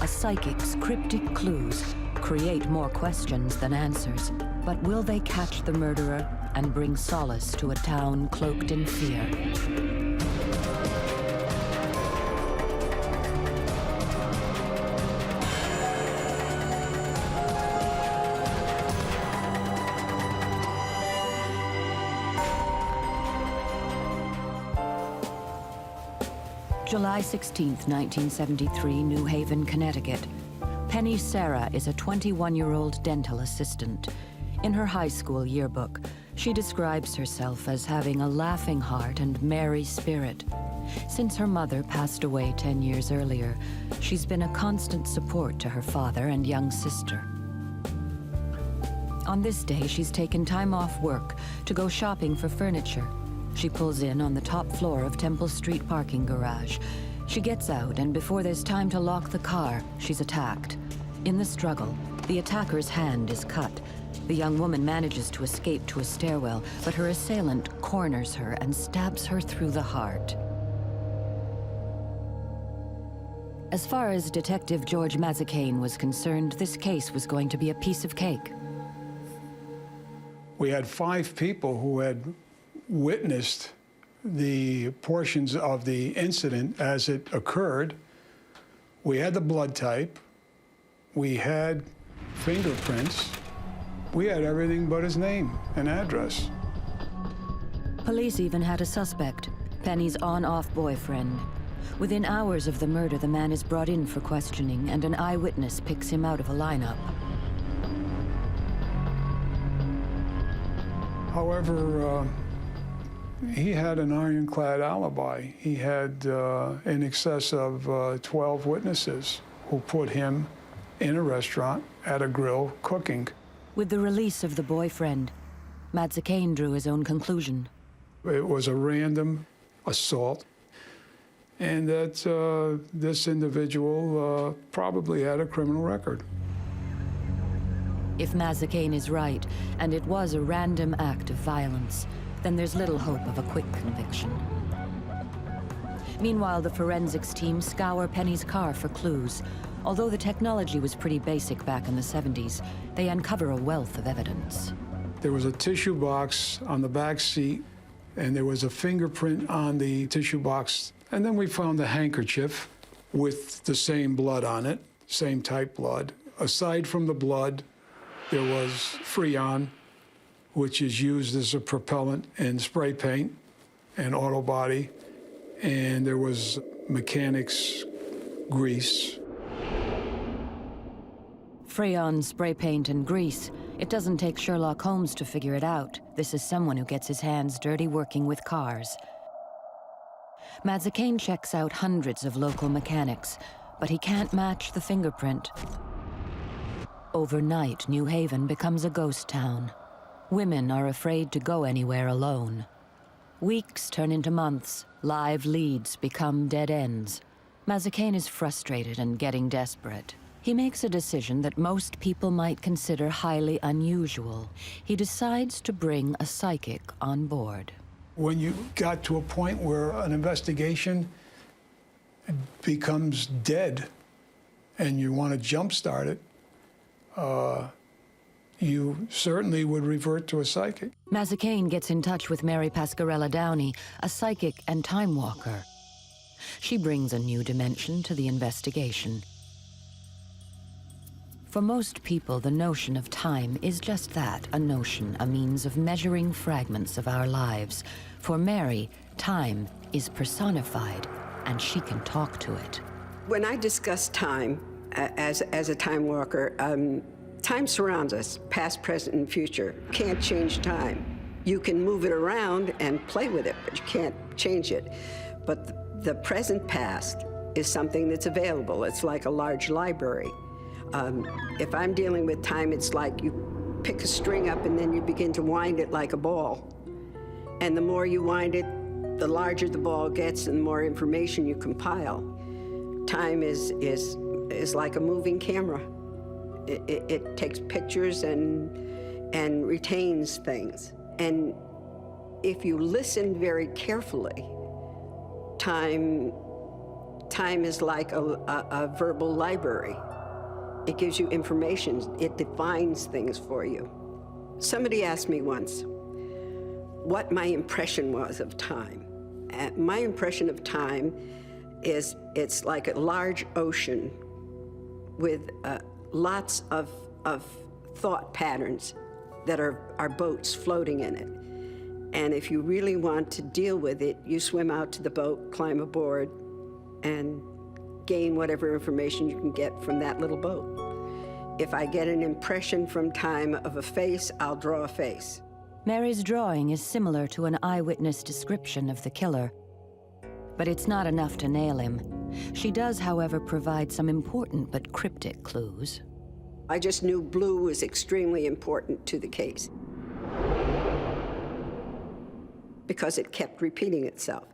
A psychic's cryptic clues create more questions than answers. But will they catch the murderer and bring solace to a town cloaked in fear? July 16th, 1973, New Haven, Connecticut. Penny Sarah is a 21-year-old dental assistant. In her high school yearbook, she describes herself as having a laughing heart and merry spirit. Since her mother passed away 10 years earlier, she's been a constant support to her father and young sister. On this day, she's taken time off work to go shopping for furniture. She pulls in on the top floor of Temple Street parking garage. She gets out, and before there's time to lock the car, she's attacked. In the struggle, the attacker's hand is cut. The young woman manages to escape to a stairwell, but her assailant corners her and stabs her through the heart. As far as Detective George Mazzacane was concerned, this case was going to be a piece of cake. We had 5 people who had witnessed the portions of the incident as it occurred. We had the blood type. We had fingerprints. We had everything but his name and address. Police even had a suspect, Penny's on-off boyfriend. Within hours of the murder, the man is brought in for questioning, and an eyewitness picks him out of a lineup. However, he had an ironclad alibi. He had in excess of 12 witnesses who put him in a restaurant at a grill cooking. With the release of the boyfriend, Mazzacane drew his own conclusion. It was a random assault, and that this individual probably had a criminal record. If Mazzacane is right, and it was a random act of violence, then there's little hope of a quick conviction. Meanwhile, the forensics team scour Penny's car for clues. Although the technology was pretty basic back in the 70s, they uncover a wealth of evidence. There was a tissue box on the back seat, and there was a fingerprint on the tissue box. And then we found a handkerchief with the same blood on it, same type blood. Aside from the blood, there was Freon, which is used as a propellant in spray paint and auto body. And there was mechanics grease. Freon, spray paint, and grease. It doesn't take Sherlock Holmes to figure it out. This is someone who gets his hands dirty working with cars. Mazzacane checks out hundreds of local mechanics, but he can't match the fingerprint. Overnight, New Haven becomes a ghost town. Women are afraid to go anywhere alone. Weeks turn into months. Live leads become dead ends. Mazzacane is frustrated and getting desperate. He makes a decision that most people might consider highly unusual. He decides to bring a psychic on board. When you got to a point where an investigation becomes dead and you want to jumpstart it, you certainly would revert to a psychic. Mazzacane gets in touch with Mary Pasquarella Downey, a psychic and time walker. She brings a new dimension to the investigation. For most people, the notion of time is just that, a notion, a means of measuring fragments of our lives. For Mary, time is personified, and she can talk to it. When I discuss time as a time walker, time surrounds us, past, present, and future. You can't change time. You can move it around and play with it, but you can't change it. But the present past is something that's available. It's like a large library. If I'm dealing with time, it's like you pick a string up and then you begin to wind it like a ball. And the more you wind it, the larger the ball gets and the more information you compile. Time is like a moving camera. It takes pictures and retains things. And if you listen very carefully, time is like a verbal library. It gives you information. It defines things for you. Somebody asked me once what my impression was of time. And my impression of time is it's like a large ocean with lots of thought patterns that are boats floating in it. And if you really want to deal with it, you swim out to the boat, climb aboard, and gain whatever information you can get from that little boat. If I get an impression from time of a face, I'll draw a face. Mary's drawing is similar to an eyewitness description of the killer, but it's not enough to nail him. She does, however, provide some important but cryptic clues. I just knew blue was extremely important to the case because it kept repeating itself.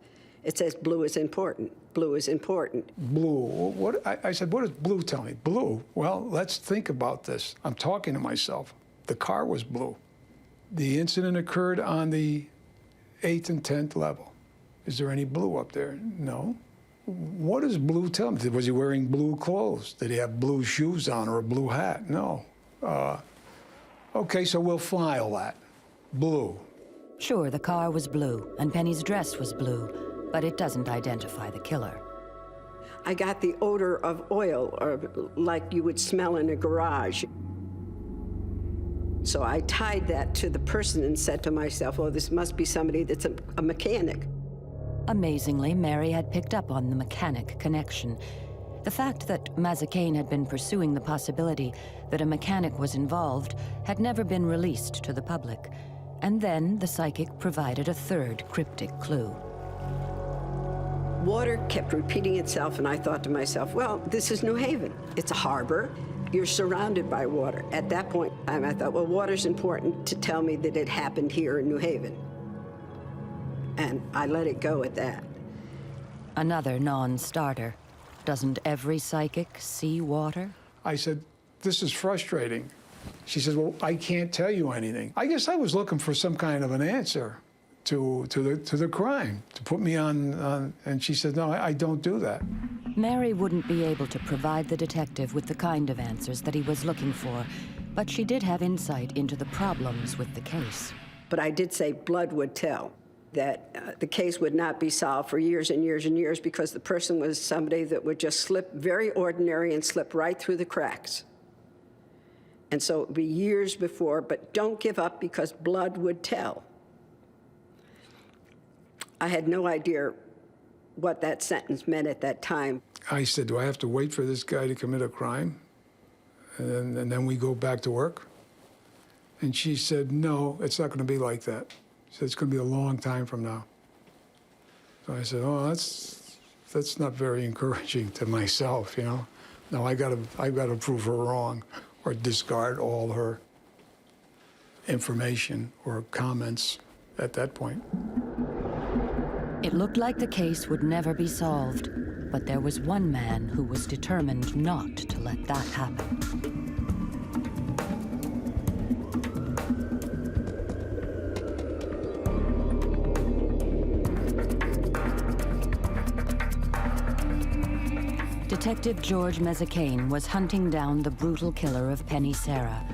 It says blue is important, blue is important. Blue, I said, what does blue tell me? Blue, well, let's think about this. I'm talking to myself. The car was blue. The incident occurred on the 8th and 10th level. Is there any blue up there? No. What does blue tell me? Was he wearing blue clothes? Did he have blue shoes on or a blue hat? No. Okay, so we'll file that. Blue. Sure, the car was blue, and Penny's dress was blue, but it doesn't identify the killer. I got the odor of oil, or like you would smell in a garage. So I tied that to the person and said to myself, oh, this must be somebody that's a mechanic. Amazingly, Mary had picked up on the mechanic connection. The fact that Mazzacane had been pursuing the possibility that a mechanic was involved had never been released to the public. And then the psychic provided a third cryptic clue. Water kept repeating itself, and I thought to myself, well, this is New Haven. It's a harbor. You're surrounded by water. At that point, I thought, well, water's important to tell me that it happened here in New Haven. And I let it go at that. Another non-starter. Doesn't every psychic see water? I said, this is frustrating. She says, well, I can't tell you anything. I guess I was looking for some kind of an answer to the crime, to put me on, and she said, no, I don't do that. Mary wouldn't be able to provide the detective with the kind of answers that he was looking for, but she did have insight into the problems with the case. But I did say blood would tell, that the case would not be solved for years and years and years because the person was somebody that would just slip, very ordinary, and slip right through the cracks. And so it would be years before, but don't give up because blood would tell. I had no idea what that sentence meant at that time. I said, do I have to wait for this guy to commit a crime? And then we go back to work? And she said, no, it's not going to be like that. She said, it's going to be a long time from now. So I said, oh, that's not very encouraging to myself, you know? No, I've got to prove her wrong or discard all her information or comments at that point. It looked like the case would never be solved, but there was one man who was determined not to let that happen. Detective George Mazzacane was hunting down the brutal killer of Penny Sarah.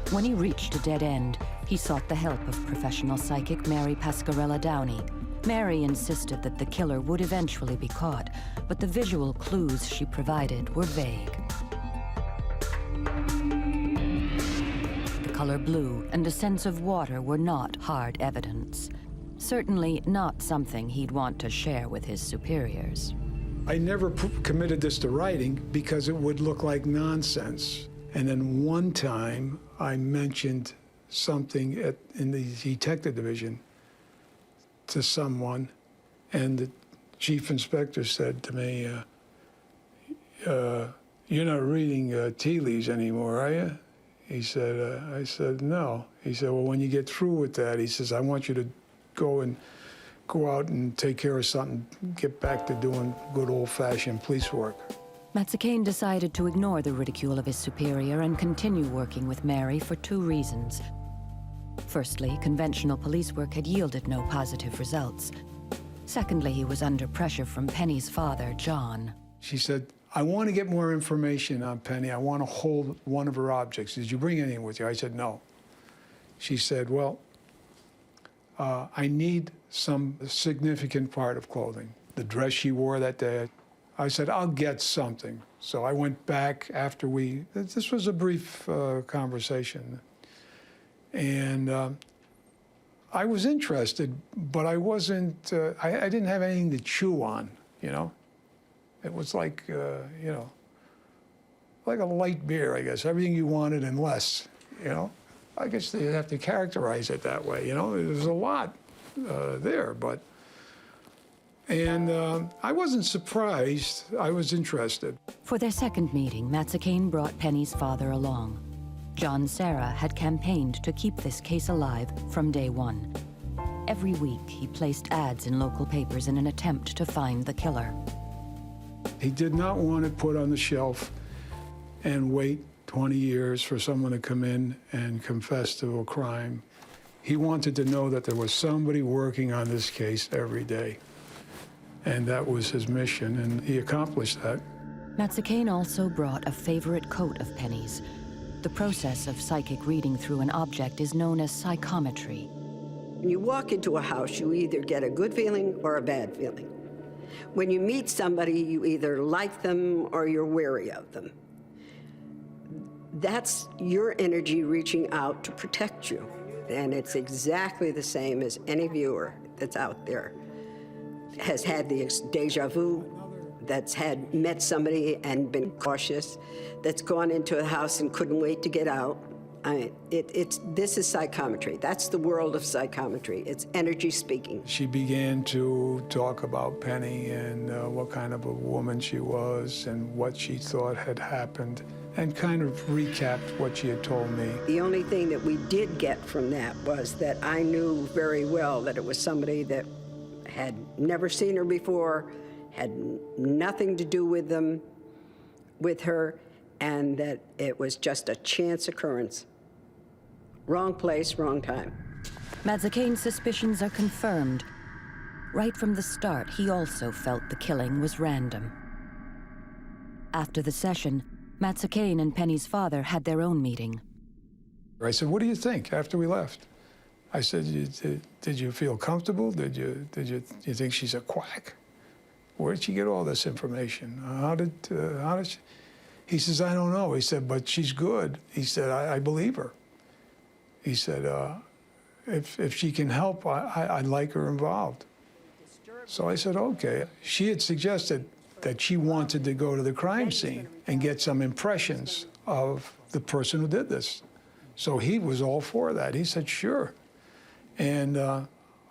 When he reached a dead end, he sought the help of professional psychic Mary Pasquarella Downey. Mary insisted that the killer would eventually be caught, but the visual clues she provided were vague. The color blue and a sense of water were not hard evidence. Certainly not something he'd want to share with his superiors. I never committed this to writing because it would look like nonsense. And then one time I mentioned something in the detective division to someone, and the chief inspector said to me, "You're not reading tea leaves anymore, are you?" He said, I said, "No." He said, "Well, when you get through with that," he says, "I want you to go out and take care of something, get back to doing good old-fashioned police work." Matsakane decided to ignore the ridicule of his superior and continue working with Mary for two reasons. Firstly, conventional police work had yielded no positive results. Secondly, he was under pressure from Penny's father, John. She said, "I want to get more information on Penny. I want to hold one of her objects. Did you bring anything with you?" I said, "No." She said, "Well, I need some significant part of clothing, the dress she wore that day." I said, "I'll get something." So I went back after this was a brief conversation. And I was interested, but I wasn't, I didn't have anything to chew on, you know? It was like, you know, like a light beer, I guess, everything you wanted and less, you know? I guess they'd have to characterize it that way, you know? There's a lot there, but... And I wasn't surprised. I was interested. For their second meeting, Matsakane brought Penny's father along. John Serra had campaigned to keep this case alive from day one. Every week, he placed ads in local papers in an attempt to find the killer. He did not want it put on the shelf and wait 20 years for someone to come in and confess to a crime. He wanted to know that there was somebody working on this case every day. And that was his mission, and he accomplished that. Matsakane also brought a favorite coat of Penny's. The process of psychic reading through an object is known as psychometry. When you walk into a house, you either get a good feeling or a bad feeling. When you meet somebody, you either like them or you're wary of them. That's your energy reaching out to protect you. And it's exactly the same as any viewer that's out there has had the deja vu, that's met somebody and been cautious, that's gone into a house and couldn't wait to get out. This is psychometry. That's the world of psychometry. It's energy speaking. She began to talk about Penny and what kind of a woman she was and what she thought had happened, and kind of recapped what she had told me. The only thing that we did get from that was that I knew very well that it was somebody that had never seen her before, had nothing to do with her, and that it was just a chance occurrence. Wrong place, wrong time. Matsakane's suspicions are confirmed. Right from the start, he also felt the killing was random. After the session, Matsakane and Penny's father had their own meeting. I said, "What do you think?" after we left. I said, did you feel comfortable? Did you think she's a quack? Where did she get all this information? How did she? He says, "I don't know." He said, "But she's good." He said, I believe her. He said, if she can help, I'd like her involved. So I said, okay. She had suggested that she wanted to go to the crime scene and get some impressions of the person who did this. So he was all for that. He said, "Sure." And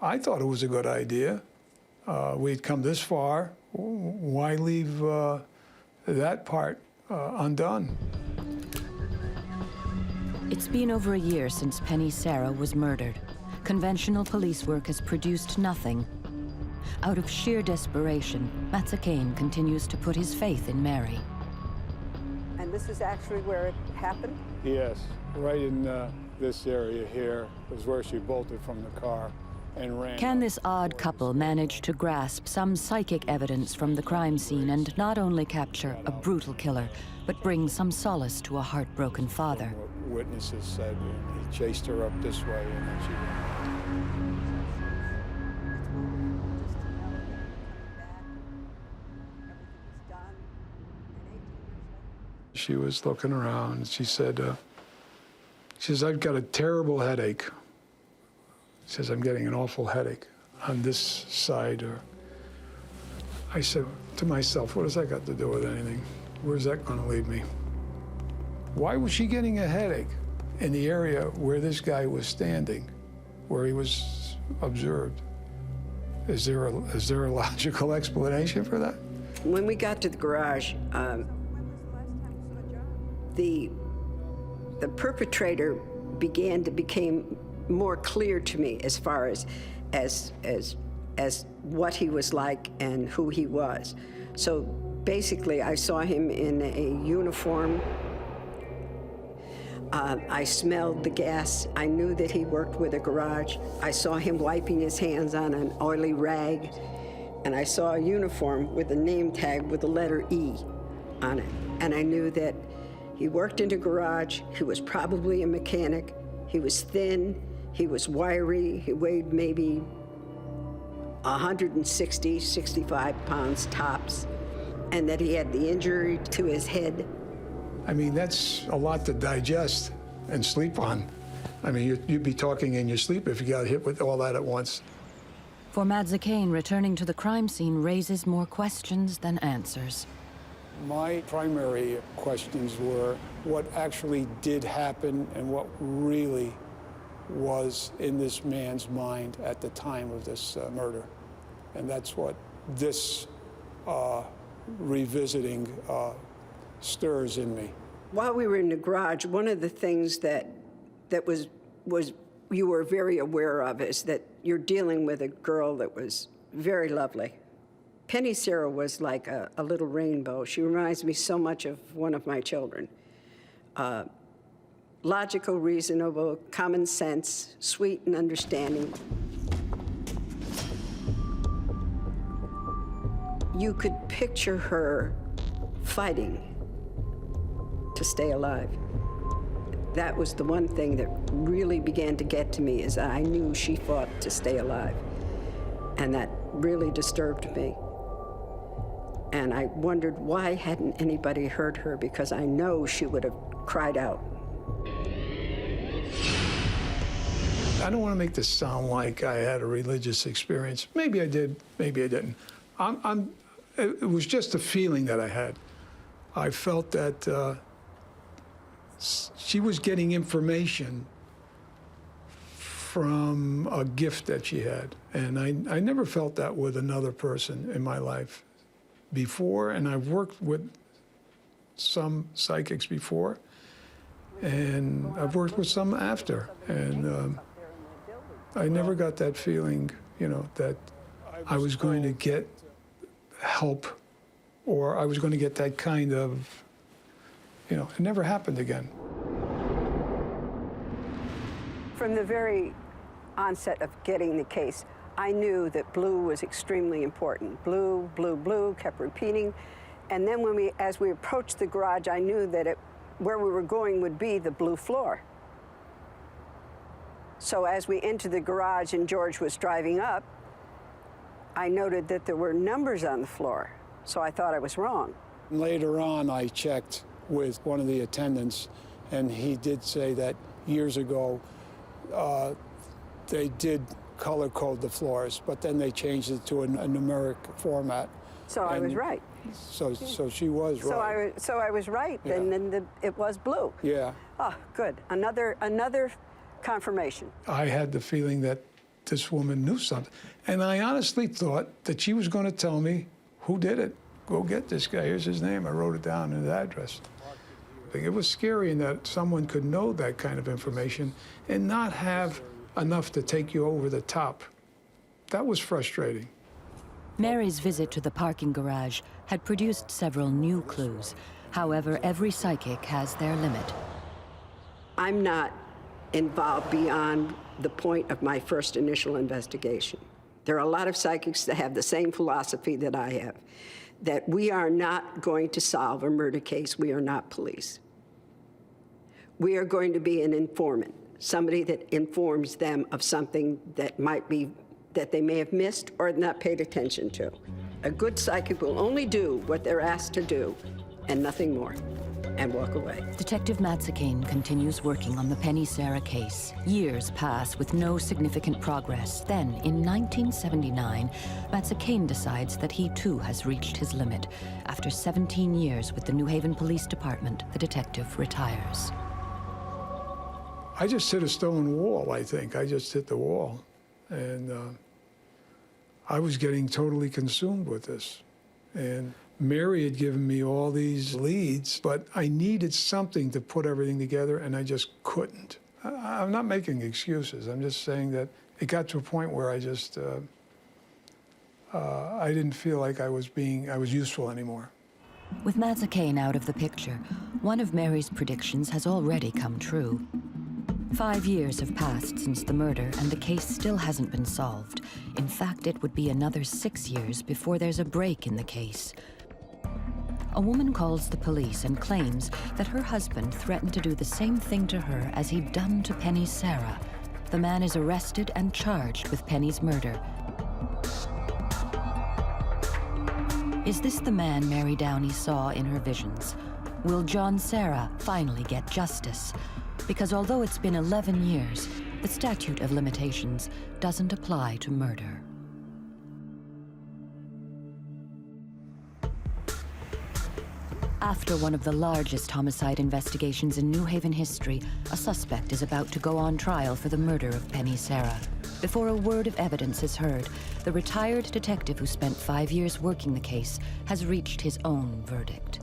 I thought it was a good idea. We'd come this far. Why leave that part undone? It's been over a year since Penny Serra was murdered. Conventional police work has produced nothing. Out of sheer desperation, Matsakane continues to put his faith in Mary. And this is actually where it happened? Yes, right in this area here was where she bolted from the car and ran. Can this odd couple manage to grasp some psychic evidence from the crime scene and not only capture a brutal killer, but bring some solace to a heartbroken father? What witnesses said, he chased her up this way and then she ran. She was looking around and she said, "I've got a terrible headache." She says, "I'm getting an awful headache on this side." I said to myself, what has that got to do with anything? Where's that going to lead me? Why was she getting a headache in the area where this guy was standing, where he was observed? Is there a logical explanation for that? When we got to the garage, the perpetrator began to become more clear to me as far as what he was like and who he was. So basically, I saw him in a uniform. I smelled the gas. I knew that he worked with a garage. I saw him wiping his hands on an oily rag. And I saw a uniform with a name tag with the letter E on it. And I knew that he worked in a garage. He was probably a mechanic. He was thin. He was wiry. He weighed maybe 160, 65 pounds tops. And that he had the injury to his head. I mean, that's a lot to digest and sleep on. I mean, you'd be talking in your sleep if you got hit with all that at once. For Madzikane, returning to the crime scene raises more questions than answers. My primary questions were what actually did happen and what really was in this man's mind at the time of this murder. And that's what this revisiting stirs in me. While we were in the garage, one of the things that was you were very aware of is that you're dealing with a girl that was very lovely. Penny Sarah was like a little rainbow. She reminds me so much of one of my children. Logical, reasonable, common sense, sweet and understanding. You could picture her fighting to stay alive. That was the one thing that really began to get to me, is I knew she fought to stay alive. And that really disturbed me. And I wondered why hadn't anybody heard her, because I know she would have cried out. I don't want to make this sound like I had a religious experience. Maybe I did, maybe I didn't. It was just a feeling that I had. I felt that she was getting information from a gift that she had. And I never felt that with another person in my life before. And I've worked with some psychics before, and I've worked with some after. And I never got that feeling, you know, that I was going to get help or I was going to get that kind of, you know, it never happened again. From the very onset of getting the case, I knew that blue was extremely important. Blue, blue, blue, kept repeating. And then as we approached the garage, I knew that where we were going would be the blue floor. So as we entered the garage and George was driving up, I noted that there were numbers on the floor. So I thought I was wrong. Later on, I checked with one of the attendants, and he did say that years ago, they did color code the floors, but then they changed it to a numeric format. So I was right. So she was right. So I was right, yeah. And then it was blue. Yeah. Oh, good. Another confirmation. I had the feeling that this woman knew something, and I honestly thought that she was going to tell me who did it. Go get this guy. Here's his name. I wrote it down and his address. It was scary in that someone could know that kind of information and not have enough to take you over the top. That was frustrating. Mary's visit to the parking garage had produced several new clues. However, every psychic has their limit. I'm not involved beyond the point of my first initial investigation. There are a lot of psychics that have the same philosophy that I have, that we are not going to solve a murder case. We are not police. We are going to be an informant, somebody that informs them of something that that they may have missed or not paid attention to. A good psychic will only do what they're asked to do and nothing more, and walk away. Detective Madzikane continues working on the Penny Sarah case. Years pass with no significant progress. Then, in 1979, Madzikane decides that he too has reached his limit. After 17 years with the New Haven Police Department, the detective retires. I just hit a stone wall, I think. I just hit the wall. And I was getting totally consumed with this. And Mary had given me all these leads, but I needed something to put everything together, and I just couldn't. I'm not making excuses. I'm just saying that it got to a point where I just, I didn't feel like I was useful anymore. With Mazzacane out of the picture, one of Mary's predictions has already come true. 5 years have passed since the murder, and the case still hasn't been solved. In fact, it would be another 6 years before there's a break in the case. A woman calls the police and claims that her husband threatened to do the same thing to her as he'd done to Penny Sarah. The man is arrested and charged with Penny's murder. Is this the man Mary Downey saw in her visions? Will John Sarah finally get justice? Because although it's been 11 years, the statute of limitations doesn't apply to murder. After one of the largest homicide investigations in New Haven history, a suspect is about to go on trial for the murder of Penny Sarah. Before a word of evidence is heard, the retired detective who spent 5 years working the case has reached his own verdict.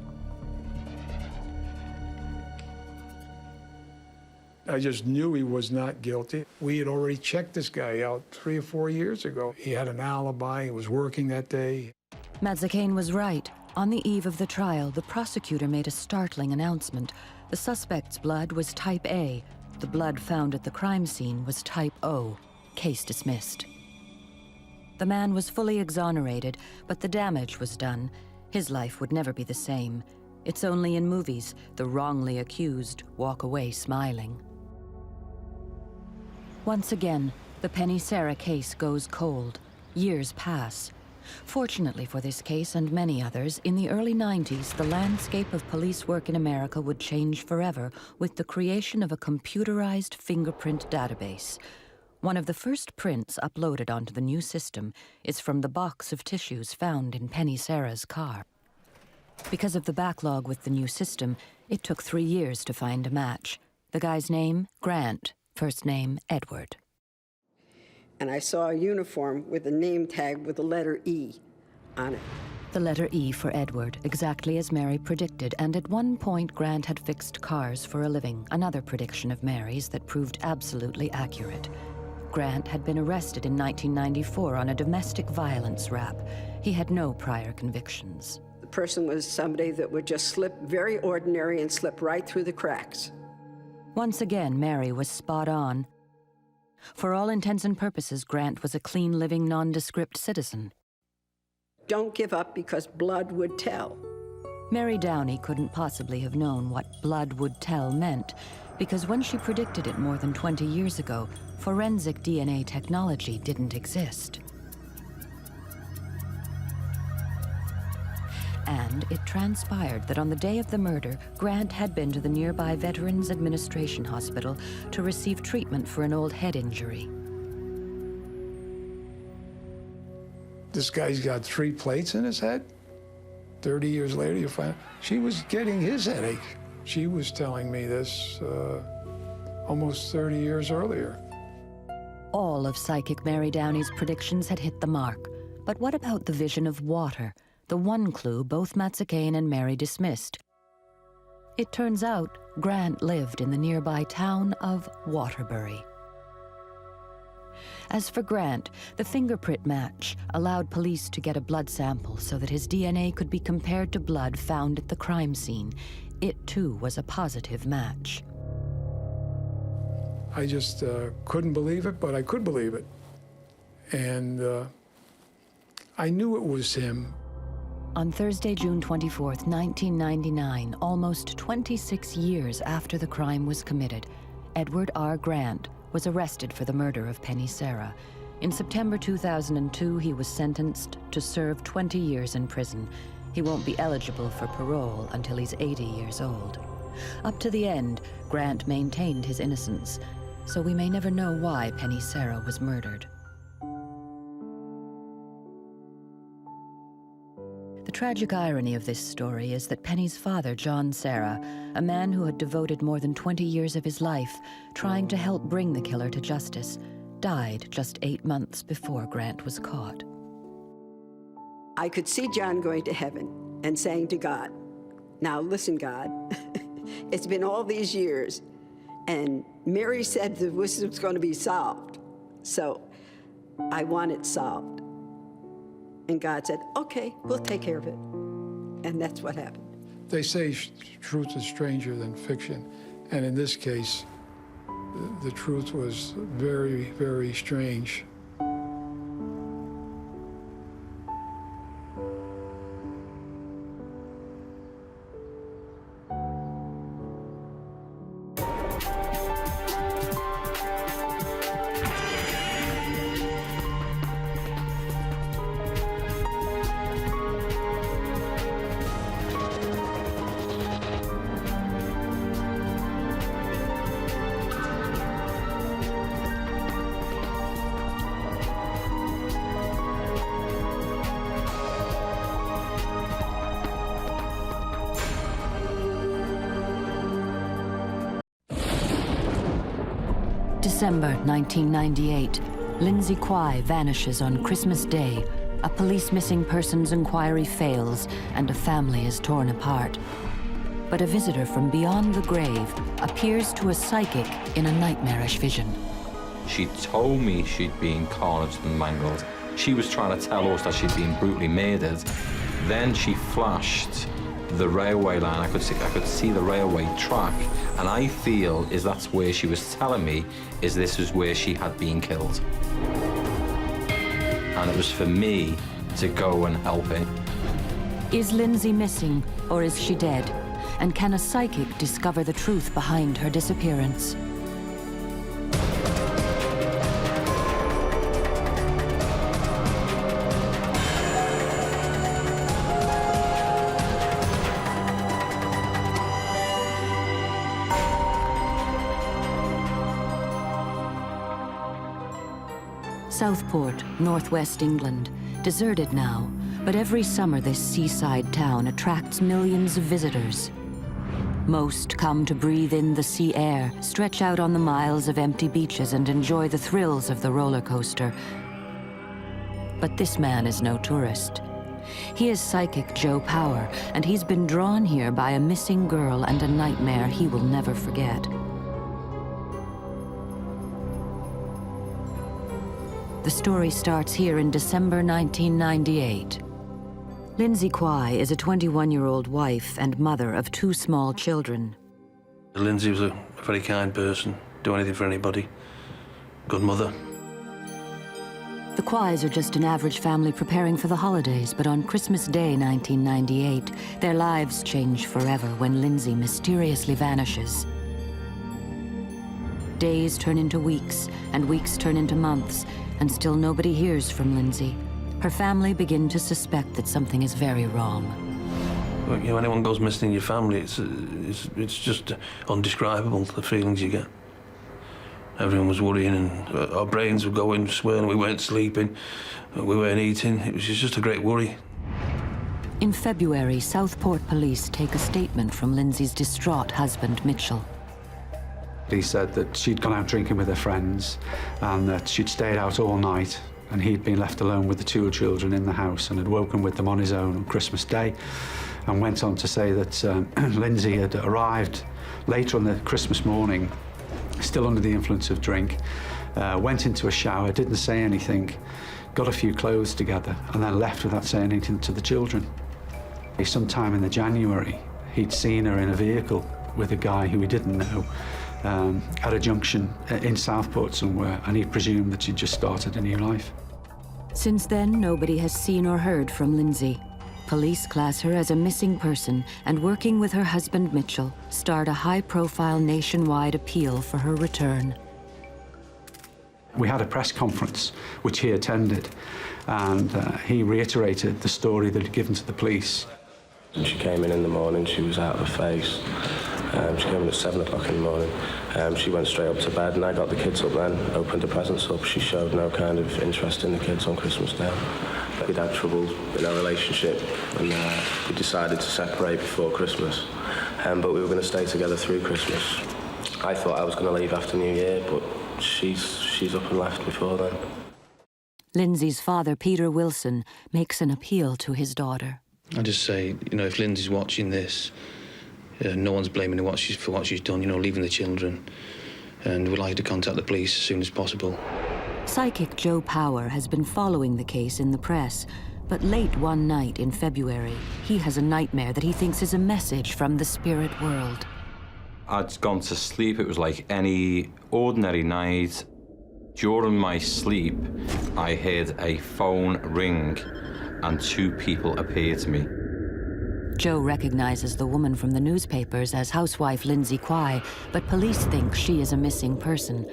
I just knew he was not guilty. We had already checked this guy out 3 or 4 years ago. He had an alibi, he was working that day. Mazzacane was right. On the eve of the trial, the prosecutor made a startling announcement. The suspect's blood was type A. The blood found at the crime scene was type O. Case dismissed. The man was fully exonerated, but the damage was done. His life would never be the same. It's only in movies the wrongly accused walk away smiling. Once again, the Penny Sarah case goes cold. Years pass. Fortunately for this case and many others, in the early 90s, the landscape of police work in America would change forever with the creation of a computerized fingerprint database. One of the first prints uploaded onto the new system is from the box of tissues found in Penny Sarah's car. Because of the backlog with the new system, it took 3 years to find a match. The guy's name, Grant. First name, Edward. And I saw a uniform with a name tag with the letter E on it. The letter E for Edward, exactly as Mary predicted, and at one point Grant had fixed cars for a living, another prediction of Mary's that proved absolutely accurate. Grant had been arrested in 1994 on a domestic violence rap. He had no prior convictions. The person was somebody that would just slip, very ordinary, and slip right through the cracks. Once again, Mary was spot on. For all intents and purposes, Grant was a clean, living, nondescript citizen. Don't give up because blood would tell. Mary Downey couldn't possibly have known what blood would tell meant, because when she predicted it more than 20 years ago, forensic DNA technology didn't exist. And it transpired that on the day of the murder, Grant had been to the nearby Veterans Administration Hospital to receive treatment for an old head injury. This guy's got 3 plates in his head. 30 years later, you find she was getting his headache. She was telling me this almost 30 years earlier. All of psychic Mary Downey's predictions had hit the mark. But what about the vision of water? The one clue both Mazzacane and Mary dismissed. It turns out Grant lived in the nearby town of Waterbury. As for Grant, the fingerprint match allowed police to get a blood sample so that his DNA could be compared to blood found at the crime scene. It, too, was a positive match. I just couldn't believe it, but I could believe it. And I knew it was him. On Thursday, June 24th, 1999, almost 26 years after the crime was committed, Edward R. Grant was arrested for the murder of Penny Sarah. In September 2002, he was sentenced to serve 20 years in prison. He won't be eligible for parole until he's 80 years old. Up to the end, Grant maintained his innocence, so we may never know why Penny Sarah was murdered. The tragic irony of this story is that Penny's father, John Sarah, a man who had devoted more than 20 years of his life trying to help bring the killer to justice, died just 8 months before Grant was caught. I could see John going to heaven. and saying to God, now listen, God, it's been all these years, and Mary said that this was going to be solved, so I want it solved. And God said, okay, we'll take care of it. And that's what happened. They say truth is stranger than fiction, and in this case, the truth was very, very strange. December 1998, Lindsay Quay vanishes on Christmas Day. A police missing persons inquiry fails, and a family is torn apart. But a visitor from beyond the grave appears to a psychic in a nightmarish vision. She told me she'd been carnaged and mangled. She was trying to tell us that she'd been brutally murdered. Then she flashed the railway line. I could see the railway track, and I feel that's where she was telling me this was where she had been killed. And it was for me to go and help her. Is Lindsay missing, or is she dead? And can a psychic discover the truth behind her disappearance? Southport, northwest England, deserted now, but every summer this seaside town attracts millions of visitors. Most come to breathe in the sea air, stretch out on the miles of empty beaches and enjoy the thrills of the roller coaster. But this man is no tourist. He is psychic Joe Power, and he's been drawn here by a missing girl and a nightmare he will never forget. The story starts here in December 1998. Lindsay Quay is a 21-year-old wife and mother of 2 small children. Lindsay was a very kind person, do anything for anybody. Good mother. The Quays are just an average family preparing for the holidays, but on Christmas Day 1998, their lives change forever when Lindsay mysteriously vanishes. Days turn into weeks, and weeks turn into months, and still nobody hears from Lindsay. Her family begin to suspect that something is very wrong. Well, you know, anyone goes missing in your family, it's just undescribable, the feelings you get. Everyone was worrying, and our brains were going, swirling, we weren't sleeping, we weren't eating. It was just a great worry. In February, Southport police take a statement from Lindsay's distraught husband, Mitchell. He said that she'd gone out drinking with her friends and that she'd stayed out all night, and he'd been left alone with the 2 children in the house and had woken with them on his own on Christmas Day, and went on to say that Lindsay had arrived later on the Christmas morning, still under the influence of drink, went into a shower, didn't say anything, got a few clothes together, and then left without saying anything to the children. Sometime in the January, he'd seen her in a vehicle with a guy who he didn't know, at a junction in Southport somewhere, and he presumed that she'd just started a new life. Since then, nobody has seen or heard from Lindsay. Police class her as a missing person, and working with her husband Mitchell, start a high-profile nationwide appeal for her return. We had a press conference, which he attended, and he reiterated the story that he'd given to the police. When she came in the morning, she was out of her face. She came in at 7 o'clock in the morning. She went straight up to bed, and I got the kids up then, opened the presents up. She showed no kind of interest in the kids on Christmas Day. We'd had trouble in our relationship, and we decided to separate before Christmas. But we were going to stay together through Christmas. I thought I was going to leave after New Year, but she's up and left before then. Lindsay's father, Peter Wilson, makes an appeal to his daughter. I just say, you know, if Lindsay's watching this, no one's blaming her for what she's done, you know, leaving the children, and we'd like to contact the police as soon as possible. Psychic Joe Power has been following the case in the press, but late one night in February, he has a nightmare that he thinks is a message from the spirit world. I'd gone to sleep. It was like any ordinary night. During my sleep, I heard a phone ring and 2 people appeared to me. Joe recognizes the woman from the newspapers as housewife Lindsay Quay, but police think she is a missing person.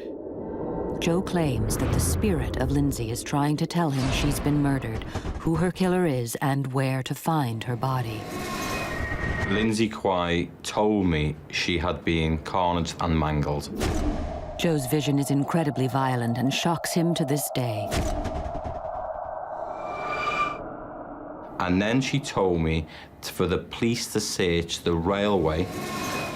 Joe claims that the spirit of Lindsay is trying to tell him she's been murdered, who her killer is, and where to find her body. Lindsay Quay told me she had been carnaged and mangled. Joe's vision is incredibly violent and shocks him to this day. And then she told me for the police to search the railway,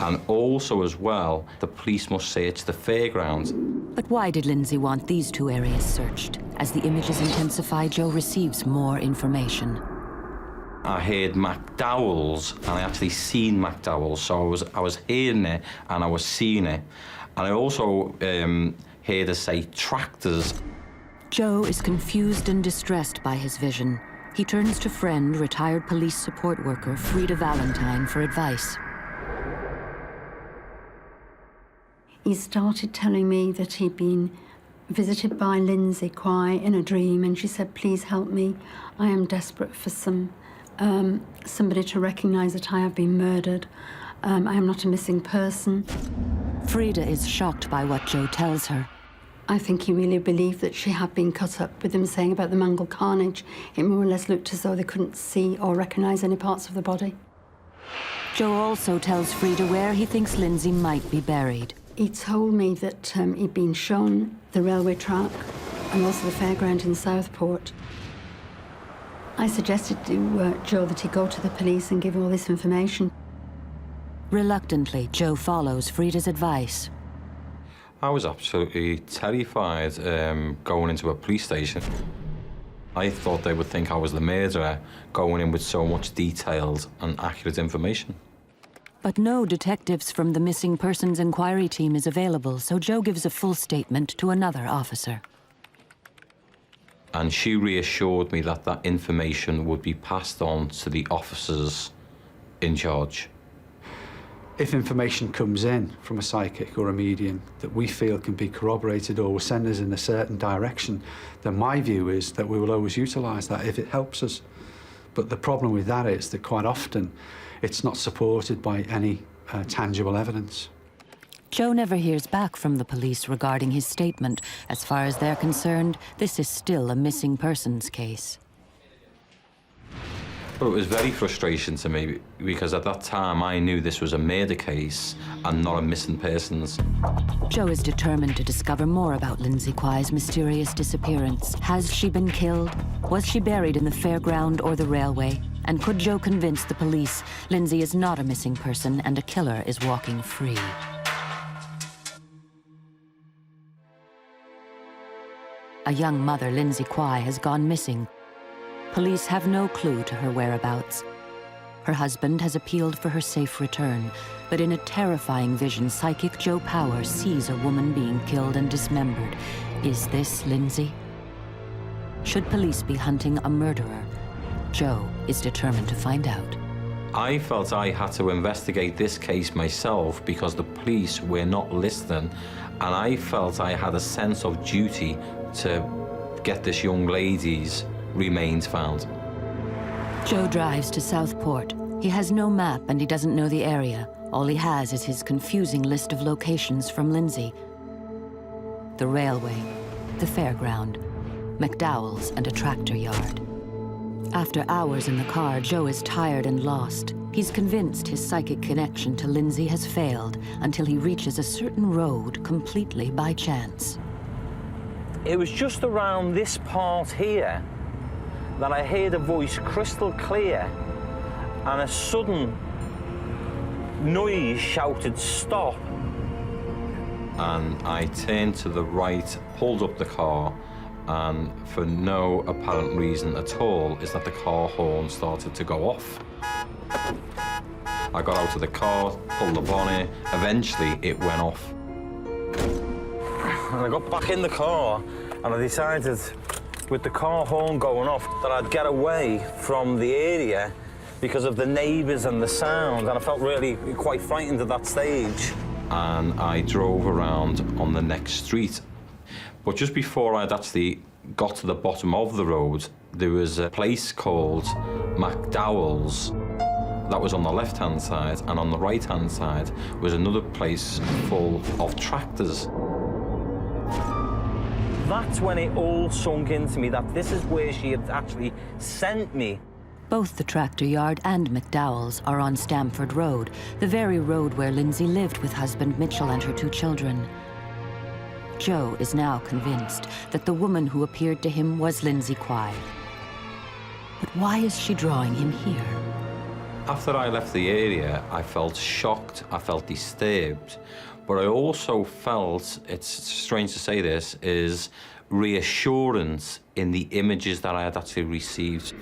and also as well, the police must search the fairgrounds. But why did Lindsay want these 2 areas searched? As the images intensify, Joe receives more information. I heard McDowell's, and I actually seen McDowell's, so I was hearing it and I was seeing it. And I also heard her say tractors. Joe is confused and distressed by his vision. He turns to friend, retired police support worker Frida Valentine for advice. He started telling me that he'd been visited by Lindsay Quay in a dream, and she said, "Please help me. I am desperate for somebody to recognize that I have been murdered. I am not a missing person." Frida is shocked by what Joe tells her. I think he really believed that she had been cut up. With him saying about the mangled carnage, it more or less looked as though they couldn't see or recognize any parts of the body. Joe also tells Frida where he thinks Lindsay might be buried. He told me that he'd been shown the railway track and also the fairground in Southport. I suggested to Joe that he go to the police and give all this information. Reluctantly, Joe follows Frida's advice. I was absolutely terrified going into a police station. I thought they would think I was the murderer, going in with so much detailed and accurate information. But no detectives from the Missing Persons Inquiry Team is available, so Joe gives a full statement to another officer. And she reassured me that that information would be passed on to the officers in charge. If information comes in from a psychic or a medium that we feel can be corroborated or will send us in a certain direction, then my view is that we will always utilise that if it helps us. But the problem with that is that quite often it's not supported by any tangible evidence. Joe never hears back from the police regarding his statement. As far as they're concerned, this is still a missing persons case. Well, it was very frustrating to me because at that time I knew this was a murder case and not a missing persons. Joe is determined to discover more about Lindsay Quay's mysterious disappearance. Has she been killed? Was she buried in the fairground or the railway? And could Joe convince the police Lindsay is not a missing person and a killer is walking free? A young mother, Lindsay Quay, has gone missing. Police have no clue to her whereabouts. Her husband has appealed for her safe return, but in a terrifying vision, psychic Joe Power sees a woman being killed and dismembered. Is this Lindsay? Should police be hunting a murderer? Joe is determined to find out. I felt I had to investigate this case myself because the police were not listening, and I felt I had a sense of duty to get this young lady's remains found. Joe drives to Southport. He has no map and he doesn't know the area. All he has is his confusing list of locations from Lindsay. The railway, the fairground, McDowell's, and a tractor yard. After hours in the car, Joe is tired and lost. He's convinced his psychic connection to Lindsay has failed until he reaches a certain road completely by chance. It was just around this part here that I heard a voice crystal clear, and a sudden noise shouted, "Stop." And I turned to the right, pulled up the car, and for no apparent reason at all, is that the car horn started to go off. I got out of the car, pulled the bonnet, eventually it went off. And I got back in the car and I decided, with the car horn going off, that I'd get away from the area because of the neighbours and the sound, and I felt really quite frightened at that stage. And I drove around on the next street. But just before I'd actually got to the bottom of the road, there was a place called McDowell's that was on the left-hand side, and on the right-hand side was another place full of tractors. That's when it all sunk into me that this is where she had actually sent me. Both the tractor yard and McDowell's are on Stamford Road, the very road where Lindsay lived with husband Mitchell and her 2 children. Joe is now convinced that the woman who appeared to him was Lindsay Quay. But why is she drawing him here? After I left the area, I felt shocked, I felt disturbed, but I also felt, it's strange to say this, is reassurance in the images that I had actually received.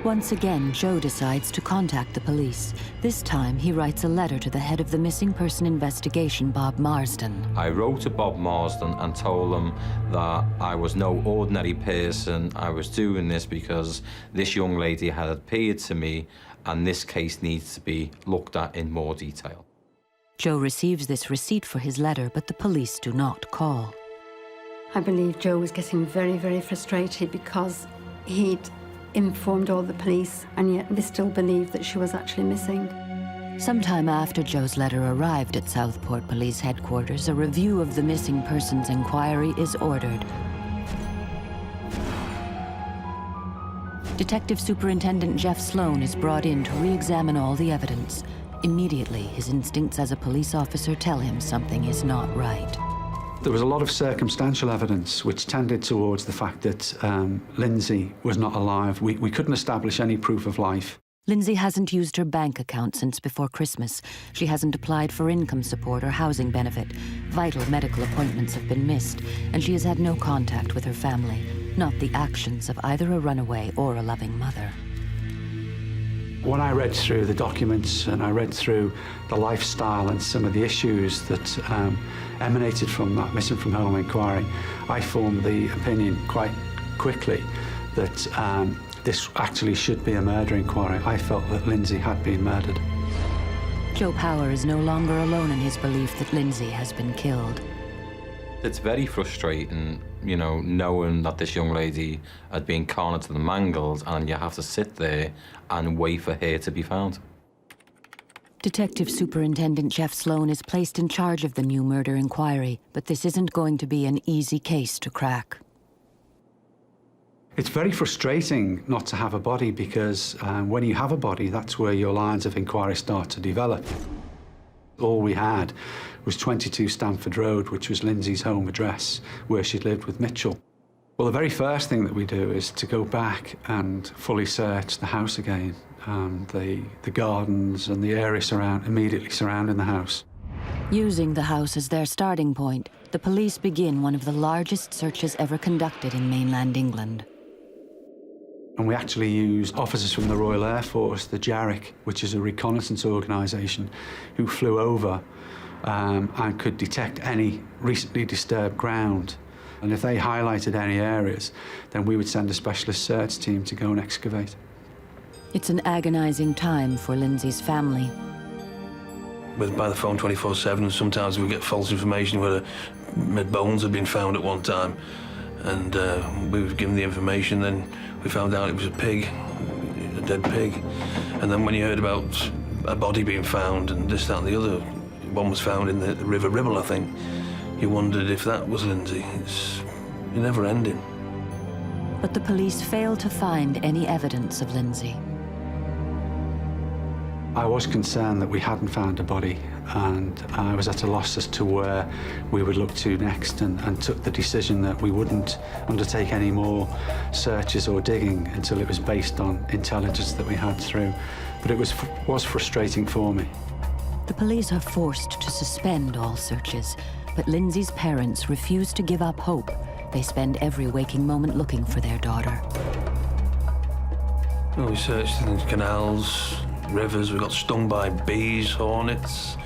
Once again, Joe decides to contact the police. This time, he writes a letter to the head of the missing person investigation, Bob Marsden. I wrote to Bob Marsden and told him that I was no ordinary person. I was doing this because this young lady had appeared to me, and this case needs to be looked at in more detail. Joe receives this receipt for his letter, but the police do not call. I believe Joe was getting very, very frustrated because he'd informed all the police, and yet they still believed that she was actually missing. Sometime after Joe's letter arrived at Southport Police Headquarters, a review of the missing persons inquiry is ordered. Detective Superintendent Jeff Sloan is brought in to re-examine all the evidence. Immediately, his instincts as a police officer tell him something is not right. There was a lot of circumstantial evidence which tended towards the fact that Lindsay was not alive. We couldn't establish any proof of life. Lindsay hasn't used her bank account since before Christmas. She hasn't applied for income support or housing benefit. Vital medical appointments have been missed, and she has had no contact with her family, not the actions of either a runaway or a loving mother. When I read through the documents and I read through the lifestyle and some of the issues that emanated from that missing from home inquiry, I formed the opinion quite quickly that this actually should be a murder inquiry. I felt that Lindsay had been murdered. Joe Power is no longer alone in his belief that Lindsay has been killed. It's very frustrating, you know, knowing that this young lady had been carned and mangled, and you have to sit there and wait for her to be found. Detective Superintendent Jeff Sloan is placed in charge of the new murder inquiry, but this isn't going to be an easy case to crack. It's very frustrating not to have a body because when you have a body, that's where your lines of inquiry start to develop. All we had was 22 Stamford Road, which was Lindsay's home address, where she'd lived with Mitchell. Well, the very first thing that we do is to go back and fully search the house again, the gardens and the area immediately surrounding the house. Using the house as their starting point, the police begin one of the largest searches ever conducted in mainland England. And we actually used officers from the Royal Air Force, the JARIC, which is a reconnaissance organisation, who flew over and could detect any recently disturbed ground. And if they highlighted any areas, then we would send a specialist search team to go and excavate. It's an agonizing time for Lindsay's family. We're by the phone 24/7, and sometimes we get false information where bones had been found at one time. And we were given the information, then we found out it was a pig, a dead pig. And then when you heard about a body being found and this, that, and the other, one was found in the River Ribble, I think, you wondered if that was Lindsay. It's never ending. But the police failed to find any evidence of Lindsay. I was concerned that we hadn't found a body, and I was at a loss as to where we would look to next, and took the decision that we wouldn't undertake any more searches or digging until it was based on intelligence that we had through. But it was frustrating for me. The police are forced to suspend all searches, but Lindsay's parents refuse to give up hope. They spend every waking moment looking for their daughter. Well, we searched in canals, rivers, we got stung by bees, hornets,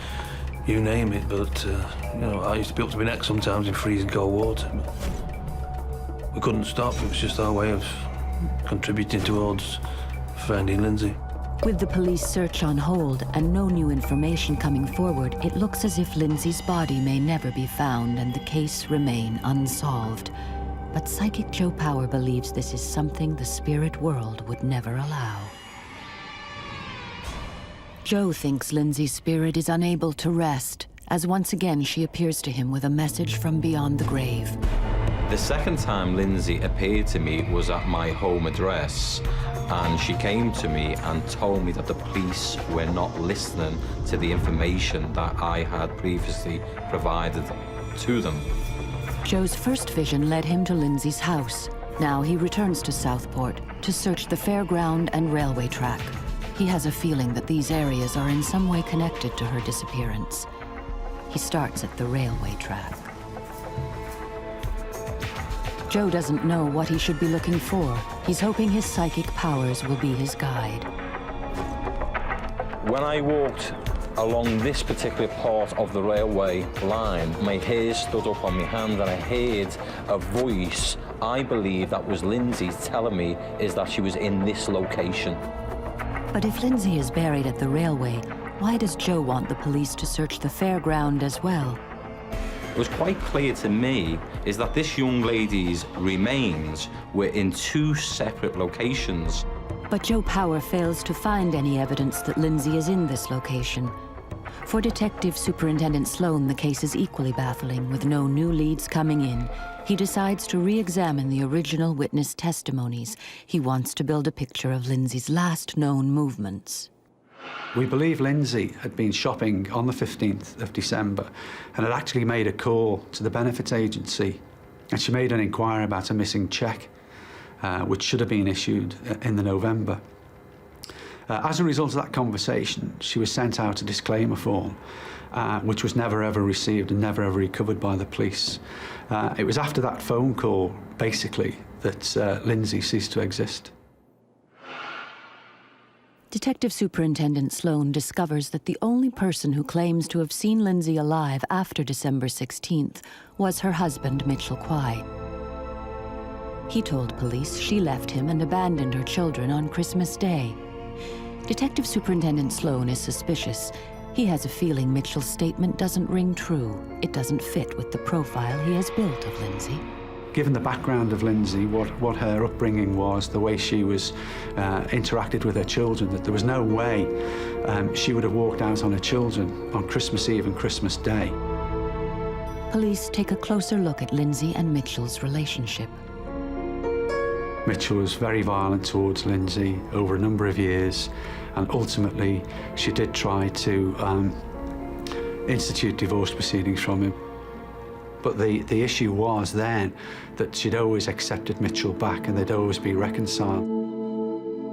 you name it, but, you know, I used to be up to my neck sometimes in freezing cold water. But we couldn't stop, it was just our way of contributing towards finding Lindsay. With the police search on hold and no new information coming forward, it looks as if Lindsay's body may never be found and the case remain unsolved. But Psychic Joe Power believes this is something the spirit world would never allow. Joe thinks Lindsay's spirit is unable to rest, as once again she appears to him with a message from beyond the grave. The second time Lindsay appeared to me was at my home address, and she came to me and told me that the police were not listening to the information that I had previously provided to them. Joe's first vision led him to Lindsay's house. Now he returns to Southport to search the fairground and railway track. He has a feeling that these areas are in some way connected to her disappearance. He starts at the railway track. Joe doesn't know what he should be looking for. He's hoping his psychic powers will be his guide. When I walked along this particular part of the railway line, my hair stood up on my hand and I heard a voice, I believe that was Lindsay, telling me is that she was in this location. But if Lindsay is buried at the railway, why does Joe want the police to search the fairground as well? It was quite clear to me is that this young lady's remains were in two separate locations. But Joe Power fails to find any evidence that Lindsay is in this location. For Detective Superintendent Sloan, the case is equally baffling, with no new leads coming in. He decides to re-examine the original witness testimonies. He wants to build a picture of Lindsay's last known movements. We believe Lindsay had been shopping on the 15th of December and had actually made a call to the benefits agency, and she made an inquiry about a missing cheque, which should have been issued in the November. As a result of that conversation, she was sent out a disclaimer form, which was never ever received and never ever recovered by the police. It was after that phone call, basically, that Lindsay ceased to exist. Detective Superintendent Sloan discovers that the only person who claims to have seen Lindsay alive after December 16th was her husband, Mitchell Quay. He told police she left him and abandoned her children on Christmas Day. Detective Superintendent Sloan is suspicious. He has a feeling Mitchell's statement doesn't ring true. It doesn't fit with the profile he has built of Lindsay. Given the background of Lindsay, what her upbringing was, the way she was interacted with her children, that there was no way she would have walked out on her children on Christmas Eve and Christmas Day. Police take a closer look at Lindsay and Mitchell's relationship. Mitchell was very violent towards Lindsay over a number of years, and ultimately she did try to institute divorce proceedings from him. But the issue was then that she'd always accepted Mitchell back and they'd always be reconciled.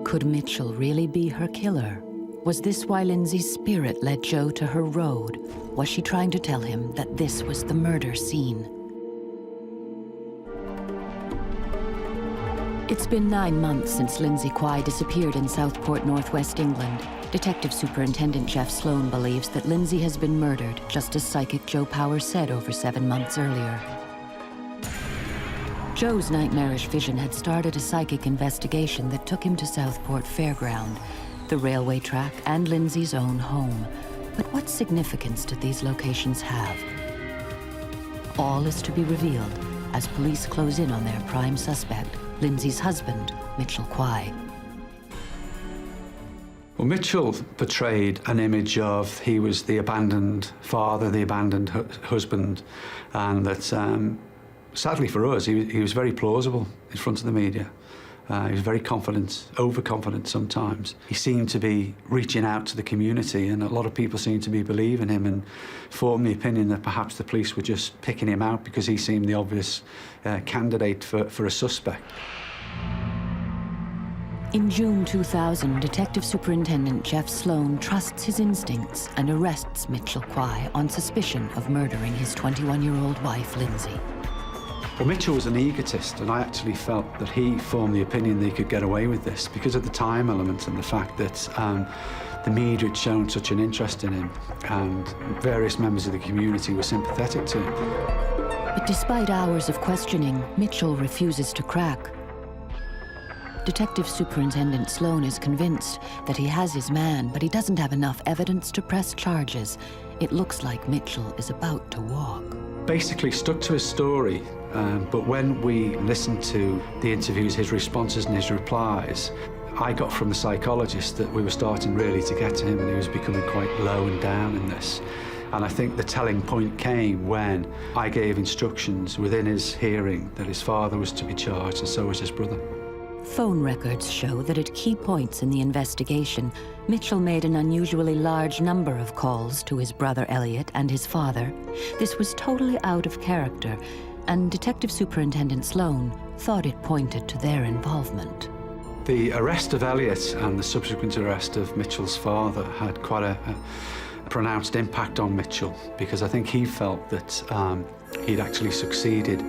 Could Mitchell really be her killer? Was this why Lindsay's spirit led Joe to her road? Was she trying to tell him that this was the murder scene? It's been 9 months since Lindsay Quay disappeared in Southport, northwest England. Detective Superintendent Jeff Sloan believes that Lindsay has been murdered, just as Psychic Joe Power said over 7 months earlier. Joe's nightmarish vision had started a psychic investigation that took him to Southport Fairground, the railway track, and Lindsay's own home. But what significance do these locations have? All is to be revealed as police close in on their prime suspect, Lindsay's husband, Mitchell Quay. Well, Mitchell portrayed an image of he was the abandoned father, the abandoned husband, and that, sadly for us, he was very plausible in front of the media. He was very confident, overconfident sometimes. He seemed to be reaching out to the community, and a lot of people seemed to be believing him and formed the opinion that perhaps the police were just picking him out because he seemed the obvious candidate for a suspect. In June 2000, Detective Superintendent Jeff Sloan trusts his instincts and arrests Mitchell Quay on suspicion of murdering his 21-year-old wife, Lindsay. But Mitchell was an egotist, and I actually felt that he formed the opinion that he could get away with this because of the time element and the fact that the media had shown such an interest in him, and various members of the community were sympathetic to him. But despite hours of questioning, Mitchell refuses to crack. Detective Superintendent Sloan is convinced that he has his man, but he doesn't have enough evidence to press charges. It looks like Mitchell is about to walk. Basically stuck to his story, but when we listened to the interviews, his responses and his replies, I got from the psychologist that we were starting really to get to him, and he was becoming quite low and down in this. And I think the telling point came when I gave instructions within his hearing that his father was to be charged, and so was his brother. Phone records show that at key points in the investigation, Mitchell made an unusually large number of calls to his brother Elliot and his father. This was totally out of character, and Detective Superintendent Sloan thought it pointed to their involvement. The arrest of Elliot and the subsequent arrest of Mitchell's father had quite a pronounced impact on Mitchell, because I think he felt that he'd actually succeeded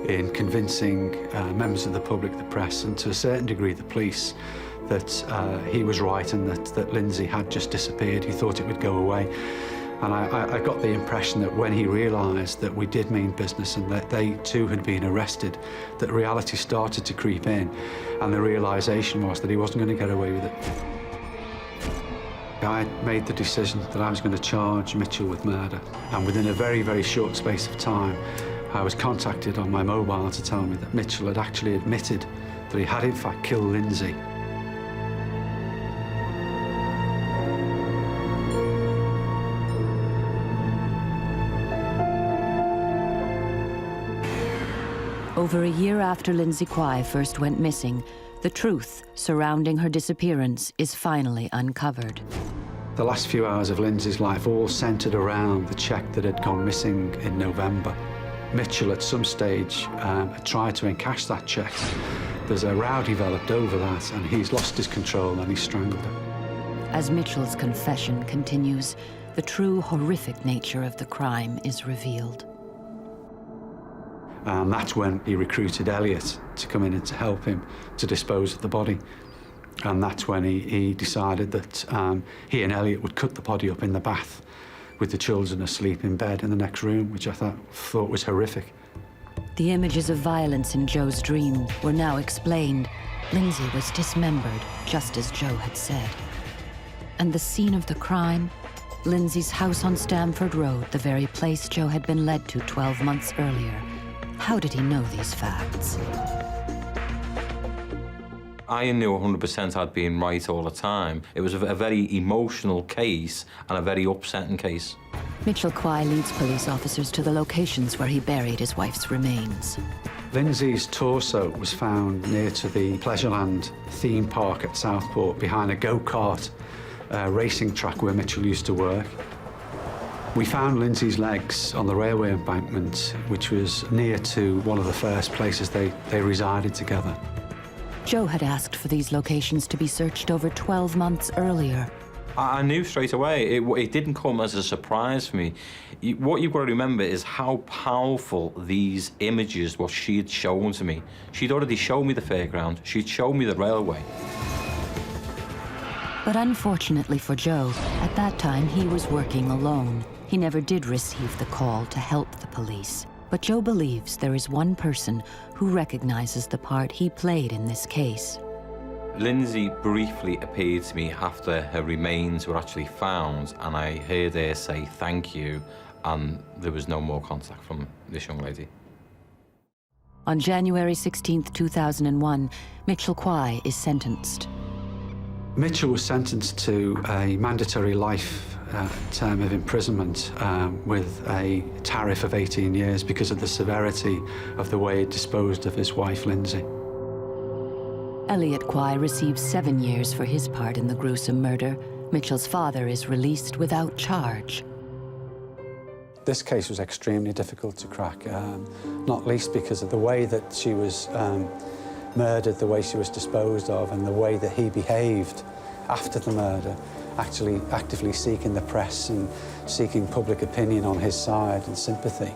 in convincing members of the public, the press, and to a certain degree the police, that he was right and that Lindsay had just disappeared. He thought it would go away. And I got the impression that when he realised that we did mean business and that they too had been arrested, that reality started to creep in, and the realisation was that he wasn't going to get away with it. I made the decision that I was going to charge Mitchell with murder, and within a very, very short space of time, I was contacted on my mobile to tell me that Mitchell had actually admitted that he had in fact killed Lindsay. Over a year after Lindsay Quay first went missing, the truth surrounding her disappearance is finally uncovered. The last few hours of Lindsay's life all centred around the cheque that had gone missing in November. Mitchell, at some stage, had tried to encash that cheque. There's a row developed over that, and he's lost his control and he's strangled her. As Mitchell's confession continues, the true horrific nature of the crime is revealed. And that's when he recruited Elliot to come in and to help him to dispose of the body. And that's when he decided that he and Elliot would cut the body up in the bath with the children asleep in bed in the next room, which I thought was horrific. The images of violence in Joe's dream were now explained. Lindsay was dismembered, just as Joe had said. And the scene of the crime? Lindsay's house on Stamford Road, the very place Joe had been led to 12 months earlier. How did he know these facts? I knew 100% I'd been right all the time. It was a very emotional case and a very upsetting case. Mitchell Quay leads police officers to the locations where he buried his wife's remains. Lindsay's torso was found near to the Pleasureland theme park at Southport, behind a go-kart racing track where Mitchell used to work. We found Lindsay's legs on the railway embankment, which was near to one of the first places they resided together. Joe had asked for these locations to be searched over 12 months earlier. I knew straight away. It didn't come as a surprise for me. What you've got to remember is how powerful these images, what she had shown to me. She'd already shown me the fairground. She'd shown me the railway. But unfortunately for Joe, at that time he was working alone. He never did receive the call to help the police. But Joe believes there is one person who recognizes the part he played in this case. Lindsay briefly appeared to me after her remains were actually found, and I heard her say thank you, and there was no more contact from this young lady. On January 16th, 2001, Mitchell Quay is sentenced. Mitchell was sentenced to a mandatory life term of imprisonment with a tariff of 18 years because of the severity of the way he disposed of his wife, Lindsay. Elliot Quay receives 7 years for his part in the gruesome murder. Mitchell's father is released without charge. This case was extremely difficult to crack, not least because of the way that she was murdered, the way she was disposed of, and the way that he behaved after the murder, actually actively seeking the press and seeking public opinion on his side and sympathy.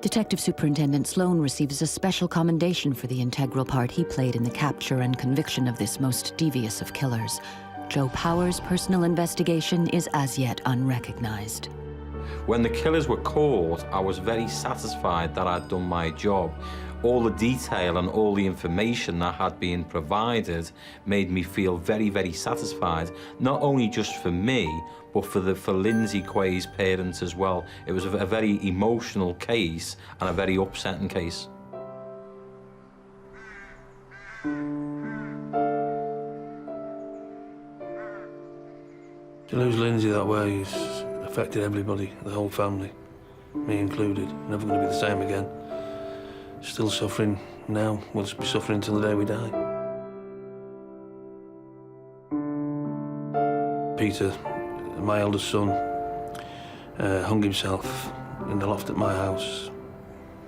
Detective Superintendent Sloan receives a special commendation for the integral part he played in the capture and conviction of this most devious of killers. Joe Power's personal investigation is as yet unrecognized. When the killers were caught, I was very satisfied that I'd done my job. All the detail and all the information that had been provided made me feel very, very satisfied, not only just for me, but for Lindsay Quay's parents as well. It was a very emotional case and a very upsetting case. To lose Lindsay that way has affected everybody, the whole family, me included. Never going to be the same again. Still suffering now. We'll just be suffering until the day we die. Peter, my eldest son, hung himself in the loft at my house.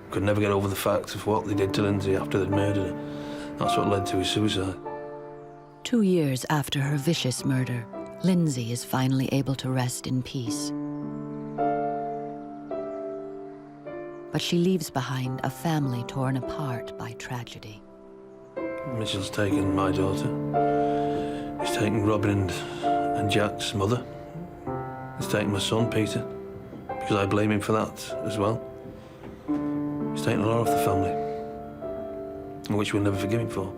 Could never get over the fact of what they did to Lindsay after they'd murdered her. That's what led to his suicide. 2 years after her vicious murder, Lindsay is finally able to rest in peace. But she leaves behind a family torn apart by tragedy. Mitchell's taken my daughter. He's taken Robin and Jack's mother. He's taken my son, Peter, because I blame him for that as well. He's taken a lot off the family, which we'll never forgive him for.